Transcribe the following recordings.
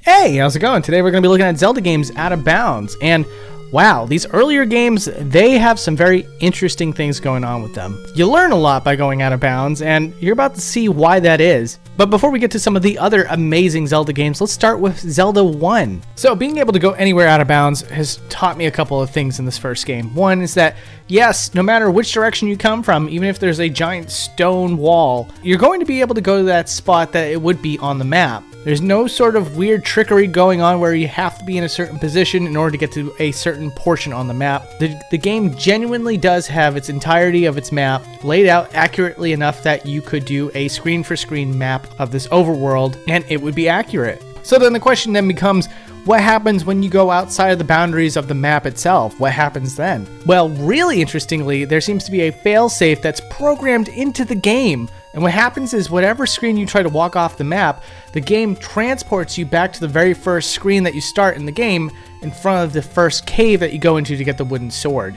Hey, how's it going? Today we're going to be looking at Zelda games out of bounds, and wow, these earlier games, they have some very interesting things going on with them. You learn a lot by going out of bounds, and you're about to see why that is. But before we get to some of the other amazing Zelda games, let's start with Zelda 1. So being able to go anywhere out of bounds has taught me a couple of things in this first game. One is that, yes, no matter which direction you come from, even if there's a giant stone wall, you're going to be able to go to that spot that it would be on the map. There's no sort of weird trickery going on where you have to be in a certain position in order to get to a certain portion on the map. The game genuinely does have its entirety of its map laid out accurately enough that you could do a screen-for-screen map of this overworld and it would be accurate. So then the question then becomes, what happens when you go outside of the boundaries of the map itself? What happens then? Well, really interestingly, there seems to be a failsafe that's programmed into the game. And what happens is whatever screen you try to walk off the map, the game transports you back to the very first screen that you start in the game in front of the first cave that you go into to get the wooden sword.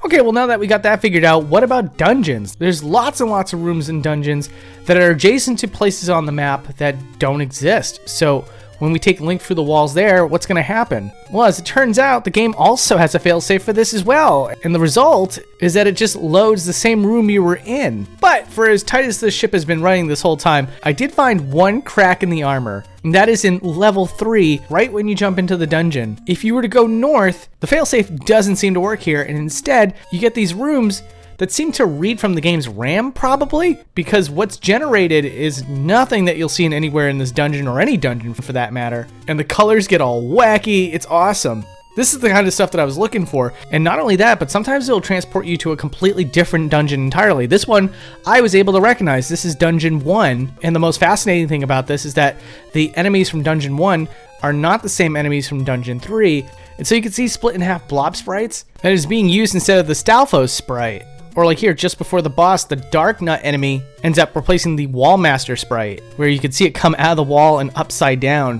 Okay, well now that we got that figured out, what about dungeons? There's lots and lots of rooms in dungeons that are adjacent to places on the map that don't exist. So when we take Link through the walls there, what's going to happen? Well, as it turns out, the game also has a failsafe for this as well. And the result is that it just loads the same room you were in. But for as tight as the ship has been running this whole time, I did find one crack in the armor. And that is in level 3, right when you jump into the dungeon. If you were to go north, the failsafe doesn't seem to work here. And instead, you get these rooms that seem to read from the game's RAM, probably, because what's generated is nothing that you'll see in anywhere in this dungeon, or any dungeon for that matter. And the colors get all wacky. It's awesome. This is the kind of stuff that I was looking for. And not only that, but sometimes it'll transport you to a completely different dungeon entirely. This one, I was able to recognize. This is Dungeon 1. And the most fascinating thing about this is that the enemies from Dungeon 1 are not the same enemies from Dungeon 3. And so you can see split in half blob sprites that is being used instead of the Stalfos sprite. Or like here, just before the boss, the Dark Nut enemy ends up replacing the Wallmaster sprite, where you can see it come out of the wall and upside down,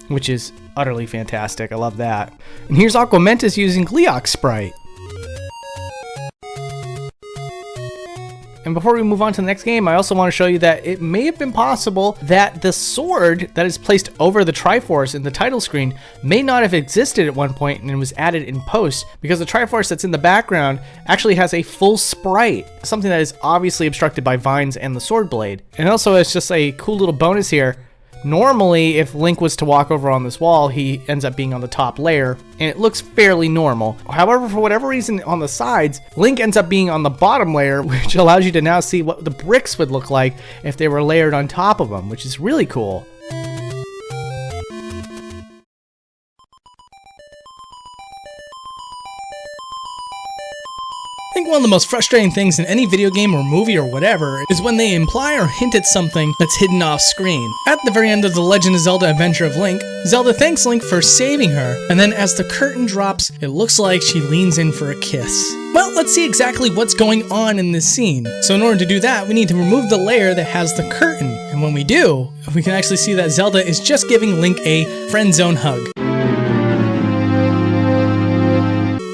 which is utterly fantastic. I love that. And here's Aquamentus using Gleeok's sprite. And before we move on to the next game, I also want to show you that it may have been possible that the sword that is placed over the Triforce in the title screen may not have existed at one point and was added in post, because the Triforce that's in the background actually has a full sprite, something that is obviously obstructed by vines and the sword blade. And also, it's just a cool little bonus here. Normally, if Link was to walk over on this wall, he ends up being on the top layer, and it looks fairly normal. However, for whatever reason on the sides, Link ends up being on the bottom layer, which allows you to now see what the bricks would look like if they were layered on top of them, which is really cool. I think one of the most frustrating things in any video game or movie or whatever is when they imply or hint at something that's hidden off screen. At the very end of the Legend of Zelda Adventure of Link, Zelda thanks Link for saving her, and then as the curtain drops, it looks like she leans in for a kiss. Well, let's see exactly what's going on in this scene. So in order to do that, we need to remove the layer that has the curtain. And when we do, we can actually see that Zelda is just giving Link a friend zone hug.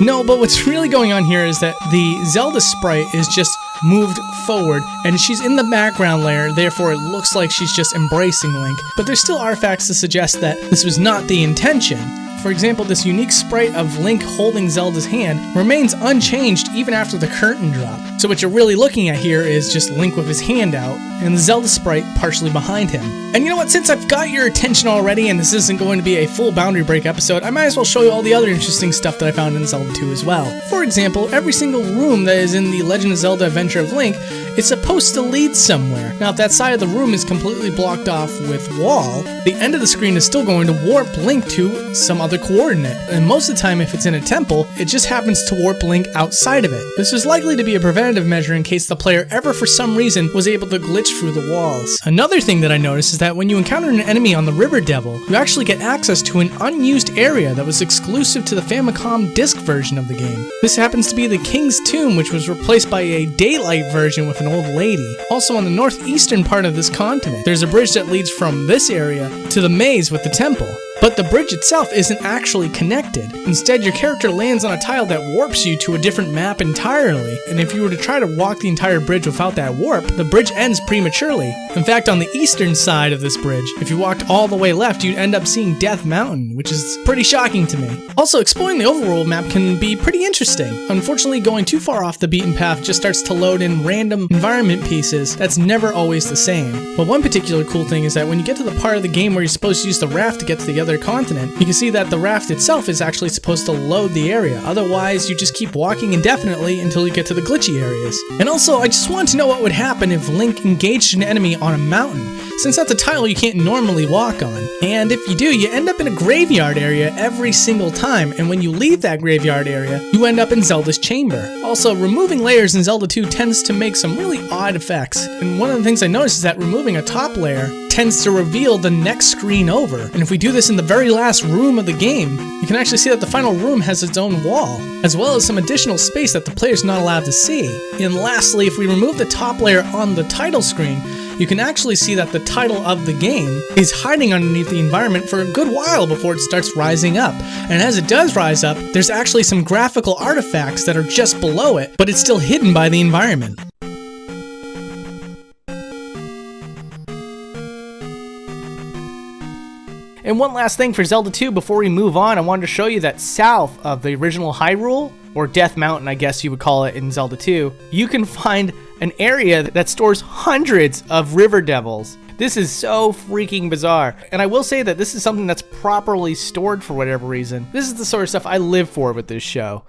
No, but what's really going on here is that the Zelda sprite is just moved forward, and she's in the background layer, therefore it looks like she's just embracing Link. But there's still artifacts to suggest that this was not the intention. For example, this unique sprite of Link holding Zelda's hand remains unchanged even after the curtain drop. So what you're really looking at here is just Link with his hand out, and the Zelda sprite partially behind him. And you know what, since I've got your attention already, and this isn't going to be a full boundary break episode, I might as well show you all the other interesting stuff that I found in Zelda 2 as well. For example, every single room that is in the Legend of Zelda Adventure of Link is supposed to lead somewhere. Now, if that side of the room is completely blocked off with wall, the end of the screen is still going to warp Link to some other coordinate. And most of the time, if it's in a temple, it just happens to warp Link outside of it. This is likely to be a preventative measure in case the player ever for some reason was able to glitch through the walls. Another thing that I noticed is that when you encounter an enemy on the River Devil, you actually get access to an unused area that was exclusive to the Famicom disc version of the game. This happens to be the King's Tomb, which was replaced by a daylight version with an old lady. Also on the northeastern part of this continent, there's a bridge that leads from this area to the maze with the temple. But the bridge itself isn't actually connected. Instead, your character lands on a tile that warps you to a different map entirely. And if you were to try to walk the entire bridge without that warp, the bridge ends prematurely. In fact, on the eastern side of this bridge, if you walked all the way left, you'd end up seeing Death Mountain, which is pretty shocking to me. Also, exploring the overworld map can be pretty interesting. Unfortunately, going too far off the beaten path just starts to load in random environment pieces that's never always the same. But one particular cool thing is that when you get to the part of the game where you're supposed to use the raft to get to the other continent, you can see that the raft itself is actually supposed to load the area. Otherwise, you just keep walking indefinitely until you get to the glitchy areas. And also, I just wanted to know what would happen if Link engaged an enemy on a mountain, since that's a tile you can't normally walk on. And if you do, you end up in a graveyard area every single time, and when you leave that graveyard area, you end up in Zelda's chamber. Also, removing layers in Zelda 2 tends to make some really odd effects, and one of the things I noticed is that removing a top layer tends to reveal the next screen over. And if we do this in the very last room of the game, you can actually see that the final room has its own wall, as well as some additional space that the player's not allowed to see. And lastly, if we remove the top layer on the title screen, you can actually see that the title of the game is hiding underneath the environment for a good while before it starts rising up. And as it does rise up, there's actually some graphical artifacts that are just below it, but it's still hidden by the environment. And one last thing for Zelda 2 before we move on, I wanted to show you that south of the original Hyrule, or Death Mountain I guess you would call it in Zelda 2, you can find an area that stores hundreds of river devils. This is so freaking bizarre. And I will say that this is something that's properly stored for whatever reason. This is the sort of stuff I live for with this show.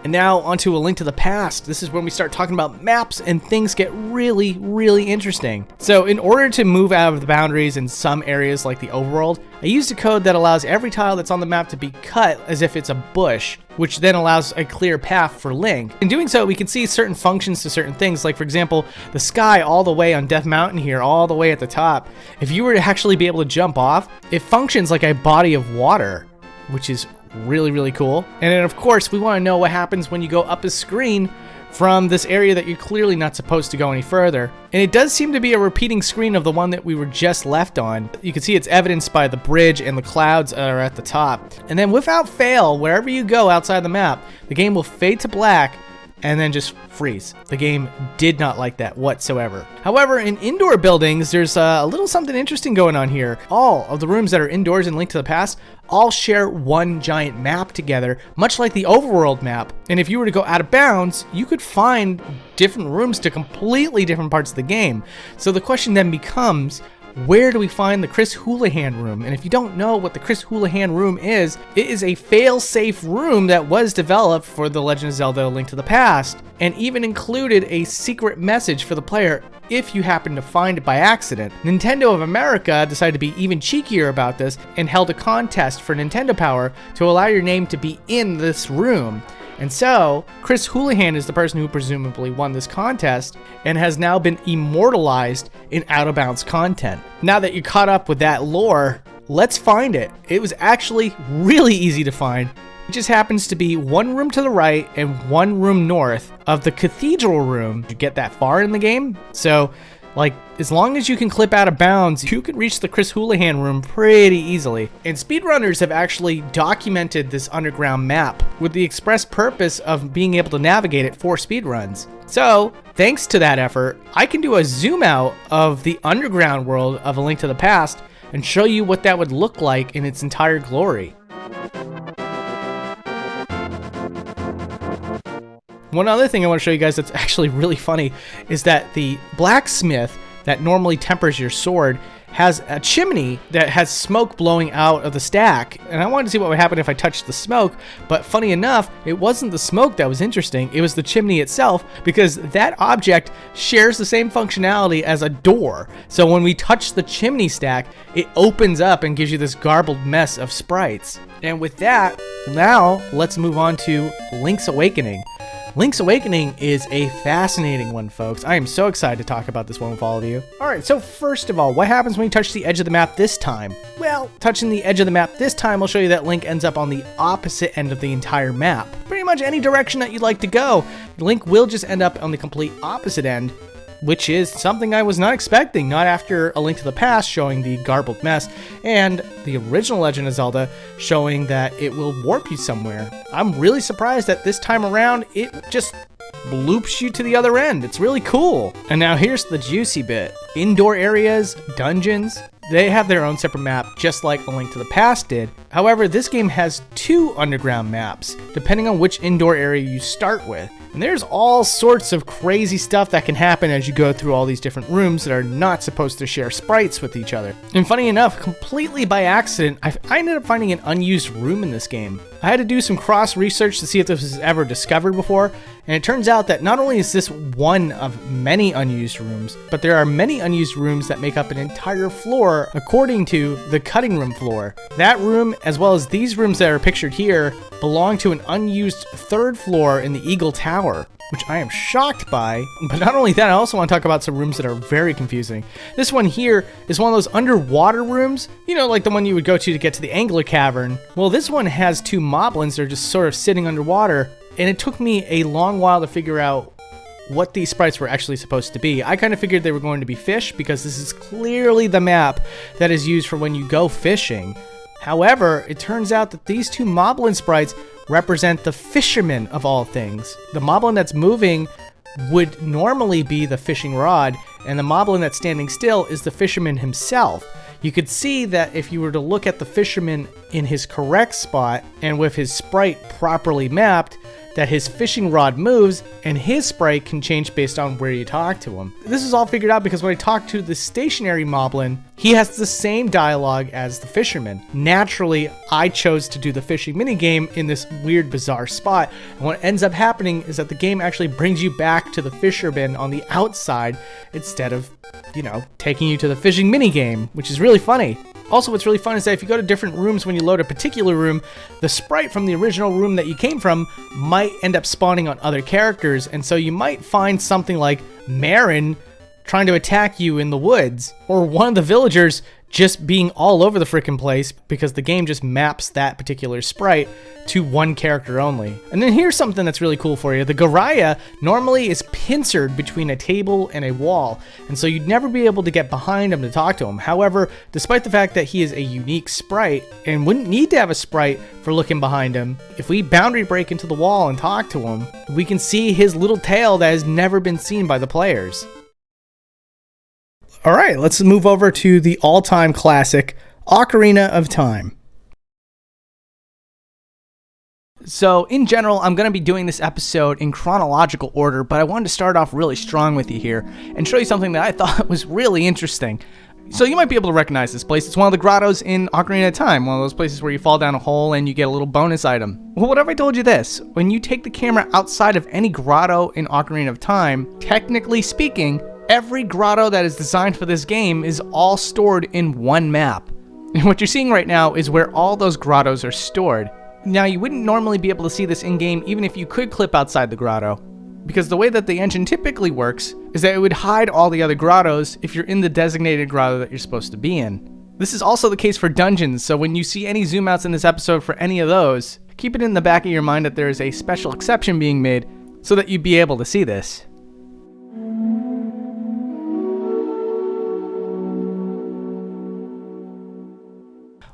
And now onto A Link to the Past. This is when we start talking about maps and things get really, really interesting. So in order to move out of the boundaries in some areas like the overworld, I used a code that allows every tile that's on the map to be cut as if it's a bush, which then allows a clear path for Link. In doing so, we can see certain functions to certain things, like for example, the sky all the way on Death Mountain here, all the way at the top. If you were to actually be able to jump off, it functions like a body of water, which is really, really cool. And then of course, we want to know what happens when you go up a screen from this area that you're clearly not supposed to go any further. And it does seem to be a repeating screen of the one that we were just left on. You can see it's evidenced by the bridge and the clouds that are at the top. And then without fail, wherever you go outside the map, the game will fade to black and then just freeze. The game did not like that whatsoever. However, in indoor buildings, there's a little something interesting going on here. All of the rooms that are indoors in Link to the Past all share one giant map together, much like the overworld map. And if you were to go out of bounds, you could find different rooms to completely different parts of the game. So the question then becomes, where do we find the Chris Houlihan room? And if you don't know what the Chris Houlihan room is, it is a fail-safe room that was developed for The Legend of Zelda: A Link to the Past, and even included a secret message for the player if you happen to find it by accident. Nintendo of America decided to be even cheekier about this and held a contest for Nintendo Power to allow your name to be in this room. And so, Chris Houlihan is the person who presumably won this contest and has now been immortalized in Out of Bounds content. Now that you're caught up with that lore, let's find it. It was actually really easy to find. It just happens to be one room to the right and one room north of the cathedral room. You get that far in the game? So, like, as long as you can clip Out of Bounds, you can reach the Chris Houlihan room pretty easily. And speedrunners have actually documented this underground map with the express purpose of being able to navigate it for speedruns. So, thanks to that effort, I can do a zoom out of the underground world of A Link to the Past and show you what that would look like in its entire glory. One other thing I want to show you guys that's actually really funny is that the blacksmith that normally tempers your sword has a chimney that has smoke blowing out of the stack. And I wanted to see what would happen if I touched the smoke, but funny enough, it wasn't the smoke that was interesting, it was the chimney itself, because that object shares the same functionality as a door. So when we touch the chimney stack, it opens up and gives you this garbled mess of sprites. And with that, now let's move on to Link's Awakening. Link's Awakening is a fascinating one, folks. I am so excited to talk about this one with all of you. Alright, so first of all, what happens when you touch the edge of the map this time? Well, touching the edge of the map this time will show you that Link ends up on the opposite end of the entire map. Pretty much any direction that you'd like to go, Link will just end up on the complete opposite end. which is something I was not expecting, not after A Link to the Past showing the garbled mess, and the original Legend of Zelda showing that it will warp you somewhere. I'm really surprised that this time around, it just loops you to the other end. It's really cool. And now here's the juicy bit. Indoor areas, dungeons, they have their own separate map, just like A Link to the Past did. However, this game has 2 underground maps, depending on which indoor area you start with. And there's all sorts of crazy stuff that can happen as you go through all these different rooms that are not supposed to share sprites with each other. And funny enough, completely by accident, I ended up finding an unused room in this game. I had to do some cross research to see if this was ever discovered before, and it turns out that not only is this one of many unused rooms, but there are many unused rooms that make up an entire floor according to the cutting room floor. That room, as well as these rooms that are pictured here, belong to an unused 3rd floor in the Eagle Tower, which I am shocked by. But not only that, I also want to talk about some rooms that are very confusing. This one here is one of those underwater rooms, you know, like the one you would go to get to the Angler Cavern. Well, this one has 2 moblins that are just sort of sitting underwater, and it took me a long while to figure out what these sprites were actually supposed to be. I kind of figured they were going to be fish because this is clearly the map that is used for when you go fishing. However, it turns out that these 2 moblin sprites represent the fishermen of all things. The moblin that's moving would normally be the fishing rod, and the moblin that's standing still is the fisherman himself. You could see that if you were to look at the fisherman in his correct spot and with his sprite properly mapped, that his fishing rod moves and his sprite can change based on where you talk to him. This is all figured out because when I talked to the stationary moblin, he has the same dialogue as the fisherman. Naturally, I chose to do the fishing minigame in this weird, bizarre spot. And what ends up happening is that the game actually brings you back to the fisherman on the outside instead of, you know, taking you to the fishing minigame, which is really funny. Also, what's really fun is that if you go to different rooms when you load a particular room, the sprite from the original room that you came from might end up spawning on other characters, and so you might find something like Marin trying to attack you in the woods, or one of the villagers just being all over the frickin' place because the game just maps that particular sprite to one character only. And then here's something that's really cool for you. The Garaya normally is pincered between a table and a wall, and so you'd never be able to get behind him to talk to him. However, despite the fact that he is a unique sprite and wouldn't need to have a sprite for looking behind him, if we boundary break into the wall and talk to him, we can see his little tail that has never been seen by the players. All right, let's move over to the all-time classic, Ocarina of Time. So, in general, I'm going to be doing this episode in chronological order, but I wanted to start off really strong with you here and show you something that I thought was really interesting. So you might be able to recognize this place. It's one of the grottos in Ocarina of Time, one of those places where you fall down a hole and you get a little bonus item. Well, what if I told you this? When you take the camera outside of any grotto in Ocarina of Time, technically speaking, every grotto that is designed for this game is all stored in one map. And what you're seeing right now is where all those grottos are stored. Now, you wouldn't normally be able to see this in-game even if you could clip outside the grotto, because the way that the engine typically works is that it would hide all the other grottos if you're in the designated grotto that you're supposed to be in. This is also the case for dungeons, so when you see any zoom outs in this episode for any of those, keep it in the back of your mind that there is a special exception being made so that you'd be able to see this.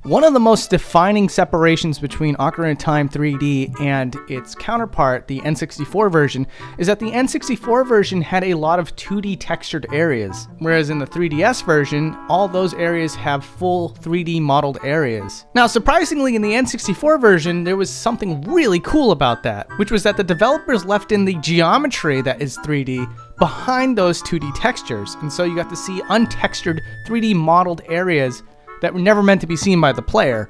One of the most defining separations between Ocarina of Time 3D and its counterpart, the N64 version, is that the N64 version had a lot of 2D textured areas, whereas in the 3DS version, all those areas have full 3D modeled areas. Now, surprisingly, in the N64 version, there was something really cool about that, which was that the developers left in the geometry that is 3D behind those 2D textures, and so you got to see untextured 3D modeled areas that were never meant to be seen by the player.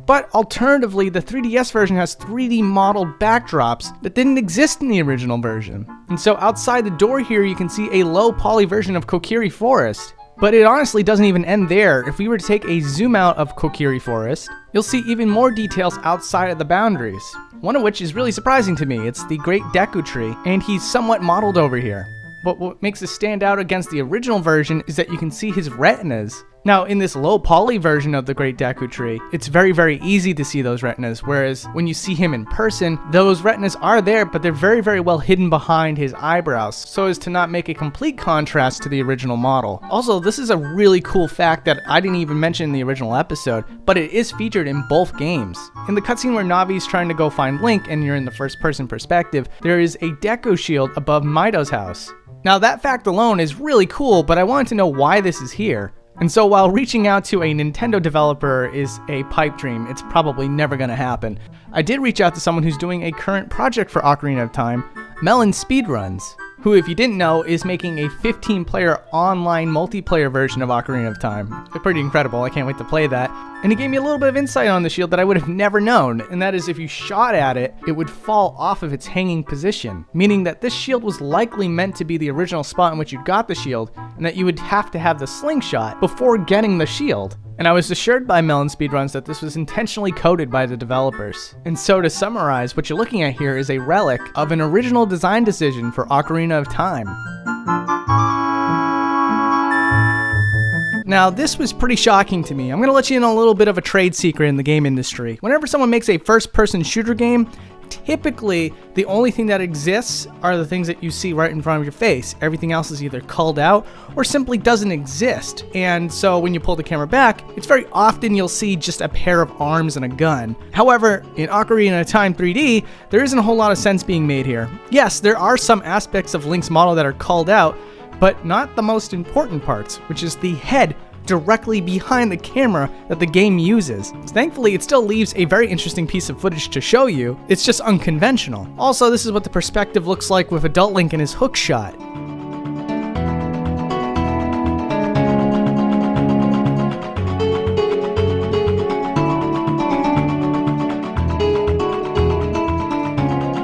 But alternatively, the 3DS version has 3D modeled backdrops that didn't exist in the original version. And so outside the door here, you can see a low poly version of Kokiri Forest. But it honestly doesn't even end there. If we were to take a zoom out of Kokiri Forest, you'll see even more details outside of the boundaries. One of which is really surprising to me. It's the Great Deku Tree, and he's somewhat modeled over here. But what makes this stand out against the original version is that you can see his retinas. Now, in this low poly version of the Great Deku Tree, it's very, very easy to see those retinas, whereas when you see him in person, those retinas are there, but they're very, very well hidden behind his eyebrows, so as to not make a complete contrast to the original model. Also, this is a really cool fact that I didn't even mention in the original episode, but it is featured in both games. In the cutscene where Navi's trying to go find Link and you're in the first-person perspective, there is a Deku shield above Mido's house. Now, that fact alone is really cool, but I wanted to know why this is here. And so while reaching out to a Nintendo developer is a pipe dream, it's probably never going to happen, I did reach out to someone who's doing a current project for Ocarina of Time, Melon Speedruns, who, if you didn't know, is making a 15-player online multiplayer version of Ocarina of Time. It's pretty incredible, I can't wait to play that. And he gave me a little bit of insight on the shield that I would have never known, and that is if you shot at it, it would fall off of its hanging position, meaning that this shield was likely meant to be the original spot in which you got the shield, and that you would have to have the slingshot before getting the shield. And I was assured by Melon Speedruns that this was intentionally coded by the developers. And so to summarize, what you're looking at here is a relic of an original design decision for Ocarina of Time. Now, this was pretty shocking to me. I'm going to let you in on a little bit of a trade secret in the game industry. Whenever someone makes a first-person shooter game, typically the only thing that exists are the things that you see right in front of your face. Everything else is either culled out or simply doesn't exist. And so when you pull the camera back, it's very often you'll see just a pair of arms and a gun. However, in Ocarina of Time 3D, there isn't a whole lot of sense being made here. Yes, there are some aspects of Link's model that are culled out, but not the most important parts, which is the head directly behind the camera that the game uses. Thankfully, it still leaves a very interesting piece of footage to show you. It's just unconventional. Also, this is what the perspective looks like with adult Link in his hook shot.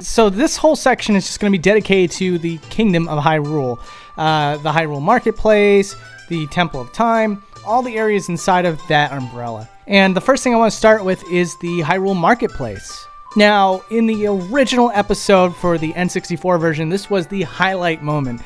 So this whole section is just going to be dedicated to the Kingdom of Hyrule. The Hyrule Marketplace, the Temple of Time, all the areas inside of that umbrella. And the first thing I want to start with is the Hyrule Marketplace. Now, in the original episode for the N64 version, this was the highlight moment.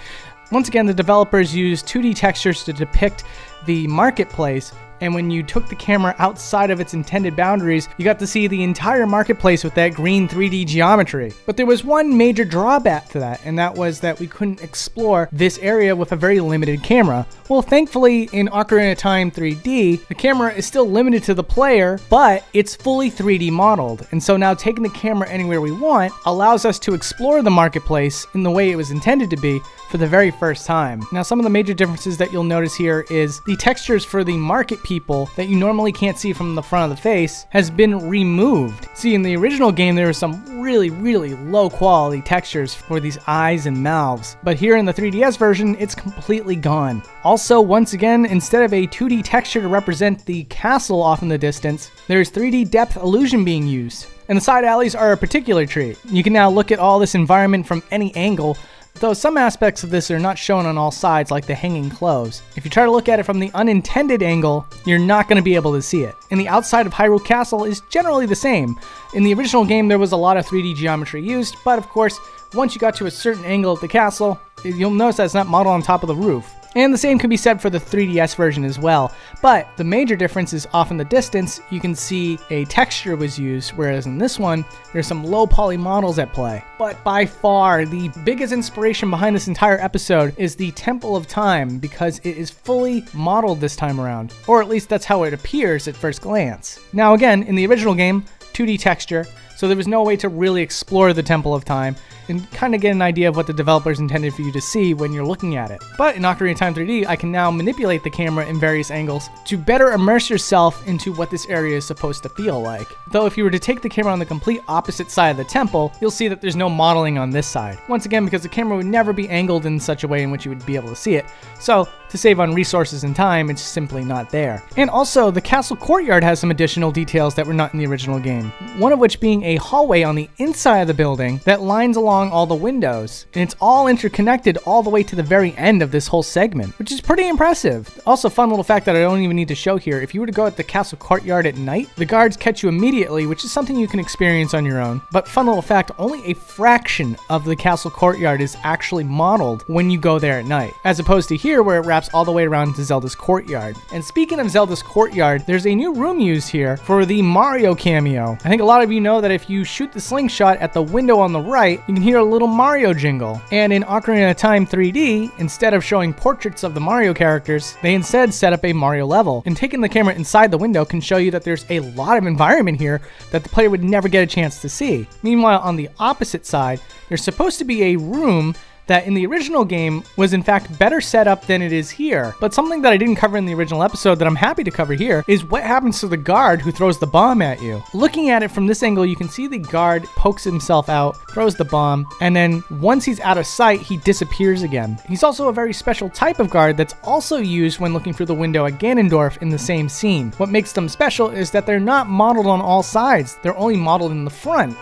Once again, the developers used 2D textures to depict the marketplace, and when you took the camera outside of its intended boundaries, you got to see the entire marketplace with that green 3D geometry. But there was one major drawback to that, and that was that we couldn't explore this area with a very limited camera. Well, thankfully, in Ocarina of Time 3D, the camera is still limited to the player, but it's fully 3D modeled. And so now taking the camera anywhere we want allows us to explore the marketplace in the way it was intended to be for the very first time. Now, some of the major differences that you'll notice here is the textures for the market people that you normally can't see from the front of the face has been removed. See, in the original game, there were some really, really low quality textures for these eyes and mouths, but here in the 3DS version, it's completely gone. Also, once again, instead of a 2D texture to represent the castle off in the distance, there's 3D depth illusion being used. And the side alleys are a particular treat. You can now look at all this environment from any angle, though some aspects of this are not shown on all sides, like the hanging clothes. If you try to look at it from the unintended angle, you're not going to be able to see it. And the outside of Hyrule Castle is generally the same. In the original game, there was a lot of 3D geometry used, but of course, once you got to a certain angle at the castle, you'll notice that it's not modeled on top of the roof. And the same can be said for the 3DS version as well. But the major difference is off in the distance, you can see a texture was used, whereas in this one, there's some low poly models at play. But by far, the biggest inspiration behind this entire episode is the Temple of Time, because it is fully modeled this time around. Or at least that's how it appears at first glance. Now again, in the original game, 2D texture, so there was no way to really explore the Temple of Time and kind of get an idea of what the developers intended for you to see when you're looking at it. But in Ocarina of Time 3D, I can now manipulate the camera in various angles to better immerse yourself into what this area is supposed to feel like. Though if you were to take the camera on the complete opposite side of the temple, you'll see that there's no modeling on this side. Once again, because the camera would never be angled in such a way in which you would be able to see it. So to save on resources and time, it's simply not there. And also, the castle courtyard has some additional details that were not in the original game. One of which being a hallway on the inside of the building that lines along all the windows. And it's all interconnected all the way to the very end of this whole segment, which is pretty impressive. Also, fun little fact that I don't even need to show here. If you were to go at the castle courtyard at night, the guards catch you immediately, which is something you can experience on your own. But fun little fact, only a fraction of the castle courtyard is actually modeled when you go there at night, as opposed to here where it wraps all the way around to Zelda's courtyard. And speaking of Zelda's courtyard, there's a new room used here for the Mario cameo. I think a lot of you know that if you shoot the slingshot at the window on the right, you can hear a little Mario jingle. And in Ocarina of Time 3D, instead of showing portraits of the Mario characters, they instead set up a Mario level. And taking the camera inside the window can show you that there's a lot of environment here that the player would never get a chance to see. Meanwhile, on the opposite side, there's supposed to be a room that in the original game was in fact better set up than it is here. But something that I didn't cover in the original episode that I'm happy to cover here is what happens to the guard who throws the bomb at you. Looking at it from this angle, you can see the guard pokes himself out, throws the bomb, and then once he's out of sight, he disappears again. He's also a very special type of guard that's also used when looking through the window at Ganondorf in the same scene. What makes them special is that they're not modeled on all sides, they're only modeled in the front.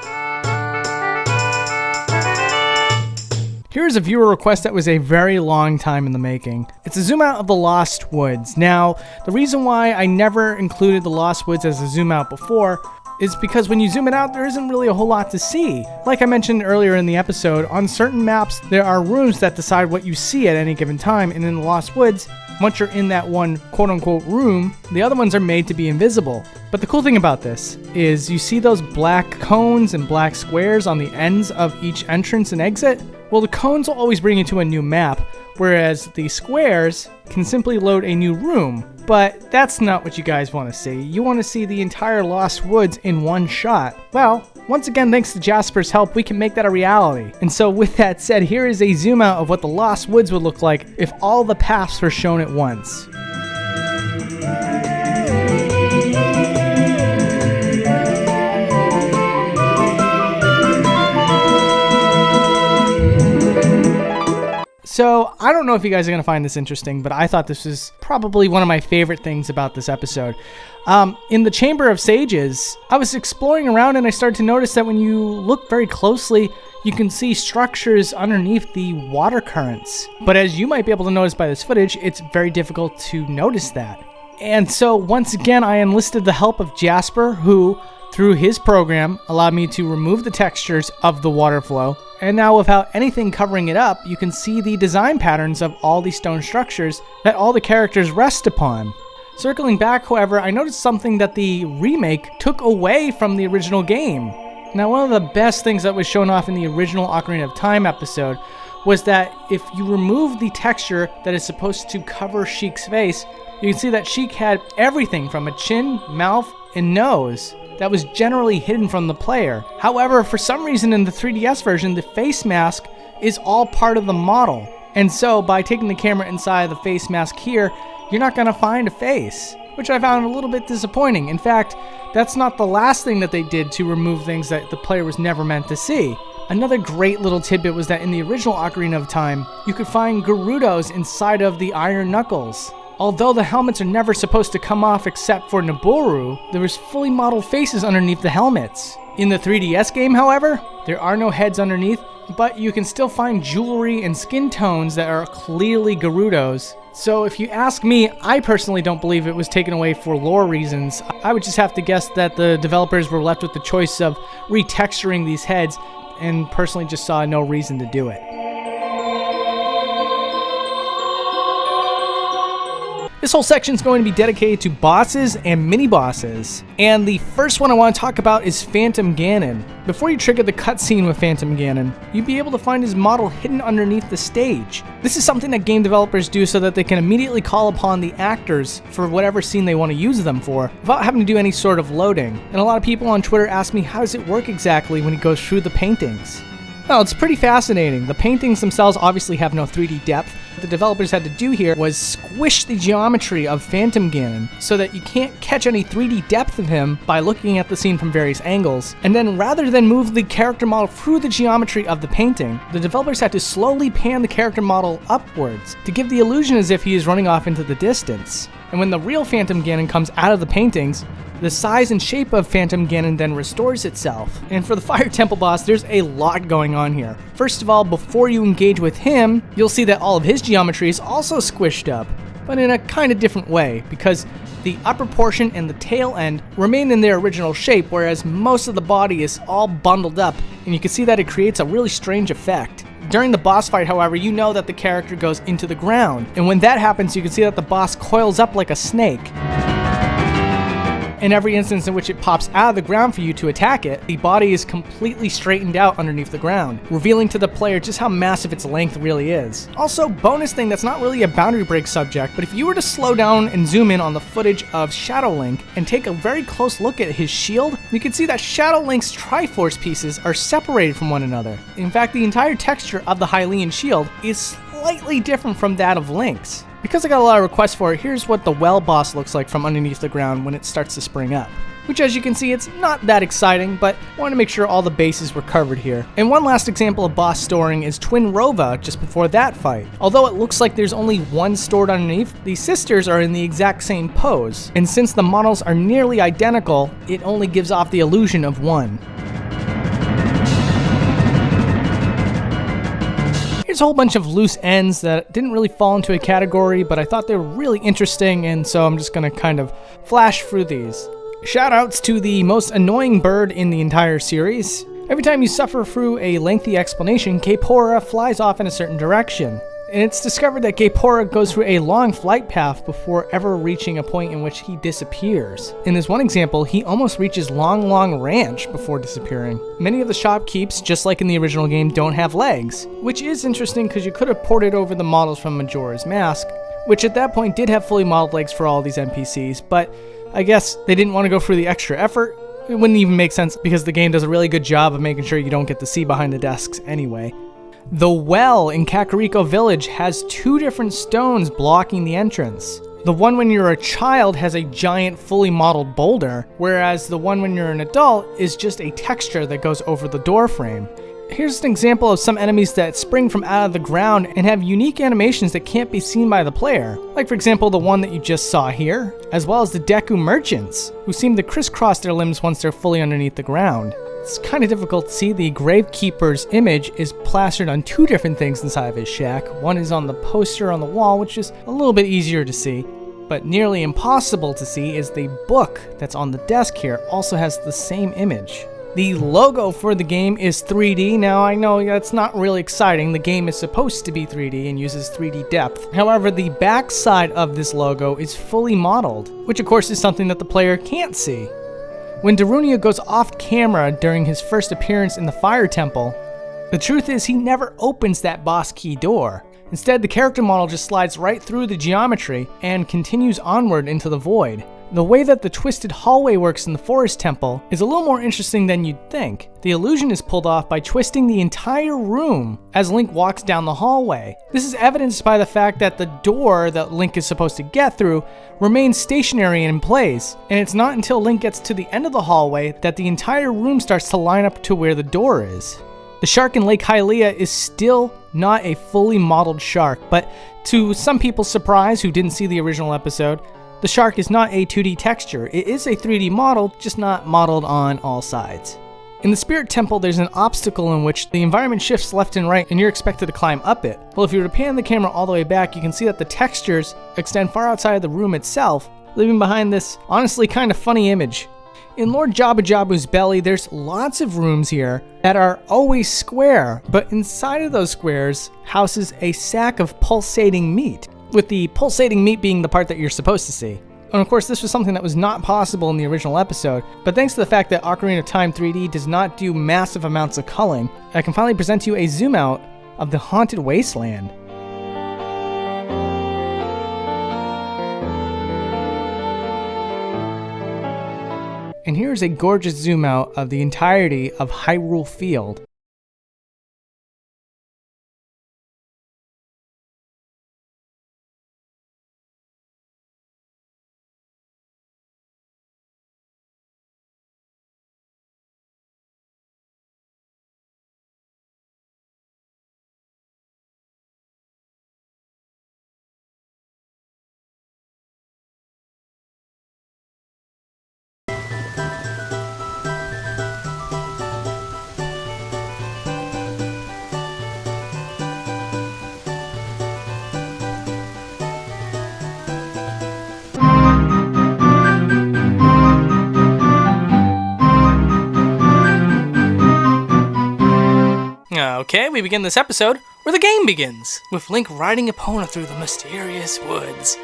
Here's a viewer request that was a very long time in the making. It's a zoom out of the Lost Woods. Now, the reason why I never included the Lost Woods as a zoom out before is because when you zoom it out, there isn't really a whole lot to see. Like I mentioned earlier in the episode, on certain maps, there are rooms that decide what you see at any given time, and in the Lost Woods, once you're in that one quote-unquote room, the other ones are made to be invisible. But the cool thing about this is you see those black cones and black squares on the ends of each entrance and exit? Well, the cones will always bring you to a new map, whereas the squares can simply load a new room. But that's not what you guys want to see. You want to see the entire Lost Woods in one shot. Well, once again, thanks to Jasper's help, we can make that a reality. And so with that said, here is a zoom out of what the Lost Woods would look like if all the paths were shown at once. So, I don't know if you guys are going to find this interesting, but I thought this was probably one of my favorite things about this episode. In the Chamber of Sages, I was exploring around and I started to notice that when you look very closely, you can see structures underneath the water currents. But as you might be able to notice by this footage, it's very difficult to notice that. And so, once again, I enlisted the help of Jasper, who, through his program, allowed me to remove the textures of the water flow. And now without anything covering it up, you can see the design patterns of all these stone structures that all the characters rest upon. Circling back, however, I noticed something that the remake took away from the original game. Now, one of the best things that was shown off in the original Ocarina of Time episode was that if you remove the texture that is supposed to cover Sheik's face, you can see that Sheik had everything from a chin, mouth, and nose that was generally hidden from the player. However, for some reason in the 3DS version, the face mask is all part of the model. And so by taking the camera inside the face mask here, you're not gonna find a face, which I found a little bit disappointing. In fact, that's not the last thing that they did to remove things that the player was never meant to see. Another great little tidbit was that in the original Ocarina of Time, you could find Gerudos inside of the iron knuckles. Although the helmets are never supposed to come off except for Naboru, there was fully modeled faces underneath the helmets. In the 3DS game, however, there are no heads underneath, but you can still find jewelry and skin tones that are clearly Gerudos. So if you ask me, I personally don't believe it was taken away for lore reasons. I would just have to guess that the developers were left with the choice of retexturing these heads and personally just saw no reason to do it. This whole section is going to be dedicated to bosses and mini-bosses. And the first one I want to talk about is Phantom Ganon. Before you trigger the cutscene with Phantom Ganon, you'd be able to find his model hidden underneath the stage. This is something that game developers do so that they can immediately call upon the actors for whatever scene they want to use them for, without having to do any sort of loading. And a lot of people on Twitter ask me, how does it work exactly when he goes through the paintings? Well, it's pretty fascinating. The paintings themselves obviously have no 3D depth. What the developers had to do here was squish the geometry of Phantom Ganon so that you can't catch any 3D depth of him by looking at the scene from various angles. And then rather than move the character model through the geometry of the painting, the developers had to slowly pan the character model upwards to give the illusion as if he is running off into the distance. And when the real Phantom Ganon comes out of the paintings, the size and shape of Phantom Ganon then restores itself. And for the Fire Temple boss, there's a lot going on here. First of all, before you engage with him, you'll see that all of his geometry is also squished up, but in a kind of different way, because the upper portion and the tail end remain in their original shape, whereas most of the body is all bundled up, and you can see that it creates a really strange effect. During the boss fight, however, you know that the character goes into the ground, and when that happens, you can see that the boss coils up like a snake. In every instance in which it pops out of the ground for you to attack it, the body is completely straightened out underneath the ground, revealing to the player just how massive its length really is. Also, bonus thing that's not really a boundary break subject, but if you were to slow down and zoom in on the footage of Shadow Link and take a very close look at his shield, you can see that Shadow Link's Triforce pieces are separated from one another. In fact, the entire texture of the Hylian shield is slightly different from that of Link's. Because I got a lot of requests for it, here's what the well boss looks like from underneath the ground when it starts to spring up. Which, as you can see, it's not that exciting, but I want to make sure all the bases were covered here. And one last example of boss storing is Twin Rova just before that fight. Although it looks like there's only one stored underneath, the sisters are in the exact same pose. And since the models are nearly identical, it only gives off the illusion of one. Here's a whole bunch of loose ends that didn't really fall into a category, but I thought they were really interesting, and so I'm just going to kind of flash through these. Shoutouts to the most annoying bird in the entire series. Every time you suffer through a lengthy explanation, Caepora flies off in a certain direction. And it's discovered that Caepora goes through a long flight path before ever reaching a point in which he disappears. In this one example, he almost reaches Long Long Ranch before disappearing. Many of the shopkeeps, just like in the original game, don't have legs, which is interesting because you could have ported over the models from Majora's Mask, which at that point did have fully modeled legs for all these NPCs, but I guess they didn't want to go through the extra effort. It wouldn't even make sense because the game does a really good job of making sure you don't get to see behind the desks anyway. The well in Kakariko Village has two different stones blocking the entrance. The one when you're a child has a giant fully modeled boulder, whereas the one when you're an adult is just a texture that goes over the door frame. Here's an example of some enemies that spring from out of the ground and have unique animations that can't be seen by the player. Like for example the one that you just saw here, as well as the Deku merchants, who seem to crisscross their limbs once they're fully underneath the ground. It's kind of difficult to see. The Gravekeeper's image is plastered on two different things inside of his shack. One is on the poster on the wall, which is a little bit easier to see. But nearly impossible to see is the book that's on the desk here, also has the same image. The logo for the game is 3D. Now I know that's not really exciting. The game is supposed to be 3D and uses 3D depth. However, the back side of this logo is fully modeled, which of course is something that the player can't see. When Darunia goes off camera during his first appearance in the Fire Temple, the truth is he never opens that boss key door. Instead, the character model just slides right through the geometry and continues onward into the void. The way that the twisted hallway works in the Forest Temple is a little more interesting than you'd think. The illusion is pulled off by twisting the entire room as Link walks down the hallway. This is evidenced by the fact that the door that Link is supposed to get through remains stationary and in place, and it's not until Link gets to the end of the hallway that the entire room starts to line up to where the door is. The shark in Lake Hylia is still not a fully modeled shark, but to some people's surprise who didn't see the original episode, the shark is not a 2D texture. It is a 3D model, just not modeled on all sides. In the Spirit Temple, there's an obstacle in which the environment shifts left and right and you're expected to climb up it. Well, if you were to pan the camera all the way back, you can see that the textures extend far outside of the room itself, leaving behind this honestly kind of funny image. In Lord Jabu Jabu's belly, there's lots of rooms here that are always square, but inside of those squares houses a sack of pulsating meat, with the pulsating meat being the part that you're supposed to see. And of course, this was something that was not possible in the original episode, but thanks to the fact that Ocarina of Time 3D does not do massive amounts of culling, I can finally present to you a zoom out of the Haunted Wasteland. And here's a gorgeous zoom out of the entirety of Hyrule Field. Okay, we begin this episode where the game begins, with Link riding Epona through the mysterious woods.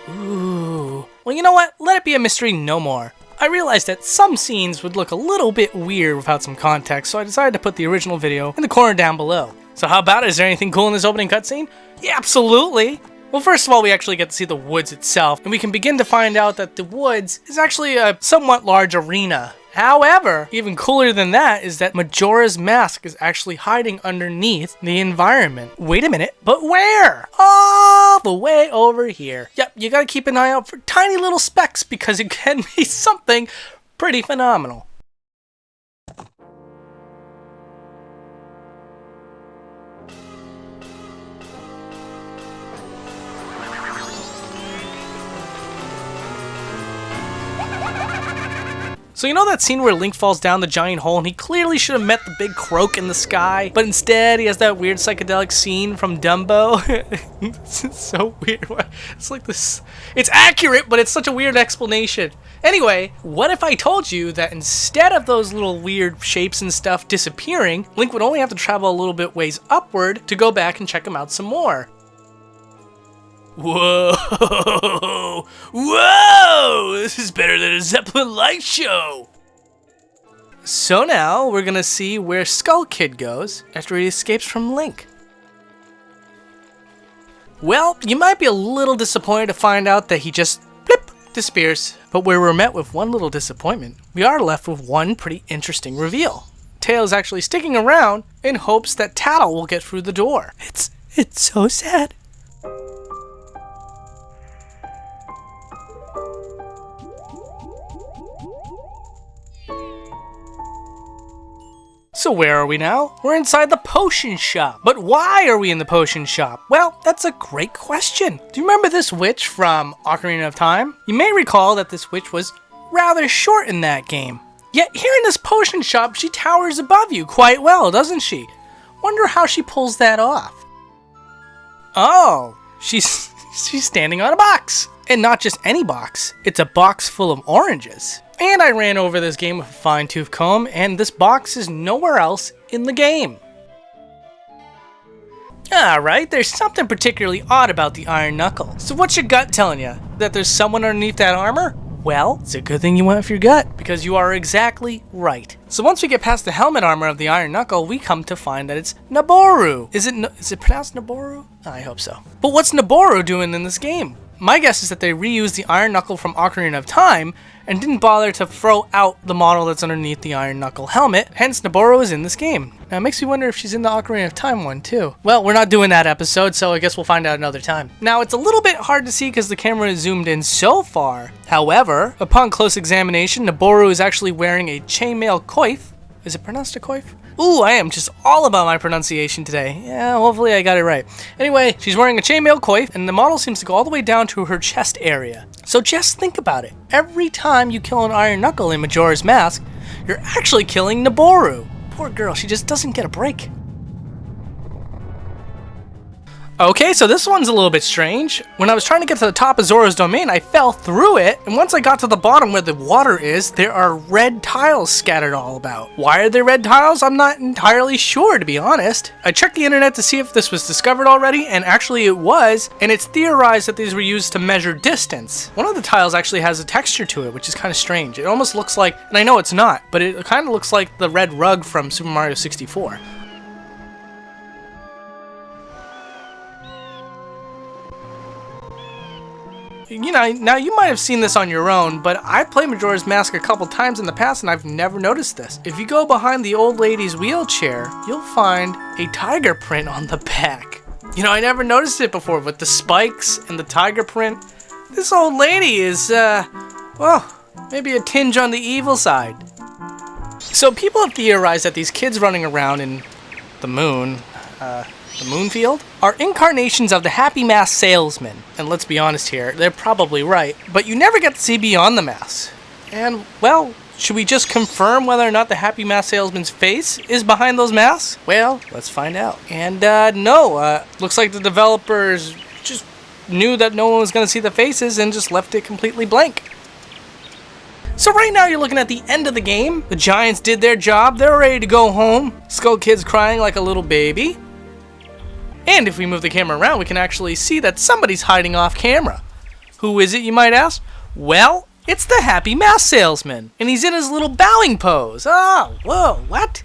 Ooh. Well, you know what? Let it be a mystery no more. I realized that some scenes would look a little bit weird without some context, so I decided to put the original video in the corner down below. So how about it? Is there anything cool in this opening cutscene? Yeah, absolutely! Well, first of all, we actually get to see the woods itself, and we can begin to find out that the woods is actually a somewhat large arena. However, even cooler than that is that Majora's Mask is actually hiding underneath the environment. Wait a minute, but where? All the way over here. Yep, you gotta keep an eye out for tiny little specks because it can be something pretty phenomenal. So you know that scene where Link falls down the giant hole and he clearly should have met the big croak in the sky, but instead he has that weird psychedelic scene from Dumbo? It's so weird. It's like this. It's accurate, but it's such a weird explanation. Anyway, what if I told you that instead of those little weird shapes and stuff disappearing, Link would only have to travel a little bit ways upward to go back and check them out some more? Whoa! Whoa! This is better than a Zeppelin light show! So now, we're gonna see where Skull Kid goes after he escapes from Link. Well, you might be a little disappointed to find out that he just, blip, disappears. But where we're met with one little disappointment, we are left with one pretty interesting reveal. Tails actually sticking around in hopes that Tattle will get through the door. It's so sad. So where are we now? We're inside the potion shop. But why are we in the potion shop? Well, that's a great question. Do you remember this witch from Ocarina of Time? You may recall that this witch was rather short in that game. Yet here in this potion shop, she towers above you quite well, doesn't she? Wonder how she pulls that off. Oh, she's standing on a box. And not just any box. It's a box full of oranges. And I ran over this game with a fine-tooth comb, and this box is nowhere else in the game. Alright, there's something particularly odd about the Iron Knuckle. So what's your gut telling you? That there's someone underneath that armor? Well, it's a good thing you went with your gut, because you are exactly right. So once we get past the helmet armor of the Iron Knuckle, we come to find that it's Naboru. Is it pronounced Naboru? I hope so. But what's Naboru doing in this game? My guess is that they reused the Iron Knuckle from Ocarina of Time and didn't bother to throw out the model that's underneath the Iron Knuckle helmet, hence Naboru is in this game. Now it makes me wonder if she's in the Ocarina of Time one too. Well, we're not doing that episode, so I guess we'll find out another time. Now it's a little bit hard to see because the camera is zoomed in so far. However, upon close examination, Naboru is actually wearing a chainmail coif. Is it pronounced a coif? Ooh, I am just all about my pronunciation today. Yeah, hopefully I got it right. Anyway, she's wearing a chainmail coif, and the model seems to go all the way down to her chest area. So just think about it. Every time you kill an Iron Knuckle in Majora's Mask, you're actually killing Naboru. Poor girl, she just doesn't get a break. Okay, so this one's a little bit strange. When I was trying to get to the top of Zora's domain, I fell through it, and once I got to the bottom where the water is, there are red tiles scattered all about. Why are there red tiles? I'm not entirely sure, to be honest. I checked the internet to see if this was discovered already, and actually it was, and it's theorized that these were used to measure distance. One of the tiles actually has a texture to it, which is kind of strange. It almost looks like, and I know it's not, but it kind of looks like the red rug from Super Mario 64. You know, now you might have seen this on your own, but I've played Majora's Mask a couple times in the past and I've never noticed this. If you go behind the old lady's wheelchair, you'll find a tiger print on the back. You know, I never noticed it before, with the spikes and the tiger print. This old lady is, well, maybe a tinge on the evil side. So people have theorized that these kids running around in the moon, the Moonfield, are incarnations of the Happy Mask salesman. And let's be honest here, they're probably right, but you never get to see beyond the masks. And, well, should we just confirm whether or not the Happy Mask salesman's face is behind those masks? Well, let's find out. And, no, looks like the developers just knew that no one was going to see the faces and just left it completely blank. So right now you're looking at the end of the game. The Giants did their job. They're ready to go home. Skull Kid's crying like a little baby. And if we move the camera around, we can actually see that somebody's hiding off camera. Who is it, you might ask? Well, it's the Happy Mask Salesman. And he's in his little bowing pose. Oh, whoa, what?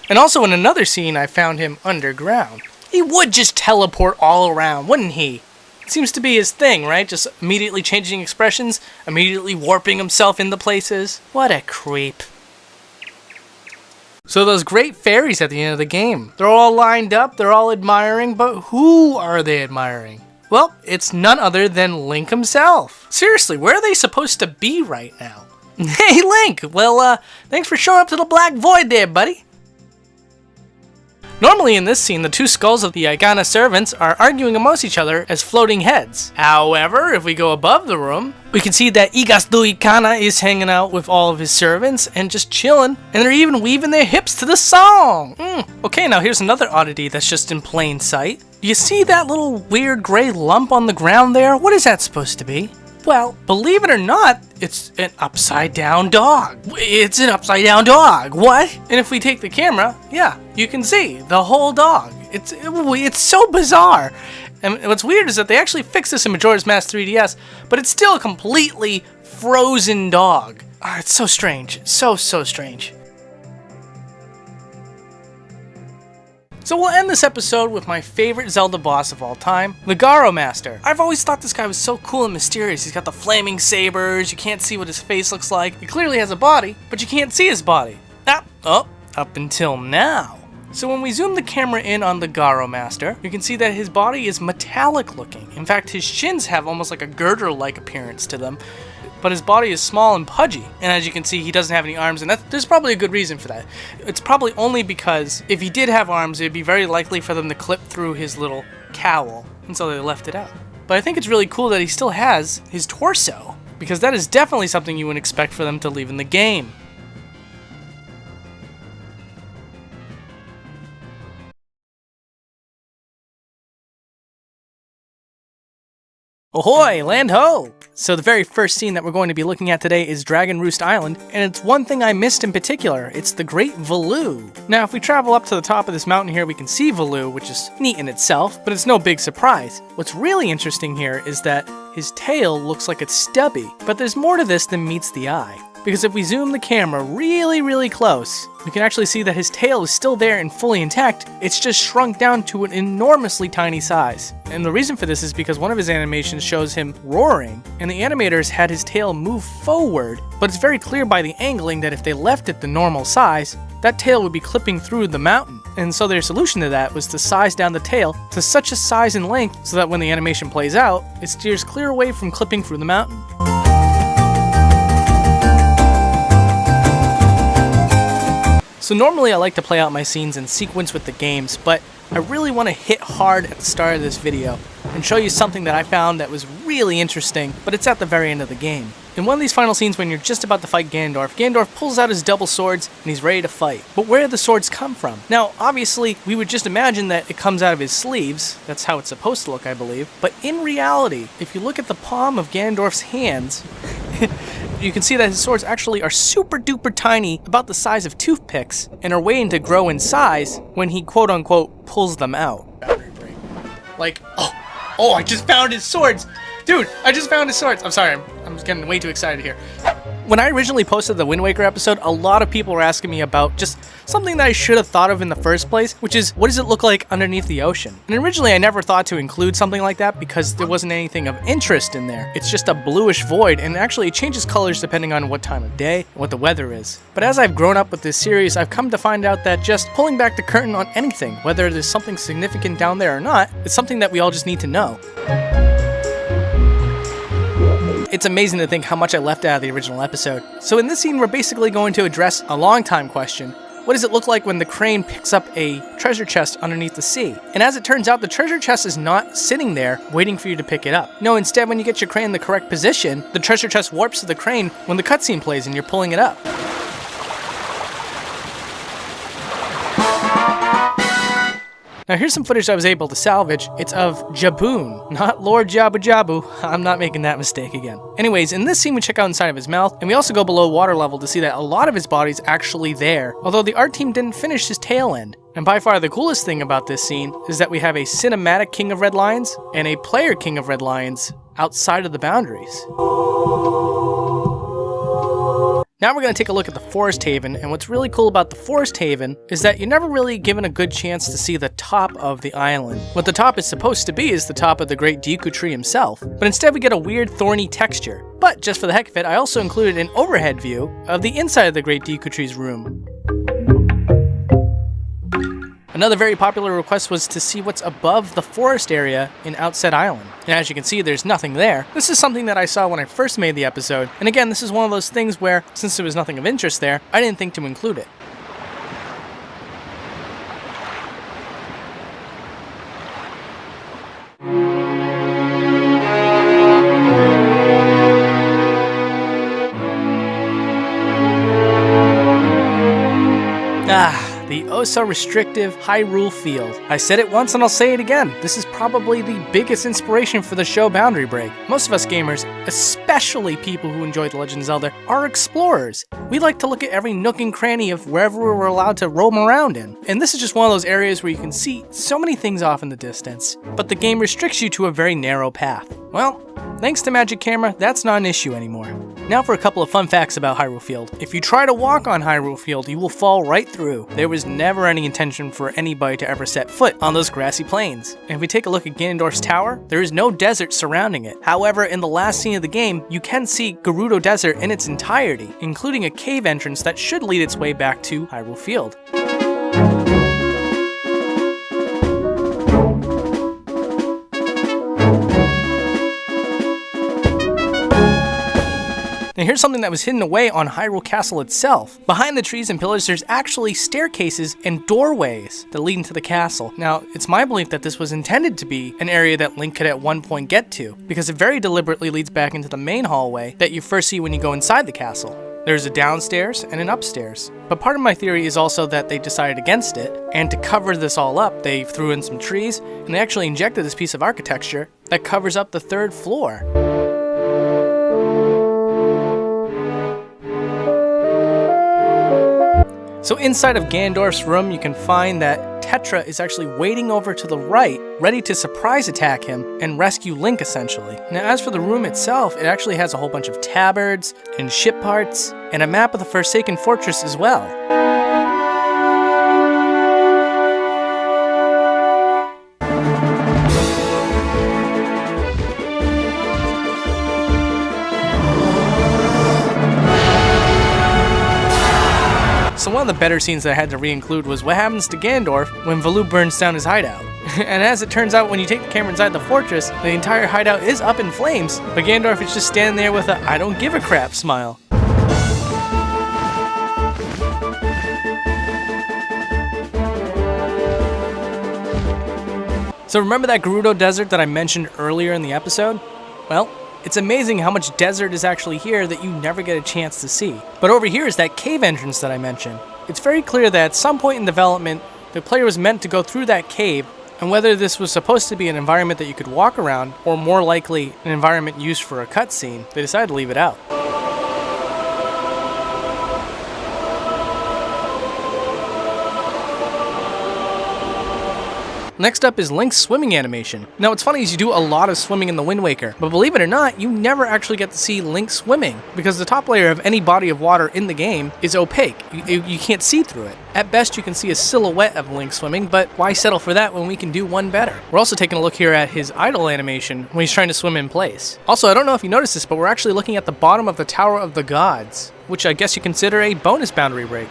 And also in another scene, I found him underground. He would just teleport all around, wouldn't he? It seems to be his thing, right? Just immediately changing expressions, immediately warping himself into places. What a creep. So those great fairies at the end of the game, they're all lined up, they're all admiring, but who are they admiring? Well, it's none other than Link himself. Seriously, where are they supposed to be right now? Hey Link, well, thanks for showing up to the Black Void there, buddy. Normally in this scene, the two skulls of the Igana servants are arguing amongst each other as floating heads. However, if we go above the room, we can see that Igasdu Ikana is hanging out with all of his servants and just chilling, and they're even weaving their hips to the song. Okay, now here's another oddity that's just in plain sight. Do you see that little weird gray lump on the ground there? What is that supposed to be? Well, believe it or not, it's an upside down dog. It's an upside down dog. What? And if we take the camera, yeah, you can see the whole dog. It's so bizarre. And what's weird is that they actually fixed this in Majora's Mask 3DS, but it's still a completely frozen dog. It's so strange. So strange. So we'll end this episode with my favorite Zelda boss of all time, the Garo Master. I've always thought this guy was so cool and mysterious. He's got the flaming sabers, you can't see what his face looks like. He clearly has a body, but you can't see his body. Up until now. So when we zoom the camera in on the Garo Master, you can see that his body is metallic looking. In fact, his shins have almost like a girder-like appearance to them. But his body is small and pudgy, and as you can see, he doesn't have any arms, and there's probably a good reason for that. It's probably only because if he did have arms, it'd be very likely for them to clip through his little cowl, and so they left it out. But I think it's really cool that he still has his torso, because that is definitely something you would expect for them to leave in the game. Ahoy, land ho! So the very first scene that we're going to be looking at today is Dragon Roost Island, and it's one thing I missed in particular. It's the Great Valoo. Now, if we travel up to the top of this mountain here, we can see Valoo, which is neat in itself, but it's no big surprise. What's really interesting here is that his tail looks like it's stubby, but there's more to this than meets the eye. Because if we zoom the camera really close, we can actually see that his tail is still there and fully intact, it's just shrunk down to an enormously tiny size. And the reason for this is because one of his animations shows him roaring, and the animators had his tail move forward, but it's very clear by the angling that if they left it the normal size, that tail would be clipping through the mountain. And so their solution to that was to size down the tail to such a size and length so that when the animation plays out, it steers clear away from clipping through the mountain. So normally I like to play out my scenes in sequence with the games, but I really want to hit hard at the start of this video and show you something that I found that was really interesting, but it's at the very end of the game. In one of these final scenes when you're just about to fight Ganondorf pulls out his double swords and he's ready to fight. But where do the swords come from? Now, obviously, we would just imagine that it comes out of his sleeves. That's how it's supposed to look, I believe. But in reality, if you look at the palm of Ganondorf's hands, you can see that his swords actually are super duper tiny, about the size of toothpicks, and are waiting to grow in size when he quote unquote pulls them out. Like, oh, I just found his swords! Dude, I just found his swords! I'm sorry, I'm getting way too excited here. When I originally posted the Wind Waker episode, a lot of people were asking me about just something that I should have thought of in the first place, which is, what does it look like underneath the ocean? And originally I never thought to include something like that because there wasn't anything of interest in there. It's just a bluish void, and actually it changes colors depending on what time of day and what the weather is. But as I've grown up with this series, I've come to find out that just pulling back the curtain on anything, whether there's something significant down there or not, it's something that we all just need to know. It's amazing to think how much I left out of the original episode. So in this scene, we're basically going to address a long time question. What does it look like when the crane picks up a treasure chest underneath the sea? And as it turns out, the treasure chest is not sitting there waiting for you to pick it up. No, instead, when you get your crane in the correct position, the treasure chest warps to the crane when the cutscene plays and you're pulling it up. Now here's some footage I was able to salvage. It's of Jaboon, not Lord Jabu Jabu. I'm not making that mistake again. Anyways, in this scene we check out inside of his mouth, and we also go below water level to see that a lot of his body's actually there, although the art team didn't finish his tail end. And by far the coolest thing about this scene is that we have a cinematic King of Red Lions and a player King of Red Lions outside of the boundaries. Now we're going to take a look at the Forest Haven, and what's really cool about the Forest Haven is that you're never really given a good chance to see the top of the island. What the top is supposed to be is the top of the Great Deku Tree himself, but instead we get a weird thorny texture. But just for the heck of it, I also included an overhead view of the inside of the Great Deku Tree's room. Another very popular request was to see what's above the forest area in Outset Island. And as you can see, there's nothing there. This is something that I saw when I first made the episode, and again, this is one of those things where, since there was nothing of interest there, I didn't think to include it. The oh-so-restrictive Hyrule Field. I said it once and I'll say it again. This is probably the biggest inspiration for the show Boundary Break. Most of us gamers, especially people who enjoy The Legend of Zelda, are explorers. We like to look at every nook and cranny of wherever we're allowed to roam around in. And this is just one of those areas where you can see so many things off in the distance, but the game restricts you to a very narrow path. Well, thanks to Magic Camera, that's not an issue anymore. Now for a couple of fun facts about Hyrule Field. If you try to walk on Hyrule Field, you will fall right through. There was never any intention for anybody to ever set foot on those grassy plains. And if we take a look at Ganondorf's tower, there is no desert surrounding it. However, in the last scene of the game, you can see Gerudo Desert in its entirety, including a cave entrance that should lead its way back to Hyrule Field. Now here's something that was hidden away on Hyrule Castle itself. Behind the trees and pillars, there's actually staircases and doorways that lead into the castle. Now, it's my belief that this was intended to be an area that Link could at one point get to, because it very deliberately leads back into the main hallway that you first see when you go inside the castle. There's a downstairs and an upstairs. But part of my theory is also that they decided against it, and to cover this all up, they threw in some trees, and they actually injected this piece of architecture that covers up the third floor. So inside of Ganondorf's room, you can find that Tetra is actually waiting over to the right, ready to surprise attack him and rescue Link, essentially. Now, as for the room itself, it actually has a whole bunch of tabards and ship parts and a map of the Forsaken Fortress as well. So one of the better scenes that I had to re-include was what happens to Ganondorf when Valoo burns down his hideout. And as it turns out, when you take the camera inside the fortress, the entire hideout is up in flames, but Ganondorf is just standing there with a "I don't give a crap" smile. So remember that Gerudo Desert that I mentioned earlier in the episode? Well, it's amazing how much desert is actually here that you never get a chance to see. But over here is that cave entrance that I mentioned. It's very clear that at some point in development, the player was meant to go through that cave, and whether this was supposed to be an environment that you could walk around, or more likely an environment used for a cutscene, they decided to leave it out. Next up is Link's swimming animation. Now what's funny is you do a lot of swimming in the Wind Waker, but believe it or not, you never actually get to see Link swimming, because the top layer of any body of water in the game is opaque. You can't see through it. At best you can see a silhouette of Link swimming, but why settle for that when we can do one better? We're also taking a look here at his idle animation when he's trying to swim in place. Also, I don't know if you noticed this, but we're actually looking at the bottom of the Tower of the Gods, which I guess you consider a bonus boundary break.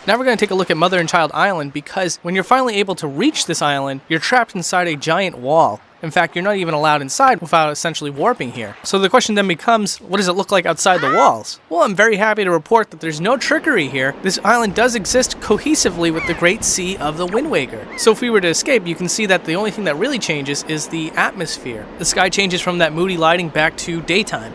Now we're going to take a look at Mother and Child Island, because when you're finally able to reach this island, you're trapped inside a giant wall. In fact, you're not even allowed inside without essentially warping here. So the question then becomes, what does it look like outside the walls? Well, I'm very happy to report that there's no trickery here. This island does exist cohesively with the Great Sea of the Wind Waker. So if we were to escape, you can see that the only thing that really changes is the atmosphere. The sky changes from that moody lighting back to daytime.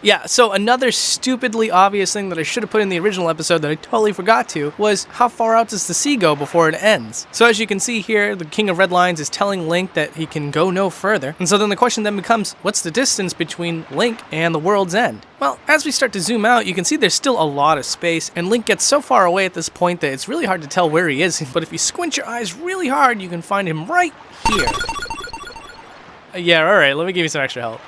Yeah, so another stupidly obvious thing that I should have put in the original episode that I totally forgot to was how far out does the sea go before it ends? So as you can see here, the King of Red Lions is telling Link that he can go no further. And so then the question then becomes, what's the distance between Link and the world's end? Well, as we start to zoom out, you can see there's still a lot of space, and Link gets so far away at this point that it's really hard to tell where he is. But if you squint your eyes really hard, you can find him right here. Yeah, alright, let me give you some extra help.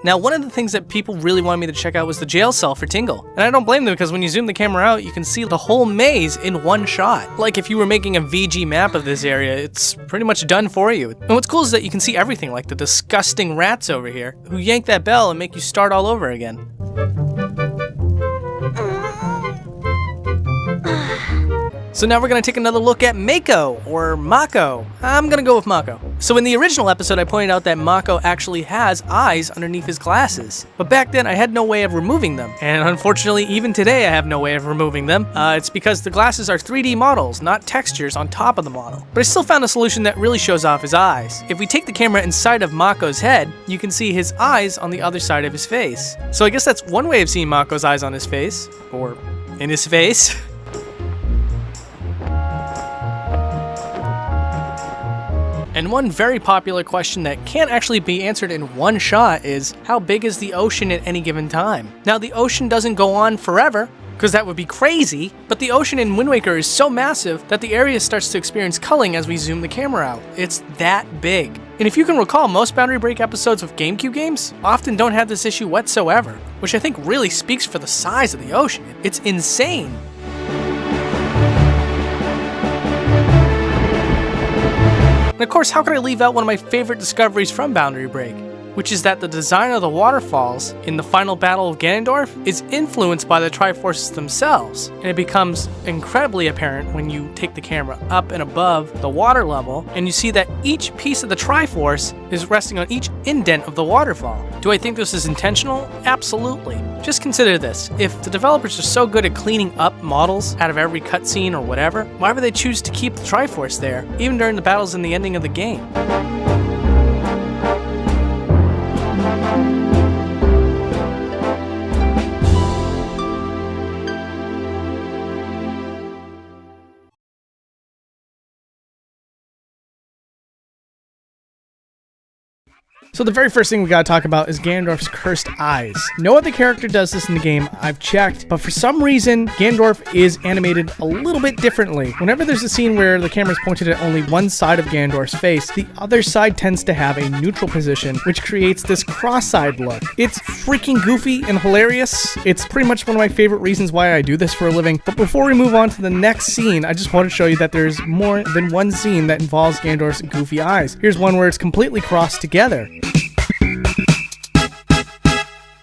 Now, one of the things that people really wanted me to check out was the jail cell for Tingle. And I don't blame them, because when you zoom the camera out, you can see the whole maze in one shot. Like if you were making a VG map of this area, it's pretty much done for you. And what's cool is that you can see everything, like the disgusting rats over here, who yank that bell and make you start all over again. So now we're going to take another look at Mako, or Mako. I'm going to go with Mako. So in the original episode, I pointed out that Mako actually has eyes underneath his glasses. But back then, I had no way of removing them. And unfortunately, even today, I have no way of removing them. It's because the glasses are 3D models, not textures on top of the model. But I still found a solution that really shows off his eyes. If we take the camera inside of Mako's head, you can see his eyes on the other side of his face. So I guess that's one way of seeing Mako's eyes on his face, or in his face. And one very popular question that can't actually be answered in one shot is, how big is the ocean at any given time? Now, the ocean doesn't go on forever, because that would be crazy, but the ocean in Wind Waker is so massive that the area starts to experience culling as we zoom the camera out. It's that big. And if you can recall, most Boundary Break episodes of GameCube games often don't have this issue whatsoever, which I think really speaks for the size of the ocean. It's insane. And of course, how could I leave out one of my favorite discoveries from Boundary Break? Which is that the design of the waterfalls in the final battle of Ganondorf is influenced by the Triforces themselves. And it becomes incredibly apparent when you take the camera up and above the water level, and you see that each piece of the Triforce is resting on each indent of the waterfall. Do I think this is intentional? Absolutely. Just consider this. If the developers are so good at cleaning up models out of every cutscene or whatever, why would they choose to keep the Triforce there, even during the battles in the ending of the game? So the very first thing we gotta talk about is Ganondorf's cursed eyes. No other character does this in the game, I've checked, but for some reason, Ganondorf is animated a little bit differently. Whenever there's a scene where the camera is pointed at only one side of Ganondorf's face, the other side tends to have a neutral position, which creates this cross-eyed look. It's freaking goofy and hilarious. It's pretty much one of my favorite reasons why I do this for a living. But before we move on to the next scene, I just want to show you that there's more than one scene that involves Ganondorf's goofy eyes. Here's one where it's completely crossed together.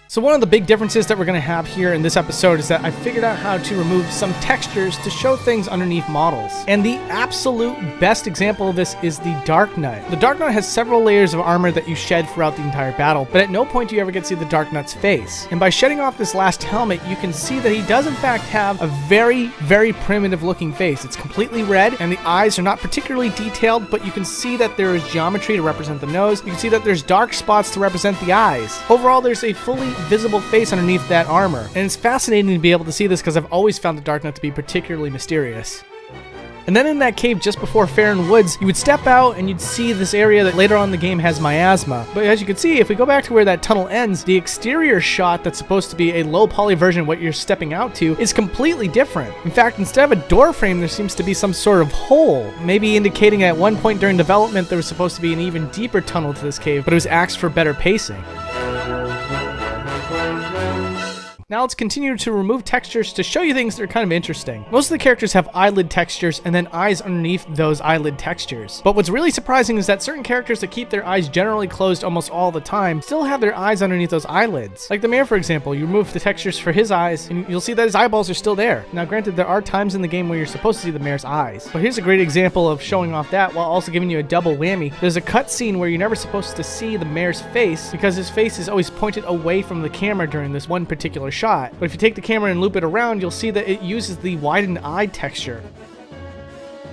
So one of the big differences that we're going to have here in this episode is that I figured out how to remove some textures to show things underneath models. And the absolute best example of this is the Dark Knight. The Dark Knight has several layers of armor that you shed throughout the entire battle, but at no point do you ever get to see the Dark Knight's face. And by shedding off this last helmet, you can see that he does in fact have a very, very primitive looking face. It's completely red, and the eyes are not particularly detailed, but you can see that there is geometry to represent the nose. You can see that there's dark spots to represent the eyes. Overall, there's a fully visible face underneath that armor, and it's fascinating to be able to see this because I've always found the Dark Knight to be particularly mysterious. And then in that cave just before Faron Woods, you would step out and you'd see this area that later on in the game has miasma. But as you can see, if we go back to where that tunnel ends, the exterior shot that's supposed to be a low poly version of what you're stepping out to is completely different. In fact, instead of a door frame, there seems to be some sort of hole, maybe indicating at one point during development there was supposed to be an even deeper tunnel to this cave, but it was axed for better pacing. Now let's continue to remove textures to show you things that are kind of interesting. Most of the characters have eyelid textures and then eyes underneath those eyelid textures. But what's really surprising is that certain characters that keep their eyes generally closed almost all the time still have their eyes underneath those eyelids. Like the mayor, for example, you remove the textures for his eyes and you'll see that his eyeballs are still there. Now granted, there are times in the game where you're supposed to see the mayor's eyes, but here's a great example of showing off that while also giving you a double whammy. There's a cutscene where you're never supposed to see the mayor's face because his face is always pointed away from the camera during this one particular shot. But if you take the camera and loop it around, you'll see that it uses the widened eye texture.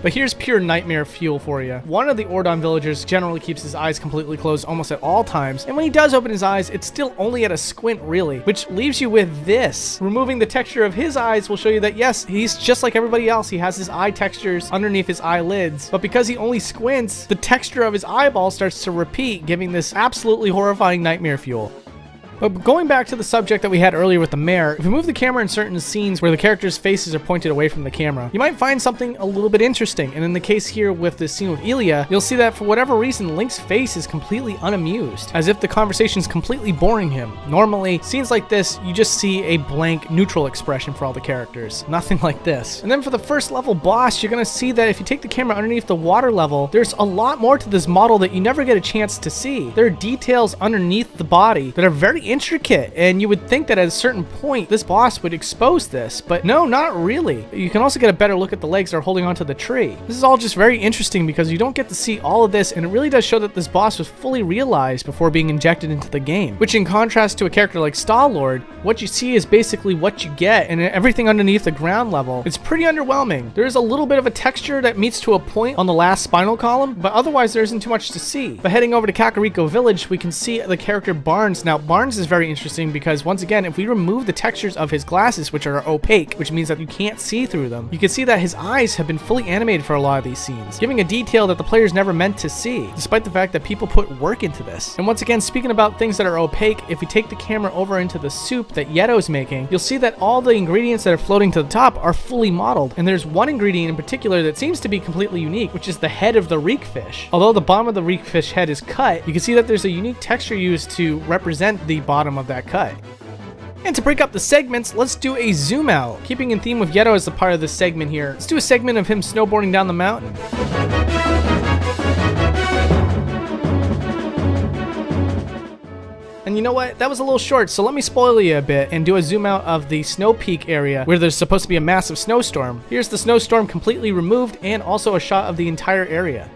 But here's pure nightmare fuel for you. One of the Ordon villagers generally keeps his eyes completely closed almost at all times, and when he does open his eyes, it's still only at a squint really, which leaves you with this. Removing the texture of his eyes will show you that yes, he's just like everybody else. He has his eye textures underneath his eyelids, but because he only squints, the texture of his eyeball starts to repeat, giving this absolutely horrifying nightmare fuel. But going back to the subject that we had earlier with the mayor, if you move the camera in certain scenes where the characters' faces are pointed away from the camera, you might find something a little bit interesting. And in the case here with this scene with Ilia, you'll see that for whatever reason, Link's face is completely unamused, as if the conversation is completely boring him. Normally, scenes like this, you just see a blank, neutral expression for all the characters. Nothing like this. And then for the first level boss, you're going to see that if you take the camera underneath the water level, there's a lot more to this model that you never get a chance to see. There are details underneath the body that are very intricate, and you would think that at a certain point this boss would expose this, but no, not really. You can also get a better look at the legs that are holding onto the tree. This is all just very interesting because you don't get to see all of this, and it really does show that this boss was fully realized before being injected into the game, which in contrast to a character like Star-Lord, what you see is basically what you get, and everything underneath the ground level, it's pretty underwhelming. There is a little bit of a texture that meets to a point on the last spinal column, but otherwise there isn't too much to see. But heading over to Kakariko Village, we can see the character Barnes. Now Barnes is very interesting because once again, if we remove the textures of his glasses, which are opaque, which means that you can't see through them, you can see that his eyes have been fully animated for a lot of these scenes, giving a detail that the players never meant to see, despite the fact that people put work into this. And once again, speaking about things that are opaque, if we take the camera over into the soup that Yeto's making, you'll see that all the ingredients that are floating to the top are fully modeled, and there's one ingredient in particular that seems to be completely unique, which is the head of the reek fish. Although the bottom of the reek fish head is cut, you can see that there's a unique texture used to represent the bottom of that cut. And to break up the segments, let's do a zoom out. Keeping in theme with Yeto as a part of this segment here, let's do a segment of him snowboarding down the mountain. And you know what? That was a little short, so let me spoil you a bit and do a zoom out of the snow peak area where there's supposed to be a massive snowstorm. Here's the snowstorm completely removed and also a shot of the entire area.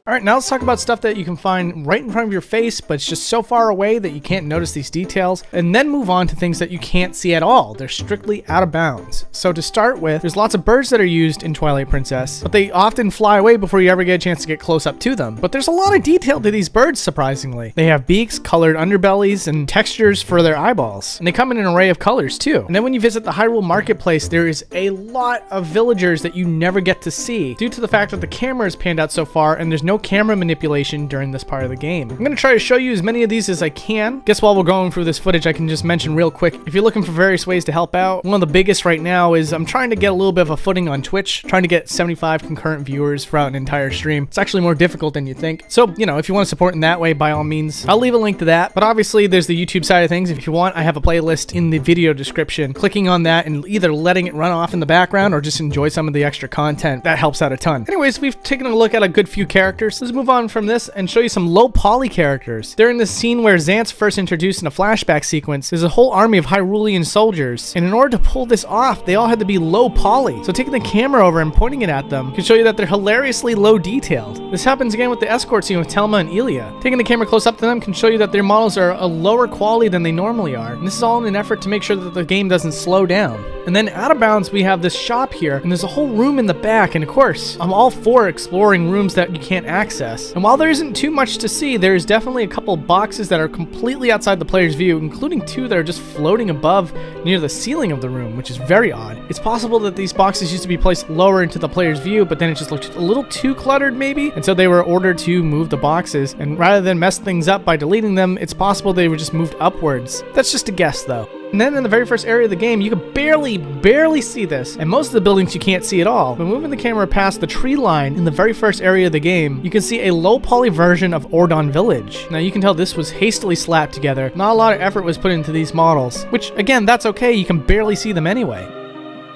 Alright, now let's talk about stuff that you can find right in front of your face, but it's just so far away that you can't notice these details, and then move on to things that you can't see at all. They're strictly out of bounds. So to start with, there's lots of birds that are used in Twilight Princess, but they often fly away before you ever get a chance to get close up to them. But there's a lot of detail to these birds, surprisingly. They have beaks, colored underbellies, and textures for their eyeballs. And they come in an array of colors too. And then when you visit the Hyrule Marketplace, there is a lot of villagers that you never get to see due to the fact that the camera is panned out so far and there's no camera manipulation during this part of the game. I'm going to try to show you as many of these as I can. Guess while we're going through this footage, I can just mention real quick, if you're looking for various ways to help out, one of the biggest right now is I'm trying to get a little bit of a footing on Twitch, trying to get 75 concurrent viewers throughout an entire stream. It's actually more difficult than you think. So, you know, if you want to support in that way, by all means, I'll leave a link to that. But obviously, there's the YouTube side of things. If you want, I have a playlist in the video description. Clicking on that and either letting it run off in the background or just enjoy some of the extra content, that helps out a ton. Anyways, we've taken a look at a good few characters. Let's move on from this and show you some low poly characters. During this scene where Xant's first introduced in a flashback sequence, there's a whole army of Hyrulean soldiers, and in order to pull this off, they all had to be low poly. So taking the camera over and pointing it at them can show you that they're hilariously low detailed. This happens again with the escort scene with Telma and Ilia. Taking the camera close up to them can show you that their models are a lower quality than they normally are, and this is all in an effort to make sure that the game doesn't slow down. And then out of bounds, we have this shop here, and there's a whole room in the back, and of course, I'm all for exploring rooms that you can't access. And while there isn't too much to see, there is definitely a couple boxes that are completely outside the player's view, including two that are just floating above near the ceiling of the room, which is very odd. It's possible that these boxes used to be placed lower into the player's view, but then it just looked a little too cluttered maybe, and so they were ordered to move the boxes, and rather than mess things up by deleting them, it's possible they were just moved upwards. That's just a guess though. And then in the very first area of the game, you can barely see this, and most of the buildings you can't see at all. But moving the camera past the tree line in the very first area of the game, you can see a low poly version of Ordon Village. Now you can tell this was hastily slapped together. Not a lot of effort was put into these models, which again, that's okay, you can barely see them anyway.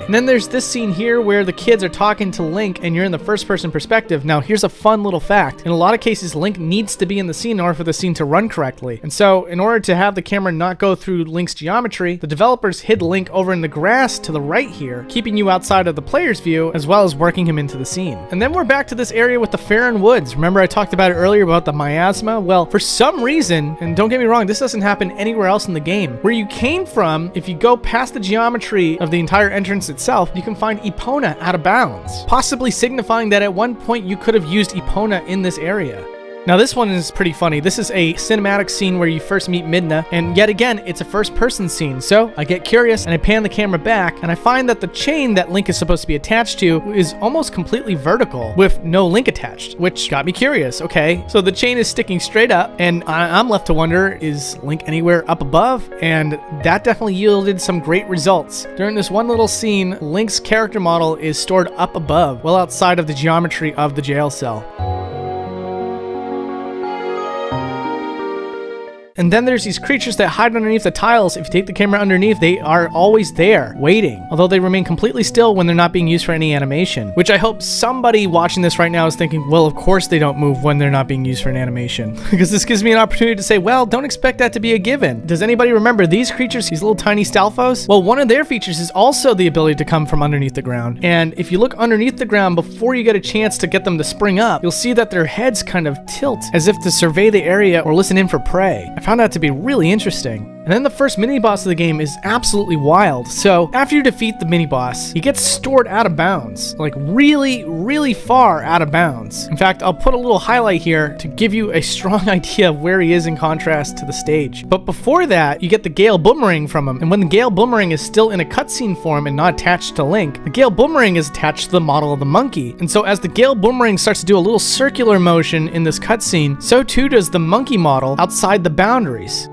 And then there's this scene here where the kids are talking to Link and you're in the first person perspective. Now here's a fun little fact. In a lot of cases, Link needs to be in the scene in order for the scene to run correctly. And so in order to have the camera not go through Link's geometry, the developers hid Link over in the grass to the right here, keeping you outside of the player's view as well as working him into the scene. And then we're back to this area with the Faron Woods. Remember I talked about it earlier about the miasma? Well, for some reason, and don't get me wrong, this doesn't happen anywhere else in the game, where you came from, if you go past the geometry of the entire entrance itself, you can find Epona out of bounds, possibly signifying that at one point you could have used Epona in this area. Now this one is pretty funny. This is a cinematic scene where you first meet Midna, and yet again, it's a first-person scene. So I get curious and I pan the camera back, and I find that the chain that Link is supposed to be attached to is almost completely vertical with no Link attached, which got me curious. Okay, so the chain is sticking straight up, and I'm left to wonder, is Link anywhere up above? And that definitely yielded some great results. During this one little scene, Link's character model is stored up above, well outside of the geometry of the jail cell. And then there's these creatures that hide underneath the tiles. If you take the camera underneath, they are always there, waiting. Although they remain completely still when they're not being used for any animation. Which I hope somebody watching this right now is thinking, well, of course they don't move when they're not being used for an animation. Because this gives me an opportunity to say, well, don't expect that to be a given. Does anybody remember these creatures, these little tiny Stalfos? Well, one of their features is also the ability to come from underneath the ground. And if you look underneath the ground before you get a chance to get them to spring up, you'll see that their heads kind of tilt as if to survey the area or listen in for prey. I found that to be really interesting. And then the first mini-boss of the game is absolutely wild. So after you defeat the mini-boss, he gets stored out of bounds, like really, really far out of bounds. In fact, I'll put a little highlight here to give you a strong idea of where he is in contrast to the stage. But before that, you get the Gale Boomerang from him. And when the Gale Boomerang is still in a cutscene form and not attached to Link, the Gale Boomerang is attached to the model of the monkey. And so as the Gale Boomerang starts to do a little circular motion in this cutscene, so too does the monkey model outside the boundaries.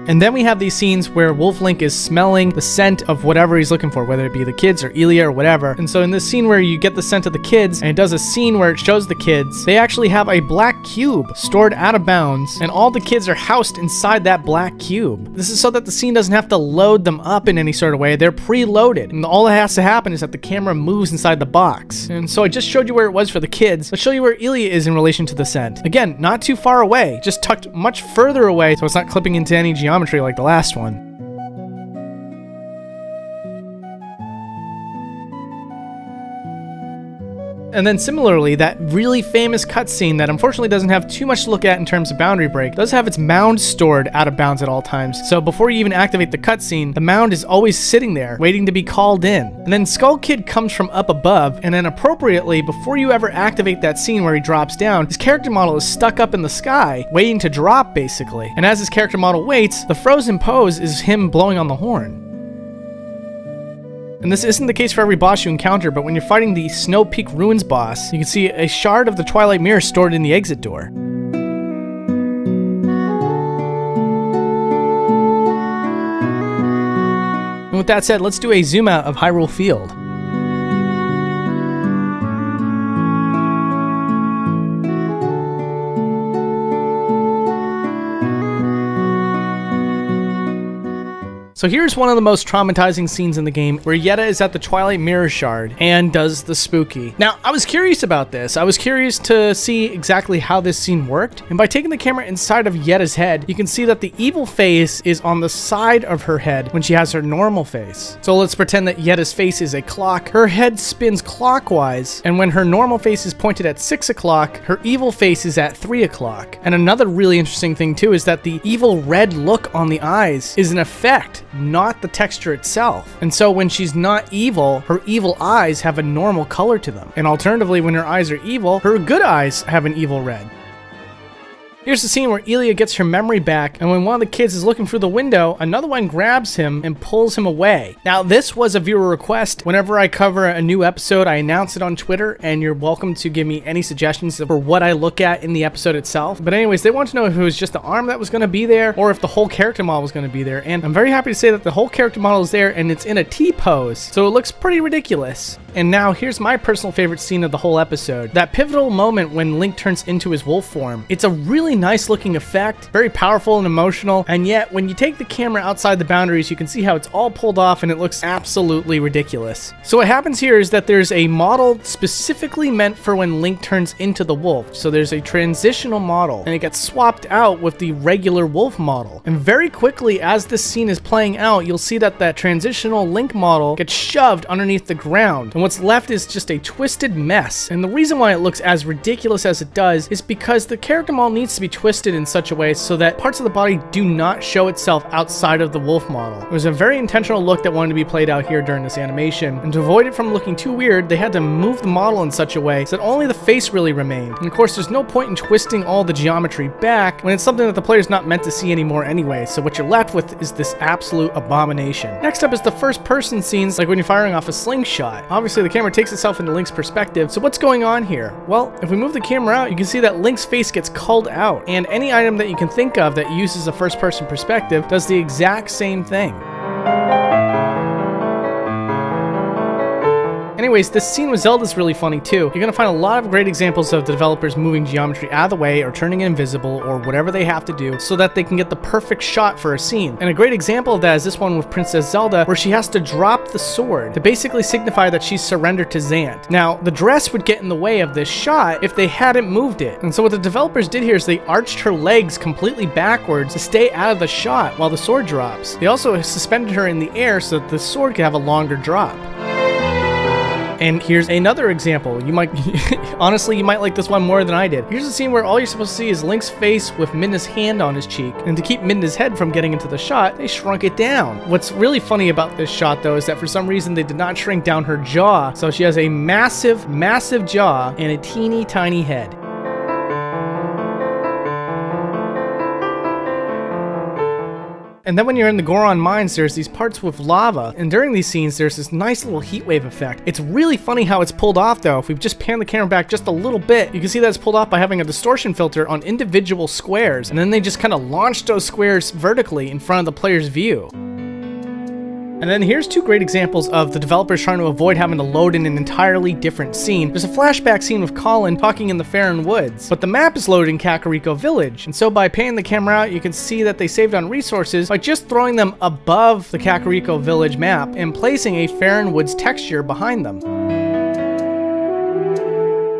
And then we have these scenes where Wolf Link is smelling the scent of whatever he's looking for, whether it be the kids or Elia or whatever. And so in this scene where you get the scent of the kids, and it does a scene where it shows the kids, they actually have a black cube stored out of bounds, and all the kids are housed inside that black cube. This is so that the scene doesn't have to load them up in any sort of way. They're preloaded, and all that has to happen is that the camera moves inside the box. And so I just showed you where it was for the kids. Let's show you where Elia is in relation to the scent. Again, not too far away, just tucked much further away so it's not clipping into any geometry like the last one. And then similarly, that really famous cutscene that unfortunately doesn't have too much to look at in terms of boundary break does have its mound stored out of bounds at all times. So before you even activate the cutscene, the mound is always sitting there, waiting to be called in. And then Skull Kid comes from up above, and then appropriately, before you ever activate that scene where he drops down, his character model is stuck up in the sky, waiting to drop basically. And as his character model waits, the frozen pose is him blowing on the horn. And this isn't the case for every boss you encounter, but when you're fighting the Snow Peak Ruins boss, you can see a shard of the Twilight Mirror stored in the exit door. And with that said, let's do a zoom out of Hyrule Field. So here's one of the most traumatizing scenes in the game where Yetta is at the Twilight Mirror Shard and does the spooky. Now, I was curious about this. I was curious to see exactly how this scene worked. And by taking the camera inside of Yetta's head, you can see that the evil face is on the side of her head when she has her normal face. So let's pretend that Yetta's face is a clock. Her head spins clockwise, and when her normal face is pointed at 6 o'clock, her evil face is at 3 o'clock. And another really interesting thing too is that the evil red look on the eyes is an effect, not the texture itself. And so when she's not evil, her evil eyes have a normal color to them. And alternatively, when her eyes are evil, her good eyes have an evil red. Here's the scene where Elia gets her memory back, and when one of the kids is looking through the window, another one grabs him and pulls him away. Now, this was a viewer request. Whenever I cover a new episode, I announce it on Twitter, and you're welcome to give me any suggestions for what I look at in the episode itself. But anyways, they want to know if it was just the arm that was going to be there, or if the whole character model was going to be there. And I'm very happy to say that the whole character model is there, and it's in a T-pose, so it looks pretty ridiculous. And now, here's my personal favorite scene of the whole episode. That pivotal moment when Link turns into his wolf form. It's a really really nice looking effect, very powerful and emotional, and yet when you take the camera outside the boundaries, you can see how it's all pulled off and it looks absolutely ridiculous. So what happens here is that there's a model specifically meant for when Link turns into the wolf. So there's a transitional model and it gets swapped out with the regular wolf model. And very quickly as this scene is playing out, you'll see that that transitional Link model gets shoved underneath the ground. And what's left is just a twisted mess. And the reason why it looks as ridiculous as it does is because the character model needs to be twisted in such a way so that parts of the body do not show itself outside of the wolf model. It was a very intentional look that wanted to be played out here during this animation. And to avoid it from looking too weird, they had to move the model in such a way so that only the face really remained. And of course, there's no point in twisting all the geometry back when it's something that the player's not meant to see anymore anyway. So what you're left with is this absolute abomination. Next up is the first person scenes, like when you're firing off a slingshot. Obviously the camera takes itself into Link's perspective. So what's going on here? Well, if we move the camera out, you can see that Link's face gets culled out, and any item that you can think of that uses a first person perspective does the exact same thing. Anyways, this scene with Zelda is really funny too. You're gonna find a lot of great examples of the developers moving geometry out of the way or turning it invisible or whatever they have to do so that they can get the perfect shot for a scene. And a great example of that is this one with Princess Zelda, where she has to drop the sword to basically signify that she's surrendered to Zant. Now, the dress would get in the way of this shot if they hadn't moved it. And so what the developers did here is they arched her legs completely backwards to stay out of the shot while the sword drops. They also suspended her in the air so that the sword could have a longer drop. And here's another example. You might, honestly, you might like this one more than I did. Here's a scene where all you're supposed to see is Link's face with Midna's hand on his cheek. And to keep Midna's head from getting into the shot, they shrunk it down. What's really funny about this shot, though, is that for some reason they did not shrink down her jaw. So she has a massive, massive jaw and a teeny tiny head. And then when you're in the Goron mines, there's these parts with lava, and during these scenes there's this nice little heat wave effect. It's really funny how it's pulled off though. If we've just panned the camera back just a little bit, you can see that it's pulled off by having a distortion filter on individual squares, and then they just kind of launched those squares vertically in front of the player's view. And then here's two great examples of the developers trying to avoid having to load in an entirely different scene. There's a flashback scene with Colin talking in the Faron Woods, but the map is loaded in Kakariko Village. And so by panning the camera out, you can see that they saved on resources by just throwing them above the Kakariko Village map and placing a Faron Woods texture behind them.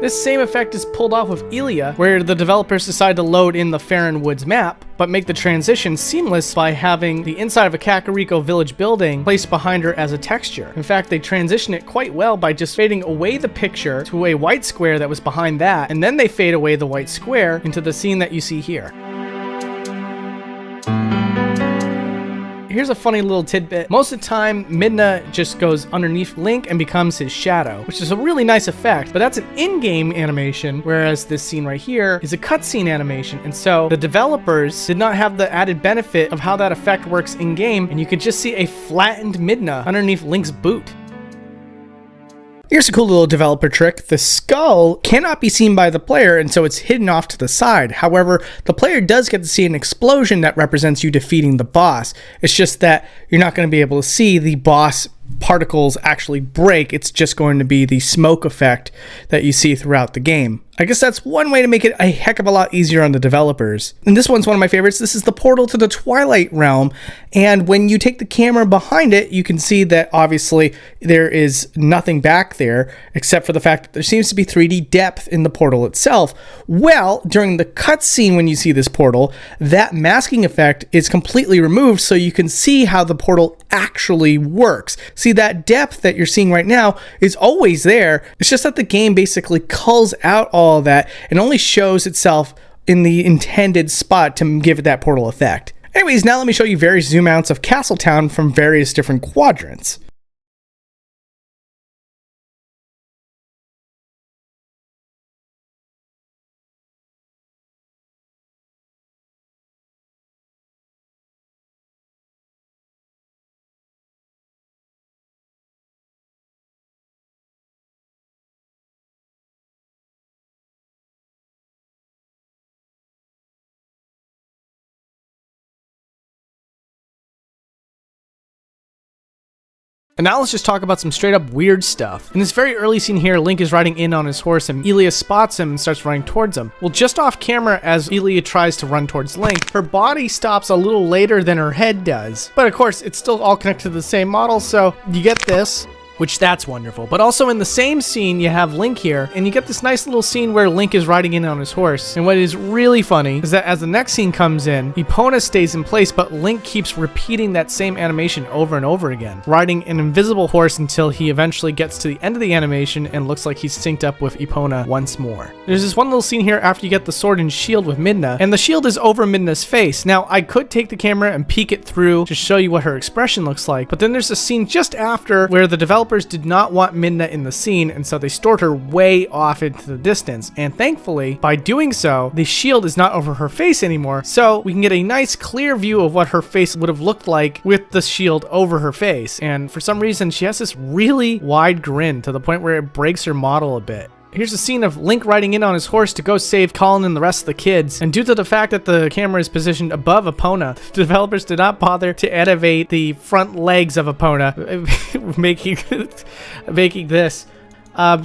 This same effect is pulled off with Ilia, where the developers decide to load in the Faron Woods map, but make the transition seamless by having the inside of a Kakariko Village building placed behind her as a texture. In fact, they transition it quite well by just fading away the picture to a white square that was behind that, and then they fade away the white square into the scene that you see here. Here's a funny little tidbit. Most of the time, Midna just goes underneath Link and becomes his shadow, which is a really nice effect, but that's an in-game animation, whereas this scene right here is a cutscene animation. And so the developers did not have the added benefit of how that effect works in-game, and you could just see a flattened Midna underneath Link's boot. Here's a cool little developer trick. The skull cannot be seen by the player, and so it's hidden off to the side. However, the player does get to see an explosion that represents you defeating the boss. It's just that you're not going to be able to see the boss particles actually break. It's just going to be the smoke effect that you see throughout the game. I guess that's one way to make it a heck of a lot easier on the developers. And this one's one of my favorites. This is the portal to the Twilight Realm. And when you take the camera behind it, you can see that obviously there is nothing back there except for the fact that there seems to be 3D depth in the portal itself. Well, during the cutscene when you see this portal, that masking effect is completely removed so you can see how the portal actually works. See, that depth that you're seeing right now is always there. It's just that the game basically culls out all of that and only shows itself in the intended spot to give it that portal effect. Anyways, now let me show you various zoom outs of Castletown from various different quadrants. And now let's just talk about some straight up weird stuff. In this very early scene here, Link is riding in on his horse and Elia spots him and starts running towards him. Well, just off camera as Elia tries to run towards Link, her body stops a little later than her head does. But of course, it's still all connected to the same model, so you get this, which that's wonderful. But also in the same scene, you have Link here, and you get this nice little scene where Link is riding in on his horse. And what is really funny is that as the next scene comes in, Epona stays in place, but Link keeps repeating that same animation over and over again, riding an invisible horse until he eventually gets to the end of the animation and looks like he's synced up with Epona once more. There's this one little scene here after you get the sword and shield with Midna, and the shield is over Midna's face. Now, I could take the camera and peek it through to show you what her expression looks like, but then there's a scene just after where the developers did not want Midna in the scene, and so they stored her way off into the distance. And thankfully, by doing so, the shield is not over her face anymore, so we can get a nice clear view of what her face would have looked like with the shield over her face. And for some reason, she has this really wide grin to the point where it breaks her model a bit. Here's a scene of Link riding in on his horse to go save Colin and the rest of the kids, and due to the fact that the camera is positioned above Epona, the developers did not bother to animate the front legs of Epona, making this.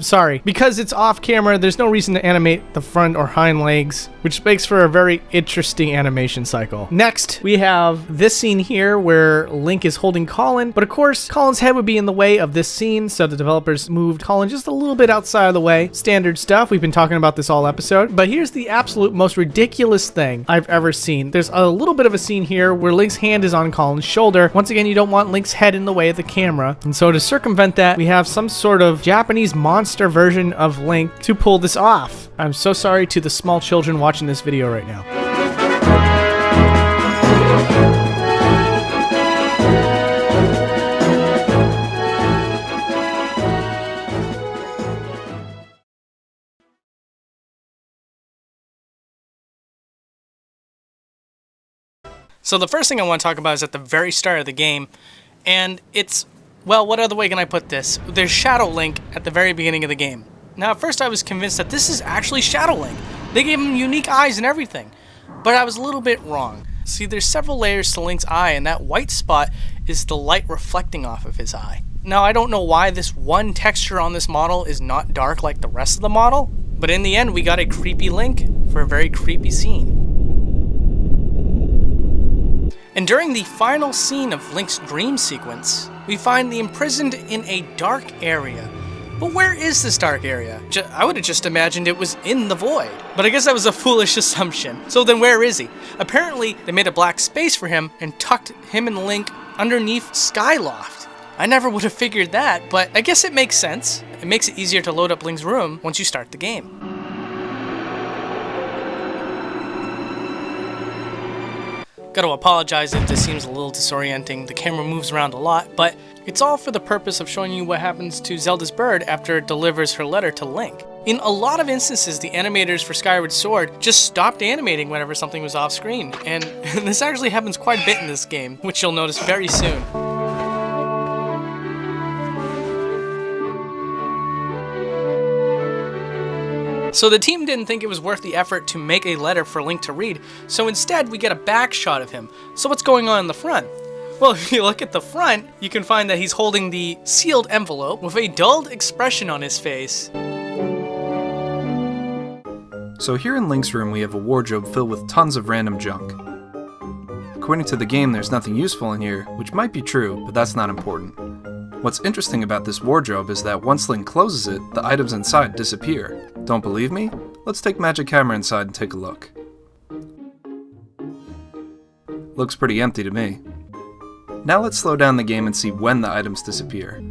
Sorry. Because it's off camera, there's no reason to animate the front or hind legs, which makes for a very interesting animation cycle. Next, we have this scene here where Link is holding Colin, but of course, Colin's head would be in the way of this scene, so the developers moved Colin just a little bit outside of the way. Standard stuff. We've been talking about this all episode. But here's the absolute most ridiculous thing I've ever seen. There's a little bit of a scene here where Link's hand is on Colin's shoulder. Once again, you don't want Link's head in the way of the camera. And so to circumvent that, we have some sort of Japanese monster version of Link to pull this off. I'm so sorry to the small children watching this video right now. So the first thing I want to talk about is at the very start of the game, and it's, well, what other way can I put this? There's Shadow Link at the very beginning of the game. Now, at first I was convinced that this is actually Shadow Link. They gave him unique eyes and everything, but I was a little bit wrong. See, there's several layers to Link's eye, and that white spot is the light reflecting off of his eye. Now, I don't know why this one texture on this model is not dark like the rest of the model, but in the end, we got a creepy Link for a very creepy scene. And during the final scene of Link's dream sequence, we find the imprisoned in a dark area. But where is this dark area? I would have just imagined it was in the void. But I guess that was a foolish assumption. So then where is he? Apparently, they made a black space for him and tucked him and Link underneath Skyloft. I never would have figured that, but I guess it makes sense. It makes it easier to load up Link's room once you start the game. Gotta apologize if this seems a little disorienting. The camera moves around a lot, but it's all for the purpose of showing you what happens to Zelda's bird after it delivers her letter to Link. In a lot of instances, the animators for Skyward Sword just stopped animating whenever something was off screen, and this actually happens quite a bit in this game, which you'll notice very soon. So the team didn't think it was worth the effort to make a letter for Link to read, so instead we get a back shot of him. So what's going on in the front? Well, if you look at the front, you can find that he's holding the sealed envelope with a dulled expression on his face. So here in Link's room we have a wardrobe filled with tons of random junk. According to the game, there's nothing useful in here, which might be true, but that's not important. What's interesting about this wardrobe is that once Link closes it, the items inside disappear. Don't believe me? Let's take Magic Camera inside and take a look. Looks pretty empty to me. Now let's slow down the game and see when the items disappear.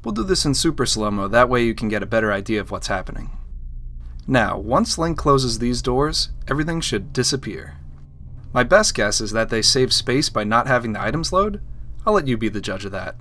We'll do this in super slow-mo, that way you can get a better idea of what's happening. Now, once Link closes these doors, everything should disappear. My best guess is that they save space by not having the items load. I'll let you be the judge of that.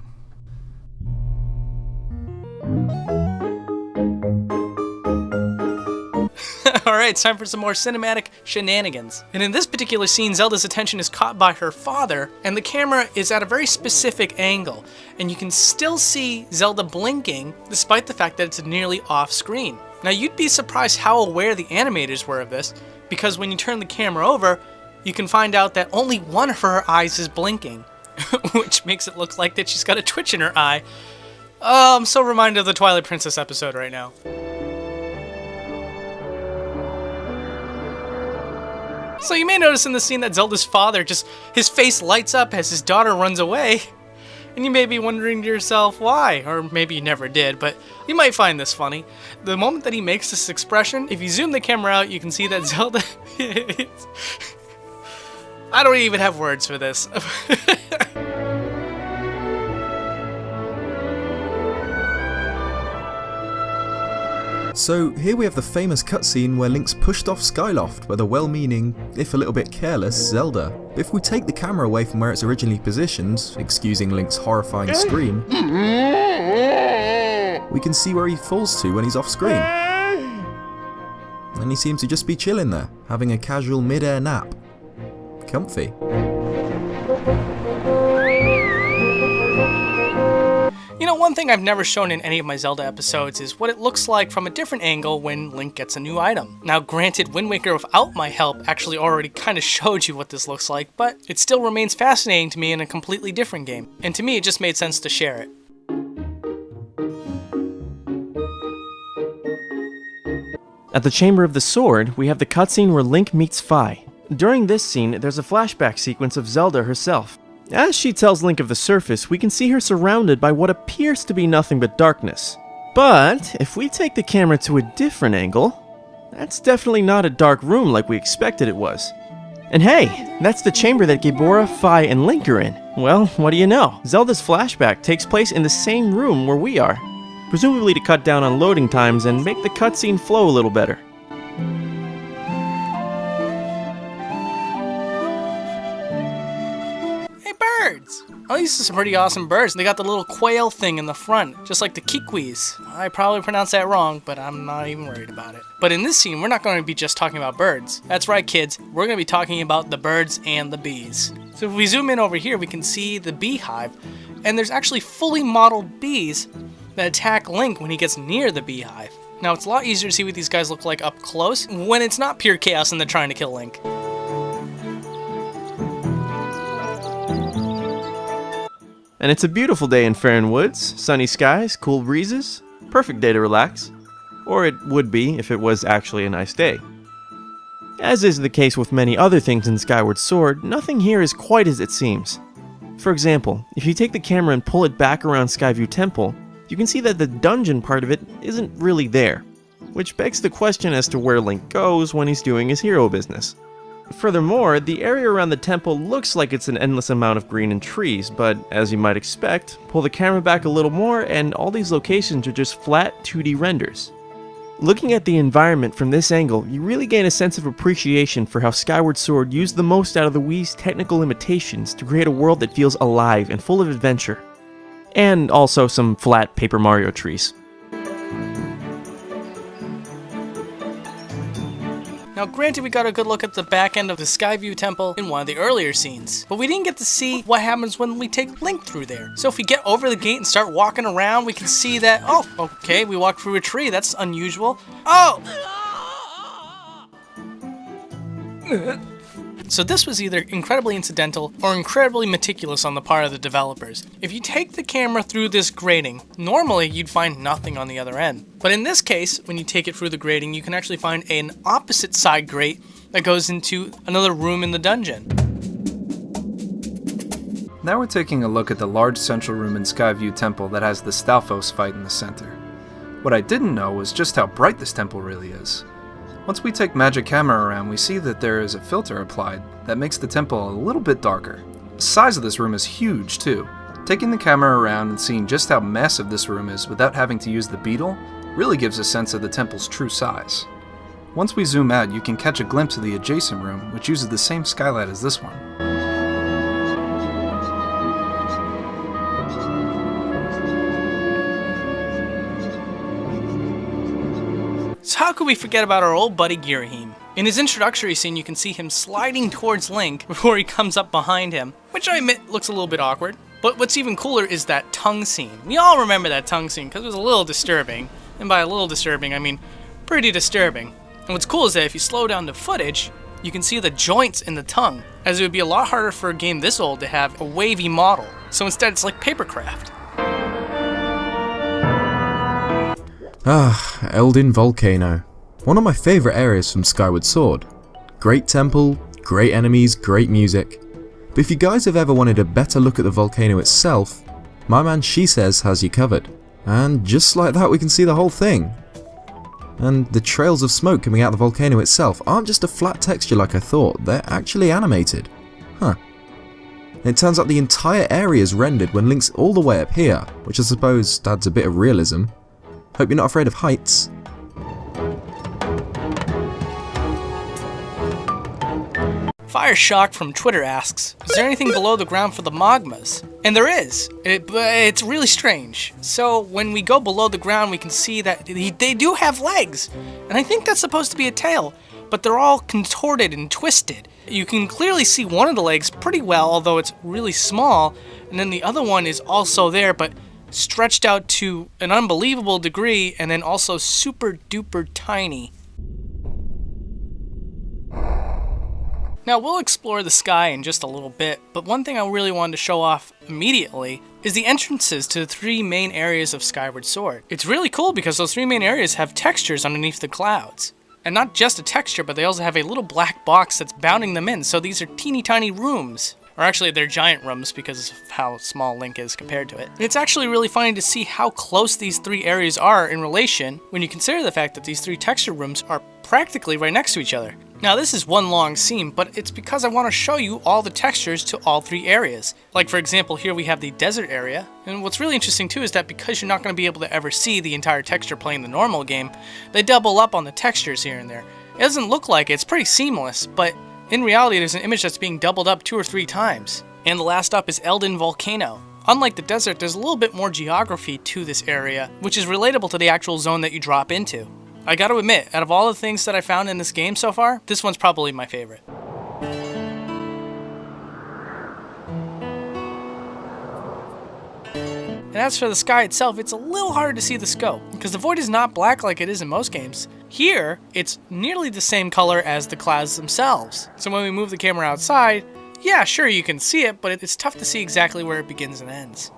Alright, it's time for some more cinematic shenanigans. And in this particular scene, Zelda's attention is caught by her father, and the camera is at a very specific angle. And you can still see Zelda blinking, despite the fact that it's nearly off screen. Now, you'd be surprised how aware the animators were of this, because when you turn the camera over, you can find out that only one of her eyes is blinking. which makes it look like that she's got a twitch in her eye. Oh, I'm so reminded of the Twilight Princess episode right now. So you may notice in the scene that Zelda's father his face lights up as his daughter runs away. And you may be wondering to yourself why, or maybe you never did, but you might find this funny. The moment that he makes this expression, if you zoom the camera out, you can see that Zelda... I don't even have words for this. So here we have the famous cutscene where Link's pushed off Skyloft by the well-meaning, if a little bit careless, Zelda. But if we take the camera away from where it's originally positioned, excusing Link's horrifying scream, we can see where he falls to when he's off screen. And he seems to just be chilling there, having a casual mid-air nap. Comfy. You know, one thing I've never shown in any of my Zelda episodes is what it looks like from a different angle when Link gets a new item. Now granted, Wind Waker without my help actually already kind of showed you what this looks like, but it still remains fascinating to me in a completely different game. And to me, it just made sense to share it. At the Chamber of the Sword, we have the cutscene where Link meets Fi. During this scene, there's a flashback sequence of Zelda herself. As she tells Link of the surface, we can see her surrounded by what appears to be nothing but darkness. But if we take the camera to a different angle, that's definitely not a dark room like we expected it was. And hey, that's the chamber that Gabora, Fi, and Link are in. Well, what do you know? Zelda's flashback takes place in the same room where we are, presumably to cut down on loading times and make the cutscene flow a little better. Birds! Oh, these are some pretty awesome birds. They got the little quail thing in the front, just like the kikwis. I probably pronounced that wrong, but I'm not even worried about it. But in this scene, we're not going to be just talking about birds. That's right, kids. We're going to be talking about the birds and the bees. So if we zoom in over here, we can see the beehive, and there's actually fully modeled bees that attack Link when he gets near the beehive. Now, it's a lot easier to see what these guys look like up close when it's not pure chaos and they're trying to kill Link. And it's a beautiful day in Farron Woods, sunny skies, cool breezes, perfect day to relax. Or it would be if it was actually a nice day. As is the case with many other things in Skyward Sword, nothing here is quite as it seems. For example, if you take the camera and pull it back around Skyview Temple, you can see that the dungeon part of it isn't really there, which begs the question as to where Link goes when he's doing his hero business. Furthermore, the area around the temple looks like it's an endless amount of green and trees, but as you might expect, pull the camera back a little more and all these locations are just flat 2D renders. Looking at the environment from this angle, you really gain a sense of appreciation for how Skyward Sword used the most out of the Wii's technical limitations to create a world that feels alive and full of adventure. And also some flat Paper Mario trees. Now granted, we got a good look at the back end of the Skyview Temple in one of the earlier scenes, but we didn't get to see what happens when we take Link through there. So if we get over the gate and start walking around, we can see that, oh, okay, we walked through a tree, that's unusual. Oh! So this was either incredibly incidental or incredibly meticulous on the part of the developers. If you take the camera through this grating, normally you'd find nothing on the other end. But in this case, when you take it through the grating, you can actually find an opposite side grate that goes into another room in the dungeon. Now we're taking a look at the large central room in Skyview Temple that has the Stalfos fight in the center. What I didn't know was just how bright this temple really is. Once we take Magic Camera around, we see that there is a filter applied that makes the temple a little bit darker. The size of this room is huge too. Taking the camera around and seeing just how massive this room is without having to use the beetle really gives a sense of the temple's true size. Once we zoom out, you can catch a glimpse of the adjacent room, which uses the same skylight as this one. So how could we forget about our old buddy Girahim? In his introductory scene, you can see him sliding towards Link before he comes up behind him, which I admit looks a little bit awkward. But what's even cooler is that tongue scene. We all remember that tongue scene because it was a little disturbing. And by a little disturbing, I mean pretty disturbing. And what's cool is that if you slow down the footage, you can see the joints in the tongue, as it would be a lot harder for a game this old to have a wavy model. So instead it's like papercraft. Ah, Eldin Volcano. One of my favourite areas from Skyward Sword. Great temple, great enemies, great music. But if you guys have ever wanted a better look at the volcano itself, my man Shesez has you covered. And just like that we can see the whole thing. And the trails of smoke coming out of the volcano itself aren't just a flat texture like I thought, they're actually animated. Huh. It turns out the entire area is rendered when Link's all the way up here, which I suppose adds a bit of realism. Hope you're not afraid of heights. Fireshock from Twitter asks, is there anything below the ground for the magmas? And there is, but it's really strange. So when we go below the ground we can see that they do have legs, and I think that's supposed to be a tail, but they're all contorted and twisted. You can clearly see one of the legs pretty well, although it's really small, and then the other one is also there, but stretched out to an unbelievable degree, and then also super duper tiny. Now we'll explore the sky in just a little bit, but one thing I really wanted to show off immediately is the entrances to the 3 main areas of Skyward Sword. It's really cool because those 3 main areas have textures underneath the clouds. And not just a texture, but they also have a little black box that's bounding them in, so these are teeny tiny rooms. Or actually, they're giant rooms because of how small Link is compared to it. It's actually really funny to see how close these 3 areas are in relation when you consider the fact that these 3 texture rooms are practically right next to each other. Now this is one long scene, but it's because I want to show you all the textures to all 3 areas. Like for example, here we have the desert area, and what's really interesting too is that because you're not going to be able to ever see the entire texture playing the normal game, they double up on the textures here and there. It doesn't look like it, it's pretty seamless, but in reality there's an image that's being doubled up 2 or 3 times. And the last up is Eldin Volcano. Unlike the desert, there's a little bit more geography to this area, which is relatable to the actual zone that you drop into. I gotta admit, out of all the things that I found in this game so far, this one's probably my favorite. And as for the sky itself, it's a little hard to see the scope, because the void is not black like it is in most games. Here, it's nearly the same color as the clouds themselves. So when we move the camera outside, yeah, sure you can see it, but it's tough to see exactly where it begins and ends.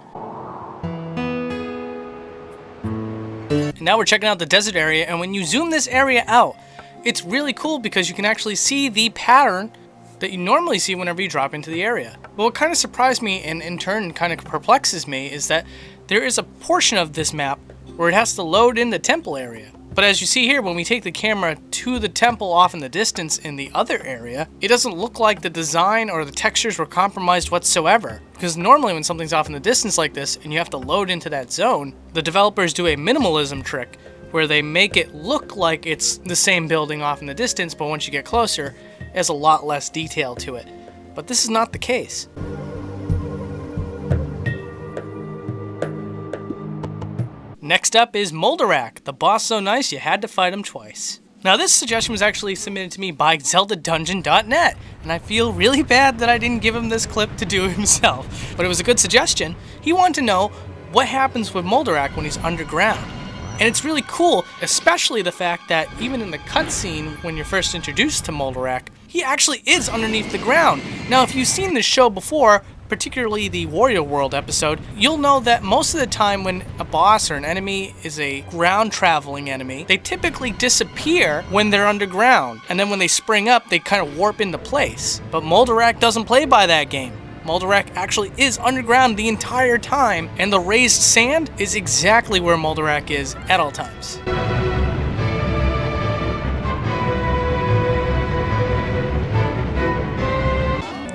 And now we're checking out the desert area, and when you zoom this area out, it's really cool because you can actually see the pattern that you normally see whenever you drop into the area. But what kind of surprised me and in turn kind of perplexes me is that there is a portion of this map where it has to load in the temple area. But as you see here, when we take the camera to the temple off in the distance in the other area, it doesn't look like the design or the textures were compromised whatsoever. Because normally when something's off in the distance like this and you have to load into that zone, the developers do a minimalism trick where they make it look like it's the same building off in the distance, but once you get closer, it has a lot less detail to it. But this is not the case. Next up is Moldarak, the boss so nice you had to fight him twice. Now this suggestion was actually submitted to me by ZeldaDungeon.net, and I feel really bad that I didn't give him this clip to do himself, but it was a good suggestion. He wanted to know what happens with Moldarak when he's underground. And it's really cool, especially the fact that even in the cutscene when you're first introduced to Moldarak, he actually is underneath the ground. Now if you've seen this show before, particularly the Wario World episode, you'll know that most of the time when a boss or an enemy is a ground traveling enemy, they typically disappear when they're underground, and then when they spring up, they kind of warp into place. But Moldarak doesn't play by that game. Moldarak actually is underground the entire time, and the raised sand is exactly where Moldarak is at all times.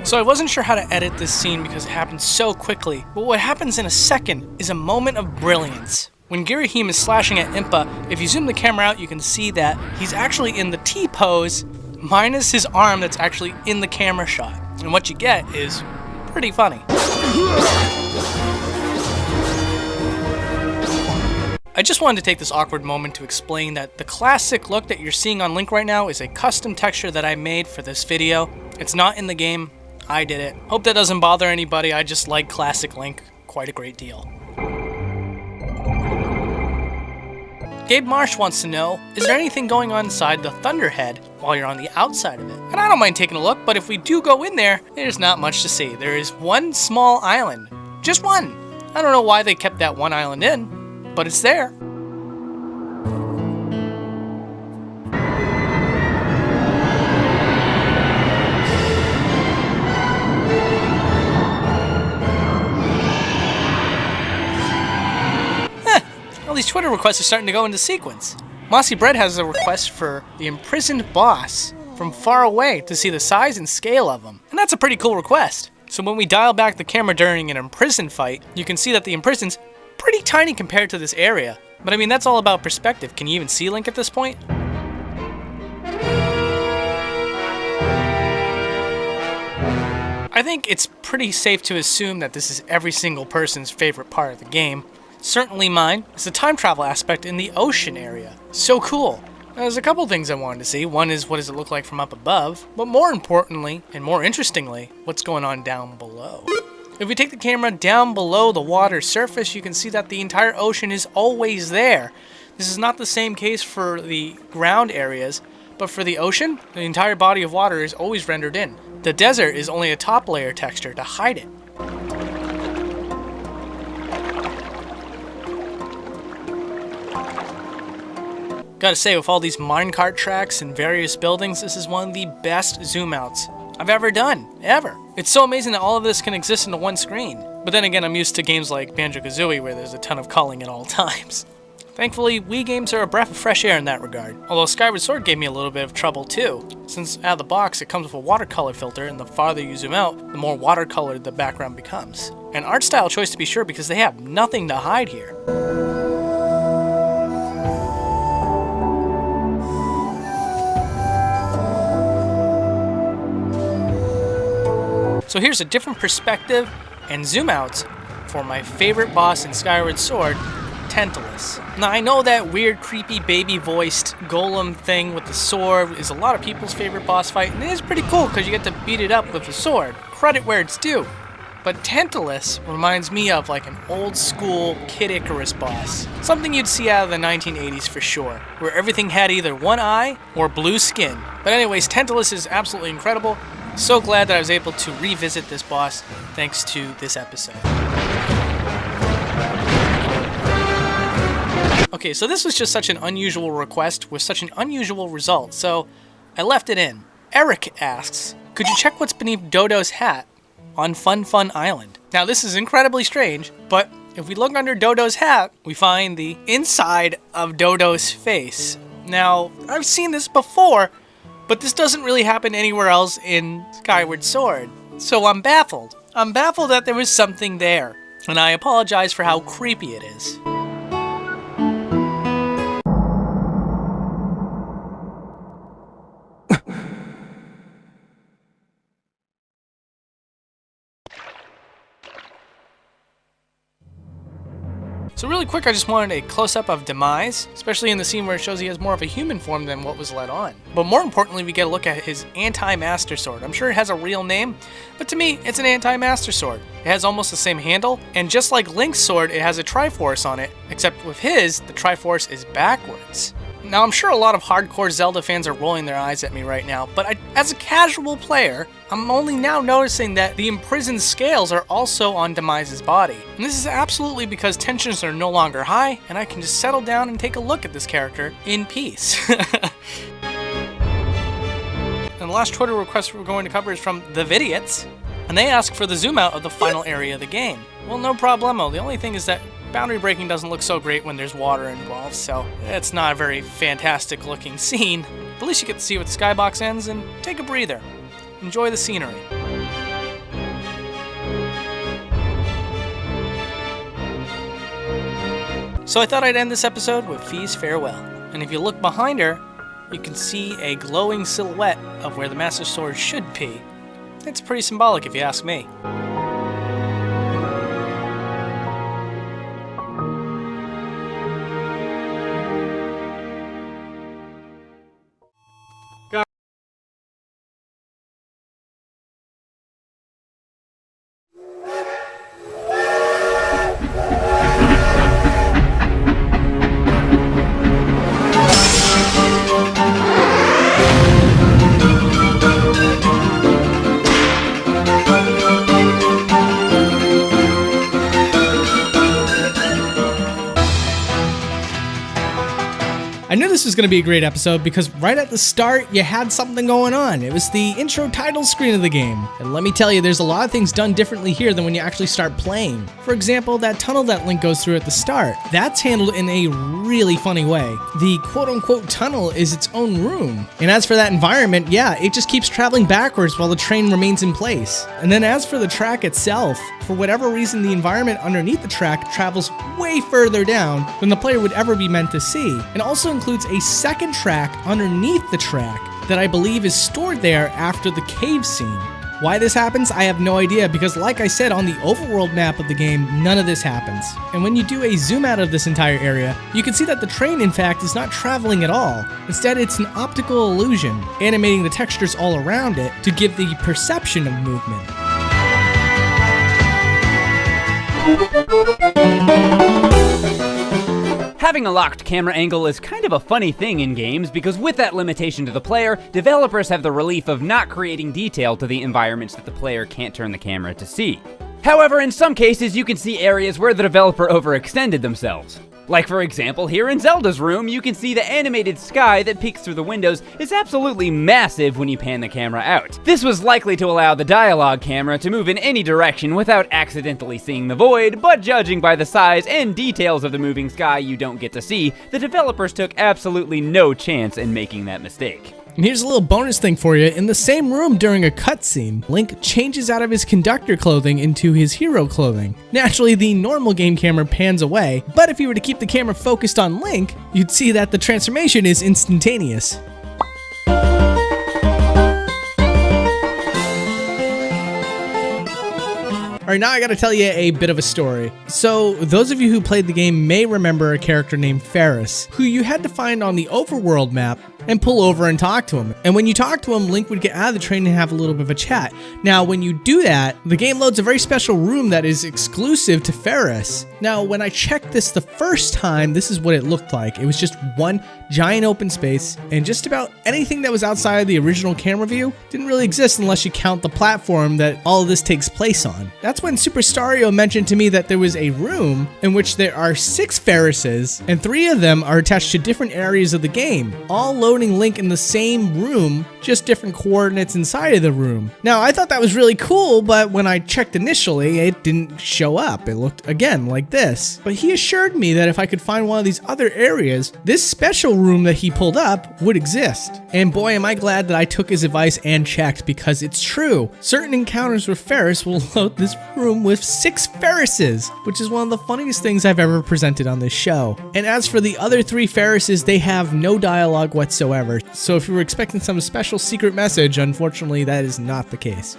So I wasn't sure how to edit this scene because it happened so quickly, but what happens in a second is a moment of brilliance. When Girahim is slashing at Impa, if you zoom the camera out you can see that he's actually in the T-pose minus his arm that's actually in the camera shot. And what you get is pretty funny. I just wanted to take this awkward moment to explain that the classic look that you're seeing on Link right now is a custom texture that I made for this video. It's not in the game. I did it. Hope that doesn't bother anybody. I just like classic Link quite a great deal. Gabe Marsh wants to know, is there anything going on inside the Thunderhead while you're on the outside of it? And I don't mind taking a look, but if we do go in there, there's not much to see. There is one small island. Just one. I don't know why they kept that one island in, but it's there. These Twitter requests are starting to go into sequence. Mossy Bread has a request for the imprisoned boss from far away to see the size and scale of him. And that's a pretty cool request. So when we dial back the camera during an imprisoned fight, you can see that the imprisoned's pretty tiny compared to this area. But I mean, that's all about perspective. Can you even see Link at this point? I think it's pretty safe to assume that this is every single person's favorite part of the game. Certainly mine is the time travel aspect in the ocean area. So cool. Now, there's a couple things I wanted to see. One is, what does it look like from up above? But more importantly, and more interestingly, what's going on down below? If we take the camera down below the water surface, you can see that the entire ocean is always there. This is not the same case for the ground areas, but for the ocean, the entire body of water is always rendered in. The desert is only a top layer texture to hide it. Gotta say, with all these minecart tracks and various buildings, this is one of the best zoom outs I've ever done, ever. It's so amazing that all of this can exist into one screen. But then again, I'm used to games like Banjo-Kazooie where there's a ton of culling at all times. Thankfully, Wii games are a breath of fresh air in that regard. Although Skyward Sword gave me a little bit of trouble too, since out of the box it comes with a watercolor filter, and the farther you zoom out, the more watercolored the background becomes. An art style choice to be sure, because they have nothing to hide here. So here's a different perspective and zoom outs for my favorite boss in Skyward Sword, Tantalus. Now I know that weird creepy baby voiced golem thing with the sword is a lot of people's favorite boss fight, and it is pretty cool because you get to beat it up with a sword. Credit where it's due. But Tantalus reminds me of like an old school Kid Icarus boss. Something you'd see out of the 1980s for sure, where everything had either one eye or blue skin. But anyways, Tantalus is absolutely incredible. So glad that I was able to revisit this boss thanks to this episode. Okay, so this was just such an unusual request with such an unusual result, so I left it in. Eric asks, could you check what's beneath Dodo's hat on Fun Fun Island? Now this is incredibly strange, but if we look under Dodo's hat, we find the inside of Dodo's face. Now, I've seen this before, but this doesn't really happen anywhere else in Skyward Sword. So I'm baffled. I'm baffled that there was something there, and I apologize for how creepy it is. So really quick, I just wanted a close-up of Demise, especially in the scene where it shows he has more of a human form than what was let on. But more importantly, we get a look at his anti-master sword. I'm sure it has a real name, but to me, it's an anti-master sword. It has almost the same handle, and just like Link's sword, it has a Triforce on it, except with his, the Triforce is backwards. Now, I'm sure a lot of hardcore Zelda fans are rolling their eyes at me right now, but as a casual player, I'm only now noticing that the imprisoned scales are also on Demise's body. And this is absolutely because tensions are no longer high, and I can just settle down and take a look at this character in peace. And the last Twitter request we're going to cover is from The Vidiots, and they ask for the zoom out of the final area of the game. Well, no problemo. The only thing is that boundary breaking doesn't look so great when there's water involved, so it's not a very fantastic looking scene. But at least you get to see what the skybox ends and take a breather. Enjoy the scenery. So I thought I'd end this episode with Fee's farewell. And if you look behind her, you can see a glowing silhouette of where the Master Sword should be. It's pretty symbolic if you ask me. was going to be a great episode because right at the start, you had something going on. It was the intro title screen of the game. And let me tell you, there's a lot of things done differently here than when you actually start playing. For example, that tunnel that Link goes through at the start, that's handled in a really funny way. The quote-unquote tunnel is its own room. And as for that environment, yeah, it just keeps traveling backwards while the train remains in place. And then as for the track itself, for whatever reason, the environment underneath the track travels way further down than the player would ever be meant to see. It also includes a second track underneath the track that I believe is stored there after the cave scene. Why this happens, I have no idea, because like I said, on the overworld map of the game, none of this happens. And when you do a zoom out of this entire area, you can see that the train, in fact, is not traveling at all. Instead, it's an optical illusion, animating the textures all around it to give the perception of movement. Having a locked camera angle is kind of a funny thing in games because with that limitation to the player, developers have the relief of not creating detail to the environments that the player can't turn the camera to see. However, in some cases you can see areas where the developer overextended themselves. Like for example, here in Zelda's room, you can see the animated sky that peeks through the windows is absolutely massive when you pan the camera out. This was likely to allow the dialogue camera to move in any direction without accidentally seeing the void, but judging by the size and details of the moving sky you don't get to see, the developers took absolutely no chance in making that mistake. And here's a little bonus thing for you. In the same room during a cutscene, Link changes out of his conductor clothing into his hero clothing. Naturally, the normal game camera pans away, but if you were to keep the camera focused on Link, you'd see that the transformation is instantaneous. Alright, now I gotta tell you a bit of a story. So, those of you who played the game may remember a character named Ferris, who you had to find on the overworld map and pull over and talk to him. And when you talk to him, Link would get out of the train and have a little bit of a chat. Now, when you do that, the game loads a very special room that is exclusive to Ferris. Now, when I checked this the first time, this is what it looked like. It was just one giant open space, and just about anything that was outside of the original camera view didn't really exist unless you count the platform that all of this takes place on. That's when Super Stario mentioned to me that there was a room in which there are 6 Ferrises, and 3 of them are attached to different areas of the game, all loading Link in the same room, just different coordinates inside of the room. Now, I thought that was really cool, but when I checked initially, it didn't show up. It looked, again, like this. But he assured me that if I could find one of these other areas, this special room that he pulled up would exist. And boy, am I glad that I took his advice and checked, because it's true. Certain encounters with Ferris will load this room with 6 Ferrises, which is one of the funniest things I've ever presented on this show. And as for the other 3 Ferrises, they have no dialogue whatsoever. So if you were expecting some special secret message, unfortunately that is not the case.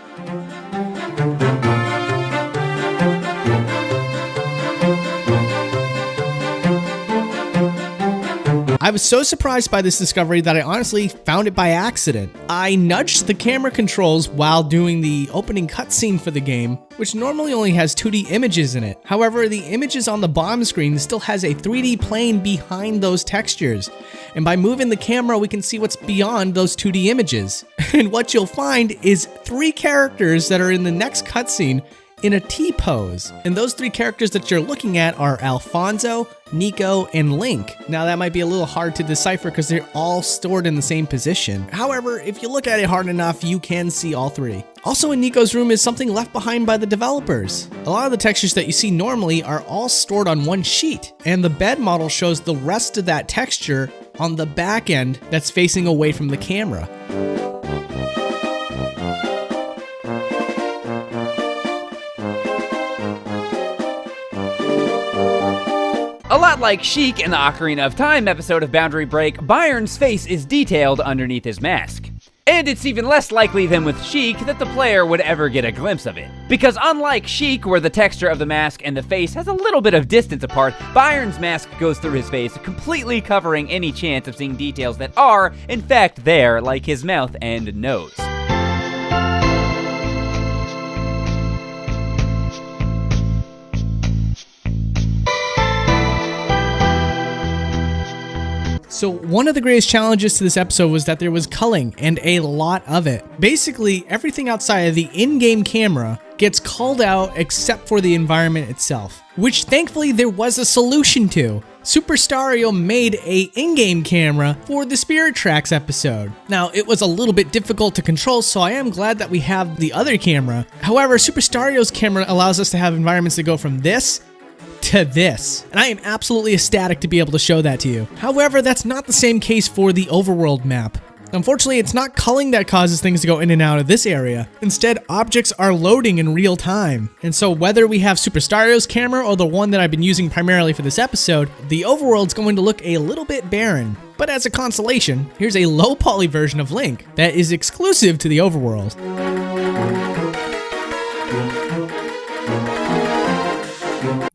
I was so surprised by this discovery that I honestly found it by accident. I nudged the camera controls while doing the opening cutscene for the game, which normally only has 2D images in it. However, the images on the bottom screen still has a 3D plane behind those textures. And by moving the camera, we can see what's beyond those 2D images. And what you'll find is 3 characters that are in the next cutscene in a T-pose. And those 3 characters that you're looking at are Alfonso, Nico, and Link. Now that might be a little hard to decipher because they're all stored in the same position. However, if you look at it hard enough, you can see all 3. Also in Nico's room is something left behind by the developers. A lot of the textures that you see normally are all stored on one sheet, and the bed model shows the rest of that texture on the back end that's facing away from the camera. A lot like Sheik in the Ocarina of Time episode of Boundary Break, Byron's face is detailed underneath his mask. And it's even less likely than with Sheik that the player would ever get a glimpse of it. Because unlike Sheik, where the texture of the mask and the face has a little bit of distance apart, Byron's mask goes through his face, completely covering any chance of seeing details that are, in fact, there, like his mouth and nose. So one of the greatest challenges to this episode was that there was culling, and a lot of it. Basically, everything outside of the in-game camera gets culled out except for the environment itself, which thankfully there was a solution to. Super Stario made a in-game camera for the Spirit Tracks episode. Now, it was a little bit difficult to control, so I am glad that we have the other camera. However, Super Stario's camera allows us to have environments that go from this to this, and I am absolutely ecstatic to be able to show that to you. However, that's not the same case for the overworld map. Unfortunately, it's not culling that causes things to go in and out of this area. Instead, objects are loading in real time. And so whether we have Super Stario's camera or the one that I've been using primarily for this episode, the overworld's going to look a little bit barren. But as a consolation, here's a low poly version of Link that is exclusive to the overworld.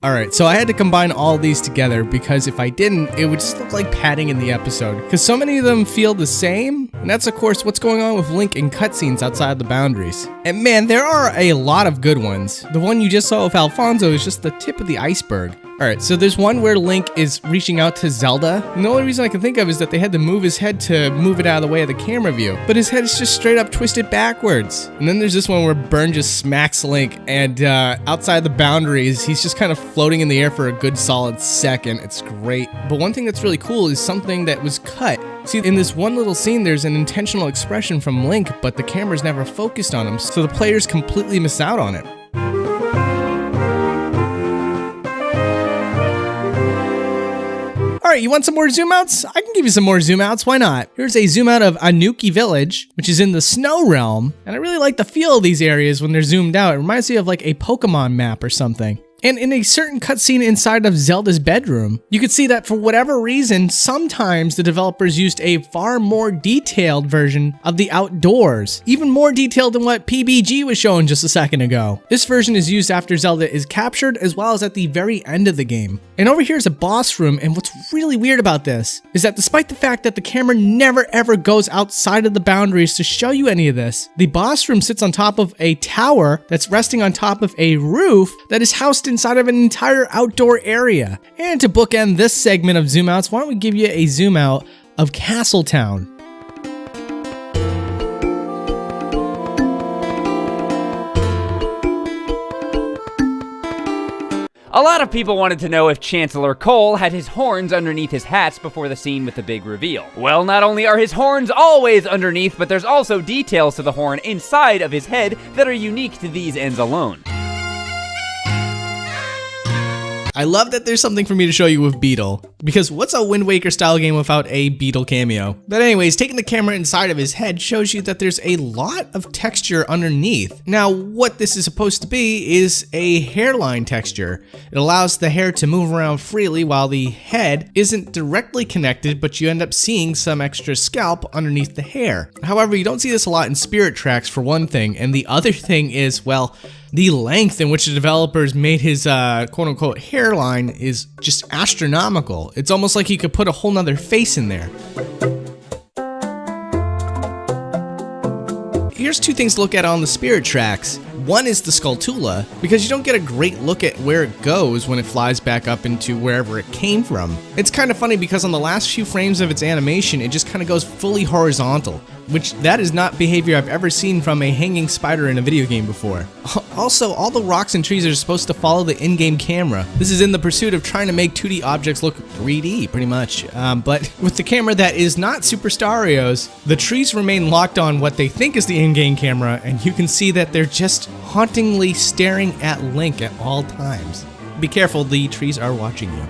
Alright, so I had to combine all these together because if I didn't, it would just look like padding in the episode. Because so many of them feel the same, and that's of course what's going on with Link in cutscenes outside the boundaries. And man, there are a lot of good ones. The one you just saw with Alfonso is just the tip of the iceberg. Alright, so there's one where Link is reaching out to Zelda, and the only reason I can think of is that they had to move his head to move it out of the way of the camera view, but his head is just straight up twisted backwards. And then there's this one where Byrne just smacks Link, and outside the boundaries, he's just kind of floating in the air for a good solid second. It's great. But one thing that's really cool is something that was cut. See, in this one little scene, there's an intentional expression from Link, but the camera's never focused on him, so the players completely miss out on it. Alright, you want some more zoom outs? I can give you some more zoom outs, why not? Here's a zoom out of Anuki Village, which is in the Snow Realm, and I really like the feel of these areas when they're zoomed out. It reminds me of like a Pokemon map or something. And in a certain cutscene inside of Zelda's bedroom, you could see that for whatever reason, sometimes the developers used a far more detailed version of the outdoors, even more detailed than what PBG was showing just a second ago. This version is used after Zelda is captured, as well as at the very end of the game. And over here is a boss room, and what's really weird about this is that despite the fact that the camera never ever goes outside of the boundaries to show you any of this, the boss room sits on top of a tower that's resting on top of a roof that is housed inside of an entire outdoor area. And to bookend this segment of zoom outs, why don't we give you a zoom out of Castletown. A lot of people wanted to know if Chancellor Cole had his horns underneath his hats before the scene with the big reveal. Well, not only are his horns always underneath, but there's also details to the horn inside of his head that are unique to these ends alone. I love that there's something for me to show you with Beetle, because what's a Wind Waker style game without a Beetle cameo? But anyways, taking the camera inside of his head shows you that there's a lot of texture underneath. Now, what this is supposed to be is a hairline texture. It allows the hair to move around freely while the head isn't directly connected, but you end up seeing some extra scalp underneath the hair. However, you don't see this a lot in Spirit Tracks for one thing, and the other thing is, well, the length in which the developers made his quote-unquote hairline is just astronomical. It's almost like you could put a whole nother face in there. Here's two things to look at on the Spirit Tracks. One is the Skulltula, because you don't get a great look at where it goes when it flies back up into wherever it came from. It's kind of funny because on the last few frames of its animation, it just kind of goes fully horizontal, which that is not behavior I've ever seen from a hanging spider in a video game before. Also, all the rocks and trees are supposed to follow the in-game camera. This is in the pursuit of trying to make 2D objects look 3D, pretty much. But with the camera that is not Super Stario's, the trees remain locked on what they think is the in-game camera, and you can see that they're just hauntingly staring at Link at all times. Be careful, the trees are watching you.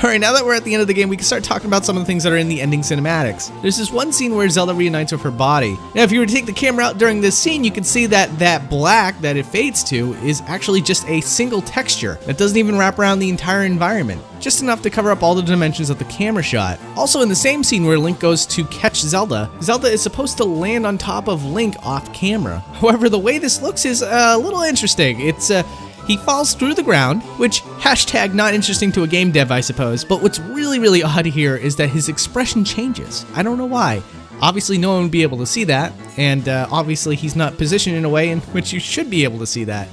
Alright, now that we're at the end of the game, we can start talking about some of the things that are in the ending cinematics. There's this one scene where Zelda reunites with her body. Now, if you were to take the camera out during this scene, you can see that that black that it fades to is actually just a single texture that doesn't even wrap around the entire environment. Just enough to cover up all the dimensions of the camera shot. Also, in the same scene where Link goes to catch Zelda, Zelda is supposed to land on top of Link off camera. However, the way this looks is a little interesting. He falls through the ground, which hashtag not interesting to a game dev, I suppose. But what's really odd here is that his expression changes. I don't know why. Obviously, no one would be able to see that, and obviously he's not positioned in a way in which you should be able to see that.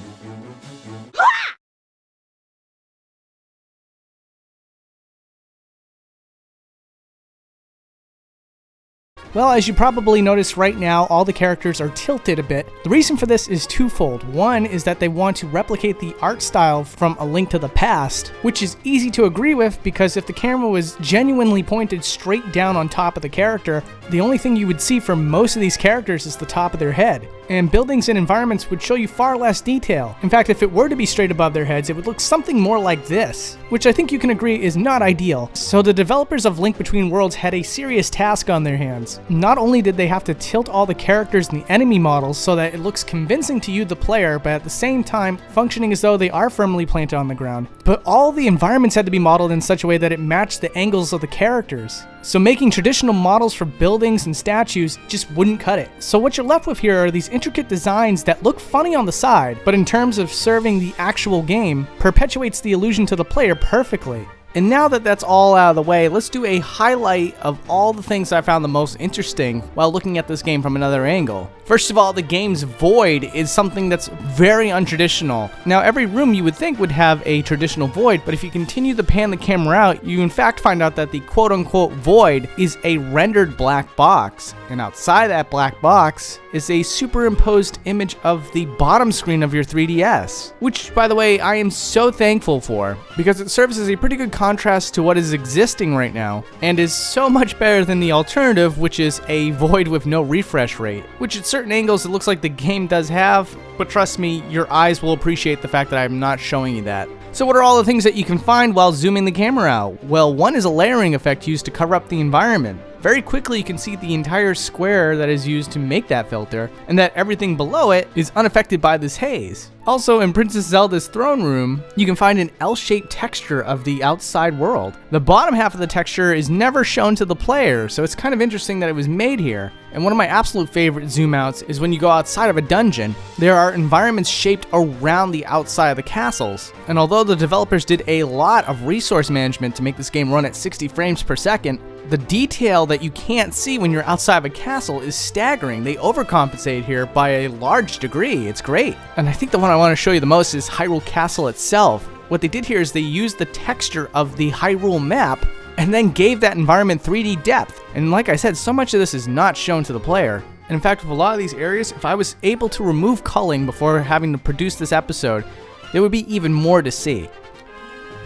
Well, as you probably noticed right now, all the characters are tilted a bit. The reason for this is twofold. One is that they want to replicate the art style from A Link to the Past, which is easy to agree with because if the camera was genuinely pointed straight down on top of the character, the only thing you would see from most of these characters is the top of their head. And buildings and environments would show you far less detail. In fact, if it were to be straight above their heads, it would look something more like this, which I think you can agree is not ideal. So the developers of Link Between Worlds had a serious task on their hands. Not only did they have to tilt all the characters and the enemy models so that it looks convincing to you, the player, but at the same time functioning as though they are firmly planted on the ground, but all the environments had to be modeled in such a way that it matched the angles of the characters. So making traditional models for buildings and statues just wouldn't cut it. So what you're left with here are these intricate designs that look funny on the side, but in terms of serving the actual game, perpetuates the illusion to the player perfectly. And now that that's all out of the way, let's do a highlight of all the things I found the most interesting while looking at this game from another angle. First of all, the game's void is something that's very untraditional. Now, every room you would think would have a traditional void, but if you continue to pan the camera out, you in fact find out that the quote-unquote void is a rendered black box. And outside that black box is a superimposed image of the bottom screen of your 3DS. Which, by the way, I am so thankful for, because it serves as a pretty good contrast to what is existing right now, and is so much better than the alternative, which is a void with no refresh rate, which at certain angles it looks like the game does have, but trust me, your eyes will appreciate the fact that I'm not showing you that. So what are all the things that you can find while zooming the camera out? Well, one is a layering effect used to cover up the environment. Very quickly you can see the entire square that is used to make that filter, and that everything below it is unaffected by this haze. Also, in Princess Zelda's throne room, you can find an L-shaped texture of the outside world. The bottom half of the texture is never shown to the player, so it's kind of interesting that it was made here. And one of my absolute favorite zoom outs is when you go outside of a dungeon. There are environments shaped around the outside of the castles. And although the developers did a lot of resource management to make this game run at 60 frames per second, the detail that you can't see when you're outside of a castle is staggering. They overcompensate here by a large degree. It's great. And I think the one I want to show you the most is Hyrule Castle itself. What they did here is they used the texture of the Hyrule map and then gave that environment 3D depth. And like I said, so much of this is not shown to the player. And in fact, with a lot of these areas, if I was able to remove culling before having to produce this episode, there would be even more to see.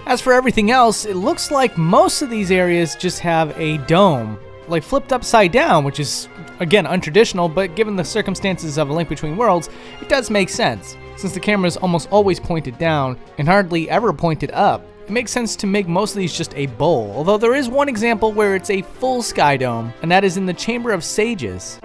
As for everything else, it looks like most of these areas just have a dome, like flipped upside down, which is, again, untraditional, but given the circumstances of A Link Between Worlds, it does make sense. Since the camera is almost always pointed down, and hardly ever pointed up, it makes sense to make most of these just a bowl, although there is one example where it's a full sky dome, and that is in the Chamber of Sages.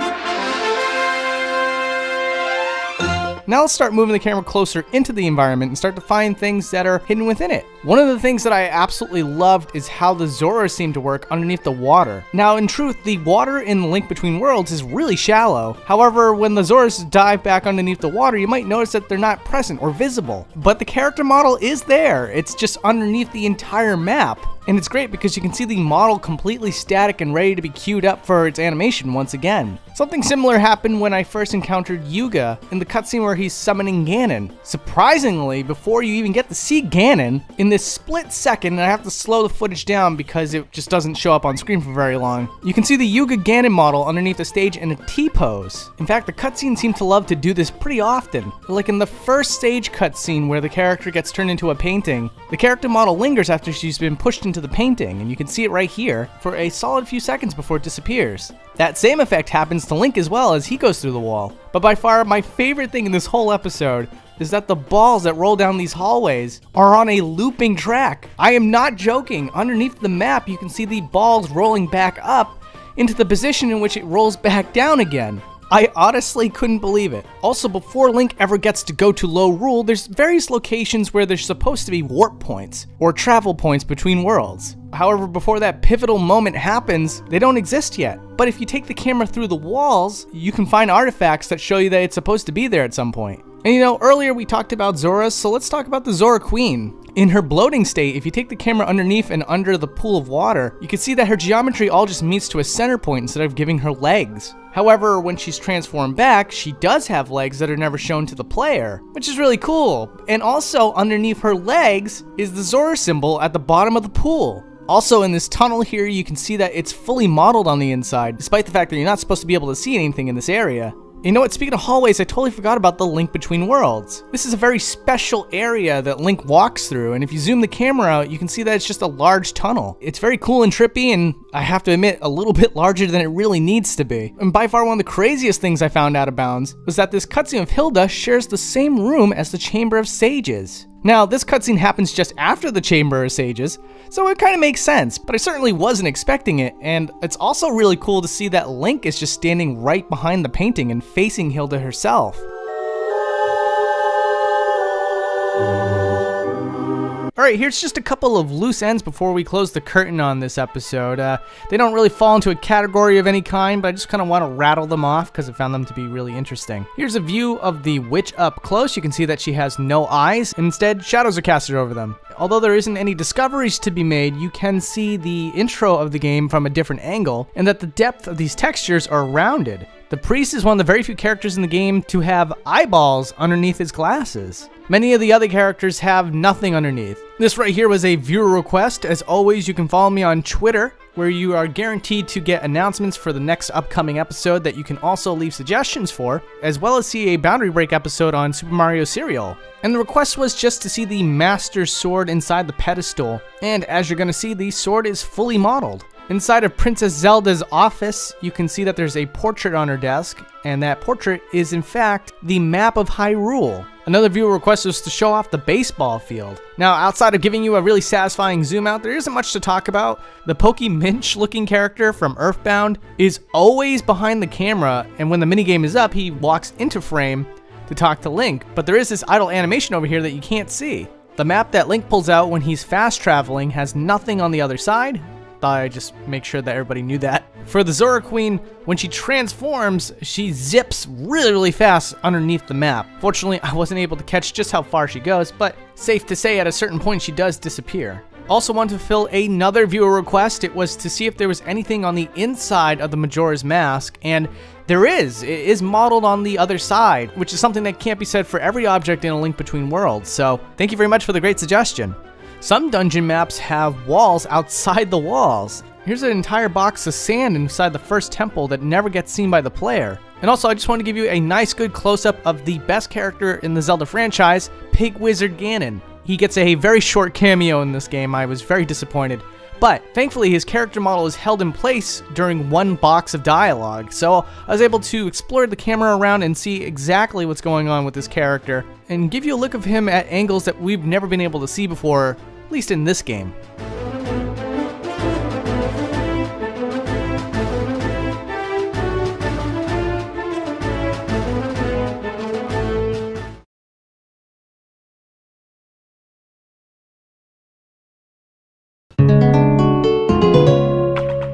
Now let's start moving the camera closer into the environment and start to find things that are hidden within it. One of the things that I absolutely loved is how the Zoras seem to work underneath the water. Now in truth, the water in The Link Between Worlds is really shallow. However, when the Zoras dive back underneath the water, you might notice that they're not present or visible. But the character model is there. It's just underneath the entire map. And it's great because you can see the model completely static and ready to be queued up for its animation once again. Something similar happened when I first encountered Yuga in the cutscene where he's summoning Ganon. Surprisingly, before you even get to see Ganon, in this split second, and I have to slow the footage down because it just doesn't show up on screen for very long, you can see the Yuga Ganon model underneath the stage in a T-pose. In fact, the cutscenes seem to love to do this pretty often. Like in the first stage cutscene where the character gets turned into a painting, the character model lingers after she's been pushed into the painting, and you can see it right here for a solid few seconds before it disappears. That same effect happens to Link as well as he goes through the wall. But by far my favorite thing in this whole episode is that the balls that roll down these hallways are on a looping track. I am not joking. Underneath the map you can see the balls rolling back up into the position in which it rolls back down again. I honestly couldn't believe it. Also, before Link ever gets to go to Lorule, there's various locations where there's supposed to be warp points, or travel points between worlds. However, before that pivotal moment happens, they don't exist yet. But if you take the camera through the walls, you can find artifacts that show you that it's supposed to be there at some point. And you know, earlier we talked about Zoras, so let's talk about the Zora Queen. In her bloating state, if you take the camera underneath and under the pool of water, you can see that her geometry all just meets to a center point instead of giving her legs. However, when she's transformed back, she does have legs that are never shown to the player, which is really cool. And also, underneath her legs is the Zora symbol at the bottom of the pool. Also in this tunnel here, you can see that it's fully modeled on the inside, despite the fact that you're not supposed to be able to see anything in this area. You know what, speaking of hallways, I totally forgot about the Link Between Worlds. This is a very special area that Link walks through, and if you zoom the camera out, you can see that it's just a large tunnel. It's very cool and trippy, and I have to admit, a little bit larger than it really needs to be. And by far one of the craziest things I found out of bounds was that this cutscene of Hilda shares the same room as the Chamber of Sages. Now, this cutscene happens just after the Chamber of Sages, so it kind of makes sense, but I certainly wasn't expecting it, and it's also really cool to see that Link is just standing right behind the painting and facing Hilda herself. Alright, here's just a couple of loose ends before we close the curtain on this episode. They don't really fall into a category of any kind, but I just kind of want to rattle them off because I found them to be really interesting. Here's a view of the witch up close. You can see that she has no eyes, and instead shadows are casted over them. Although there isn't any discoveries to be made, you can see the intro of the game from a different angle, and that the depth of these textures are rounded. The priest is one of the very few characters in the game to have eyeballs underneath his glasses. Many of the other characters have nothing underneath. This right here was a viewer request. As always, you can follow me on Twitter, where you are guaranteed to get announcements for the next upcoming episode that you can also leave suggestions for, as well as see a Boundary Break episode on Super Mario Serial. And the request was just to see the Master Sword inside the pedestal, and as you're going to see, the sword is fully modeled. Inside of Princess Zelda's office, you can see that there's a portrait on her desk, and that portrait is in fact the map of Hyrule. Another viewer request was to show off the baseball field. Now, outside of giving you a really satisfying zoom out, there isn't much to talk about. The Pokey Minch looking character from Earthbound is always behind the camera, and when the minigame is up, he walks into frame to talk to Link, but there is this idle animation over here that you can't see. The map that Link pulls out when he's fast traveling has nothing on the other side. Thought I'd just make sure that everybody knew that. For the Zora Queen, when she transforms, she zips really, really fast underneath the map. Fortunately, I wasn't able to catch just how far she goes, but safe to say at a certain point she does disappear. Also wanted to fill another viewer request. It was to see if there was anything on the inside of the Majora's Mask, and there is. It is modeled on the other side, which is something that can't be said for every object in A Link Between Worlds, so thank you very much for the great suggestion. Some dungeon maps have walls outside the walls. Here's an entire box of sand inside the first temple that never gets seen by the player. And also, I just want to give you a nice good close-up of the best character in the Zelda franchise, Pig Wizard Ganon. He gets a very short cameo in this game. I was very disappointed. But thankfully, his character model is held in place during one box of dialogue, so I was able to explore the camera around and see exactly what's going on with this character, and give you a look of him at angles that we've never been able to see before, at least in this game.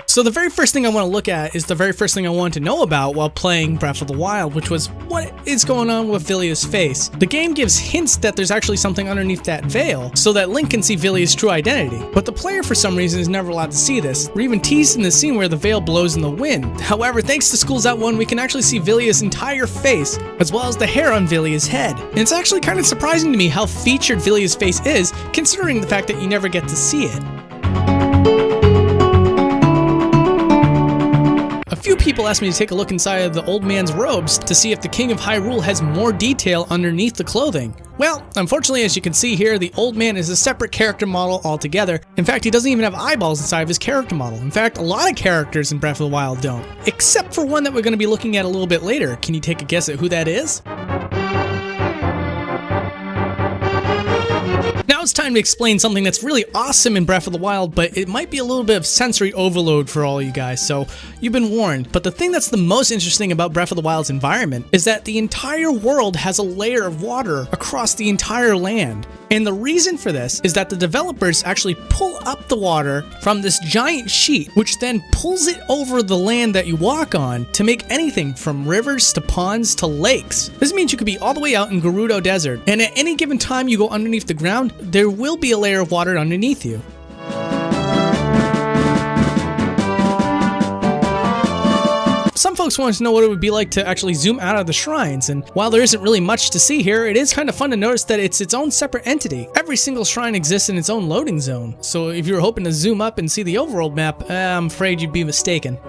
So the very first thing I want to look at is the very first thing I wanted to know about while playing Breath of the Wild, which was what is going on with Villia's face. The game gives hints that there's actually something underneath that veil, so that Link can see Villia's true identity. But the player for some reason is never allowed to see this. We're even teased in the scene where the veil blows in the wind. However, thanks to Schools Out 1, we can actually see Villia's entire face, as well as the hair on Villia's head. And it's actually kind of surprising to me how featured Villia's face is, considering the fact that you never get to see it. A few people asked me to take a look inside of the old man's robes to see if the King of Hyrule has more detail underneath the clothing. Well, unfortunately, as you can see here, the old man is a separate character model altogether. In fact, he doesn't even have eyeballs inside of his character model. In fact, a lot of characters in Breath of the Wild don't, except for one that we're going to be looking at a little bit later. Can you take a guess at who that is? Now it's time to explain something that's really awesome in Breath of the Wild, but it might be a little bit of sensory overload for all you guys, so you've been warned. But the thing that's the most interesting about Breath of the Wild's environment is that the entire world has a layer of water across the entire land. And the reason for this is that the developers actually pull up the water from this giant sheet, which then pulls it over the land that you walk on to make anything from rivers to ponds to lakes. This means you could be all the way out in Gerudo Desert, and at any given time you go underneath the ground, there will be a layer of water underneath you. some folks want to know what it would be like to actually zoom out of the shrines, and while there isn't really much to see here, it is kind of fun to notice that it's its own separate entity. Every single shrine exists in its own loading zone, so if you're hoping to zoom up and see the overworld map, I'm afraid you'd be mistaken.